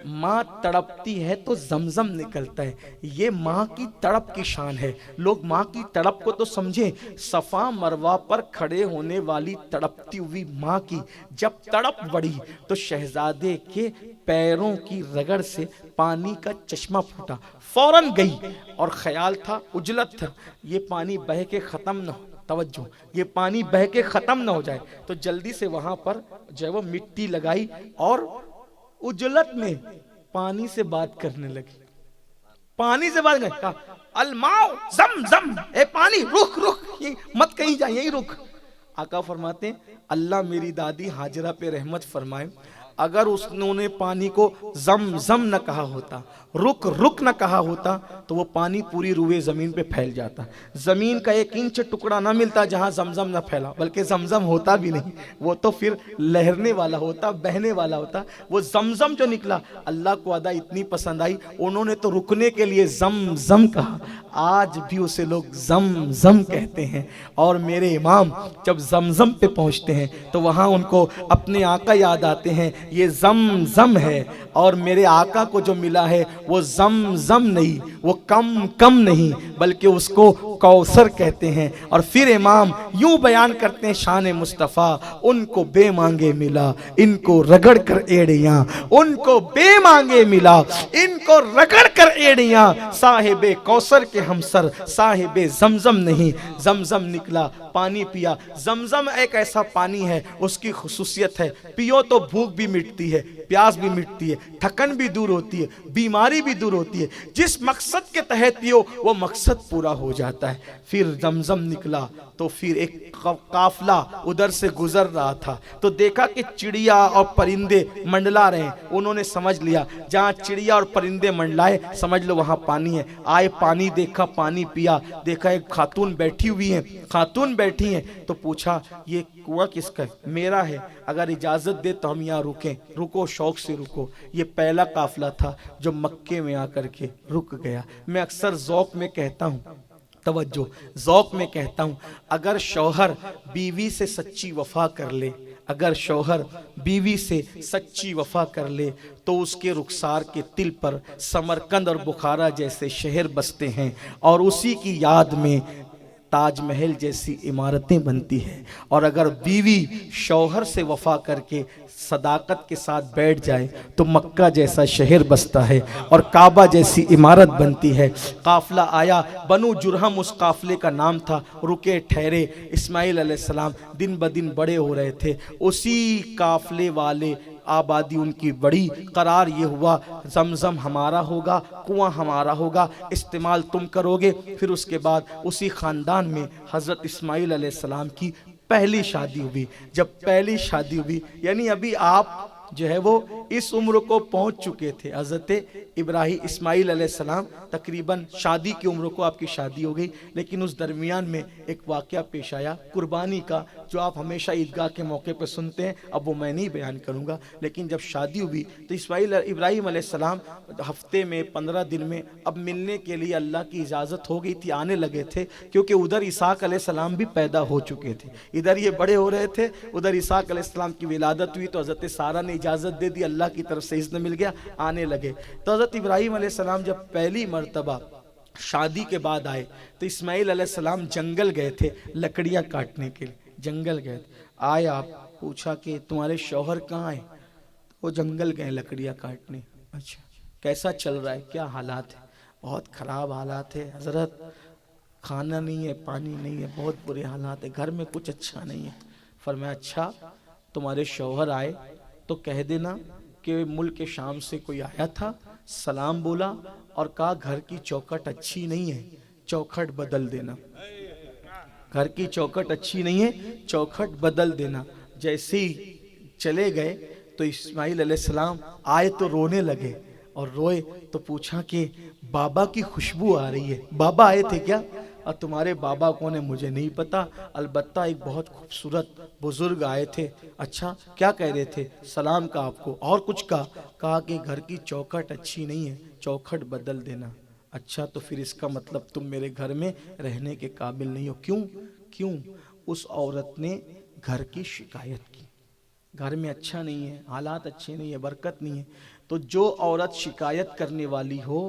ماں تڑپتی ہے تو زمزم نکلتا ہے. یہ ماں کی تڑپ کی شان ہے. لوگ ماں کی تڑپ کو تو سمجھیں. صفا مروہ پر کھڑے ہونے والی تڑپتی ہوئی ماں کی جب تڑپ بڑھی تو شہزادے کے پیروں کی رگڑ سے پانی کا چشمہ پھوٹا. فوراً گئی اور خیال تھا، اجلت تھا، یہ پانی بہہ کے ختم نہ ہو. توجہ، یہ پانی بہہ کے ختم نہ ہو جائے. تو جلدی سے وہاں پر جو ہے وہ مٹی لگائی اور اجلت میں پانی سے بات کرنے لگی. پانی سے بات کرنے، کہا الماء زمزم، اے پانی رک، مت کہیں جائیں، یہی رک. آقا فرماتے ہیں اللہ میری دادی ہاجرہ پہ رحمت فرمائے، اگر انہوں نے پانی کو زمزم نہ کہا ہوتا، رک نہ کہا ہوتا تو وہ پانی پوری روئے زمین پہ پھیل جاتا. زمین کا 1 انچ ٹکڑا نہ ملتا جہاں زمزم نہ پھیلا، بلکہ زمزم ہوتا بھی نہیں، وہ تو پھر لہرنے والا ہوتا، بہنے والا ہوتا. وہ زمزم جو نکلا اللہ کو ادا اتنی پسند آئی، انہوں نے تو رکنے کے لیے زمزم کہا. آج بھی اسے لوگ زمزم کہتے ہیں. اور میرے امام جب زمزم پہ پہنچتے ہیں تو وہاں ان کو اپنے آقا یاد آتے ہیں. یہ زمزم ہے اور میرے آقا کو جو ملا ہے وہ زمزم نہیں، وہ کم نہیں، بلکہ اس کو کوثر کہتے ہیں. اور پھر امام یوں بیان کرتے ہیں شان مصطفیٰ، ان کو بے مانگے ملا ان کو رگڑ کر ایڑیاں، ان کو بے مانگے ملا ان کو رگڑ کر ایڑیاں. صاحب کوثر کے ہمسر صاحب زمزم نہیں. زمزم نکلا، پانی پیا. زمزم ایک ایسا پانی ہے، اس کی خصوصیت ہے پیو تو بھوک بھی مٹتی ہے، پیاس بھی مٹتی ہے، تھکن بھی دور ہوتی ہے، بیماری بھی دور ہوتی ہے. جس مقصد کے تحت پیو وہ مقصد پورا ہو جاتا ہے. پھر زمزم نکلا تو پھر ایک قافلہ ادھر سے گزر رہا تھا تو دیکھا کہ چڑیا اور پرندے منڈلا رہے ہیں. انہوں نے سمجھ لیا جہاں چڑیا اور پرندے منڈلائے سمجھ لو وہاں پانی ہے. آئے پانی دیکھا، پانی پیا. دیکھا ایک خاتون بیٹھی ہوئی ہیں، تو پوچھا یہ کنواں کس کا ہے؟ میرا ہے، اگر اجازت دے تو ہم یہاں رکیں. رکو، شوق سے رکو. یہ پہلا قافلہ تھا جو مکے میں آ کر کے رک گیا. میں اکثر ذوق میں کہتا ہوں، توجہ، ذوق میں کہتا ہوں، اگر شوہر بیوی سے سچی وفا کر لے، اگر شوہر بیوی سے سچی وفا کر لے تو اس کے رخسار کے تل پر سمرقند اور بخارا جیسے شہر بستے ہیں اور اسی کی یاد میں تاج محل جیسی عمارتیں بنتی ہیں. اور اگر بیوی شوہر سے وفا کر کے صداقت کے ساتھ بیٹھ جائے تو مکہ جیسا شہر بستا ہے اور کعبہ جیسی عمارت بنتی ہے. قافلہ آیا، بنو جرہم اس قافلے کا نام تھا. رکے، ٹھہرے. اسماعیل علیہ السلام دن بدن بڑے ہو رہے تھے. اسی قافلے والے آبادی ان کی بڑی. قرار یہ ہوا زمزم ہمارا ہوگا، کنواں ہمارا ہوگا، استعمال تم کرو گے. پھر اس کے بعد اسی خاندان میں حضرت اسماعیل علیہ السلام کی پہلی شادی ہوئی. جب پہلی شادی ہوئی یعنی ابھی آپ جو ہے وہ اس عمر کو پہنچ چکے تھے. حضرت ابراہیم اسماعیل علیہ السلام تقریباً شادی کی عمر کو آپ کی شادی ہو گئی، لیکن اس درمیان میں ایک واقعہ پیش آیا قربانی کا، جو آپ ہمیشہ عیدگاہ کے موقع پہ سنتے ہیں. اب وہ میں نہیں بیان کروں گا، لیکن جب شادی ہوئی تو ابراہیم علیہ السلام ہفتے میں 15 دن میں اب ملنے کے لیے اللہ کی اجازت ہو گئی تھی، آنے لگے تھے. کیونکہ ادھر اسحاق علیہ السلام بھی پیدا ہو چکے تھے، ادھر یہ بڑے ہو رہے تھے، ادھر اسحاق علیہ السلام کی ولادت ہوئی تو حضرت سارہ نے اجازت دے دی، اللہ کی طرف سے اذن مل گیا، آنے لگے. تو حضرت ابراہیم علیہ السلام جب پہلی مرتبہ شادی کے بعد آئے تو اسماعیل علیہ السلام جنگل گئے تھے لکڑیاں کاٹنے کے لیے. جنگل گئے تھے، آئے آپ پوچھا کہ تمہارے شوہر کہاں ہیں؟ وہ جنگل گئے لکڑیاں کاٹنے. اچھا کیسا چل رہا ہے، کیا حالات ہے؟ بہت خراب حالات ہے حضرت، کھانا نہیں ہے، پانی نہیں ہے، بہت برے حالات ہے، گھر میں کچھ اچھا نہیں ہے. فرمایا اچھا تمہارے شوہر آئے تو کہہ دینا کہ ملک شام سے کوئی آیا تھا، سلام بولا اور کہا گھر کی چوکھٹ اچھی نہیں ہے، چوکھٹ بدل دینا. گھر کی چوکھٹ اچھی نہیں ہے، چوکھٹ بدل دینا. جیسے ہی چلے گئے تو اسماعیل علیہ السلام آئے تو رونے لگے، اور روئے تو پوچھا کہ بابا کی خوشبو آ رہی ہے. بابا آئے تھے کیا؟ اور تمہارے بابا کون ہے مجھے نہیں پتا، البتہ ایک بہت خوبصورت بزرگ آئے تھے۔ اچھا کیا کہہ رہے تھے؟ سلام کہا آپ کو، اور کچھ کہا کہ گھر کی چوکھٹ اچھی نہیں ہے، چوکھٹ بدل دینا۔ اچھا تو پھر اس کا مطلب تم میرے گھر میں رہنے کے قابل نہیں ہو۔ کیوں؟ اس عورت نے گھر کی شکایت کی، گھر میں اچھا نہیں ہے، حالات اچھے نہیں ہیں، برکت نہیں ہے۔ تو جو عورت شکایت کرنے والی ہو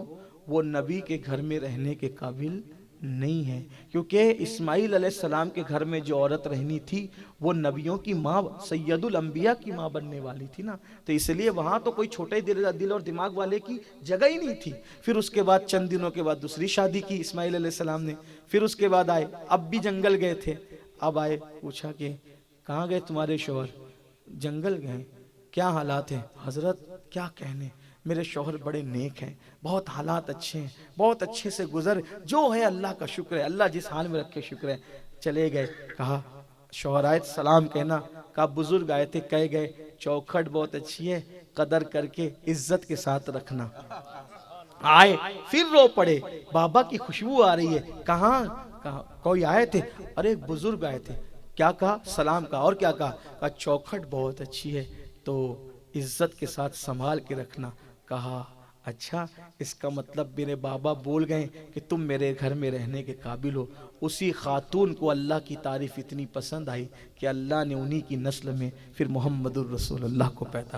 وہ نبی کے گھر میں رہنے کے قابل نہیں ہے، کیونکہ اسماعیل علیہ السلام کے گھر میں جو عورت رہنی تھی وہ نبیوں کی ماں، سید الانبیاء کی ماں بننے والی تھی نا، تو اس لیے وہاں تو کوئی چھوٹے دل اور دماغ والے کی جگہ ہی نہیں تھی۔ پھر اس کے بعد چند دنوں کے بعد دوسری شادی کی اسماعیل علیہ السلام نے، پھر اس کے بعد آئے، اب بھی جنگل گئے تھے، اب آئے پوچھا کہ کہاں گئے تمہارے شوہر؟ جنگل گئے۔ کیا حالات ہیں؟ حضرت کیا کہنے، میرے شوہر بڑے نیک ہیں، بہت حالات اچھے ہیں، بہت اچھے سے گزر، جو ہے اللہ کا شکر ہے، اللہ جس حال میں رکھے شکر ہے۔ چلے گئے، کہا شوہر آئے سلام کہنا، کہا بزرگ آئے تھے کہہ گئے چوکھٹ بہت اچھی ہے، قدر کر کے عزت کے ساتھ رکھنا۔ آئے پھر رو پڑے، بابا کی خوشبو آ رہی ہے، کہاں کوئی آئے تھے؟ ارے بزرگ آئے تھے، کیا کہا؟ سلام کہا، اور کیا کہا؟ چوکھٹ بہت اچھی ہے تو عزت کے ساتھ سنبھال کے رکھنا۔ کہا اچھا اس کا مطلب میرے بابا بول گئے کہ تم میرے گھر میں رہنے کے قابل ہو۔ اسی خاتون کو اللہ کی تعریف اتنی پسند آئی کہ اللہ نے انہی کی نسل میں پھر محمد الرسول اللہ کو پیدا۔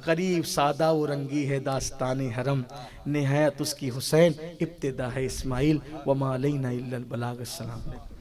غریب سادہ و رنگی ہے داستان حرم، نہایت اس کی حسین، ابتدا ہے اسماعیل، وما علینا الا البلاغ۔ السلام علیکم۔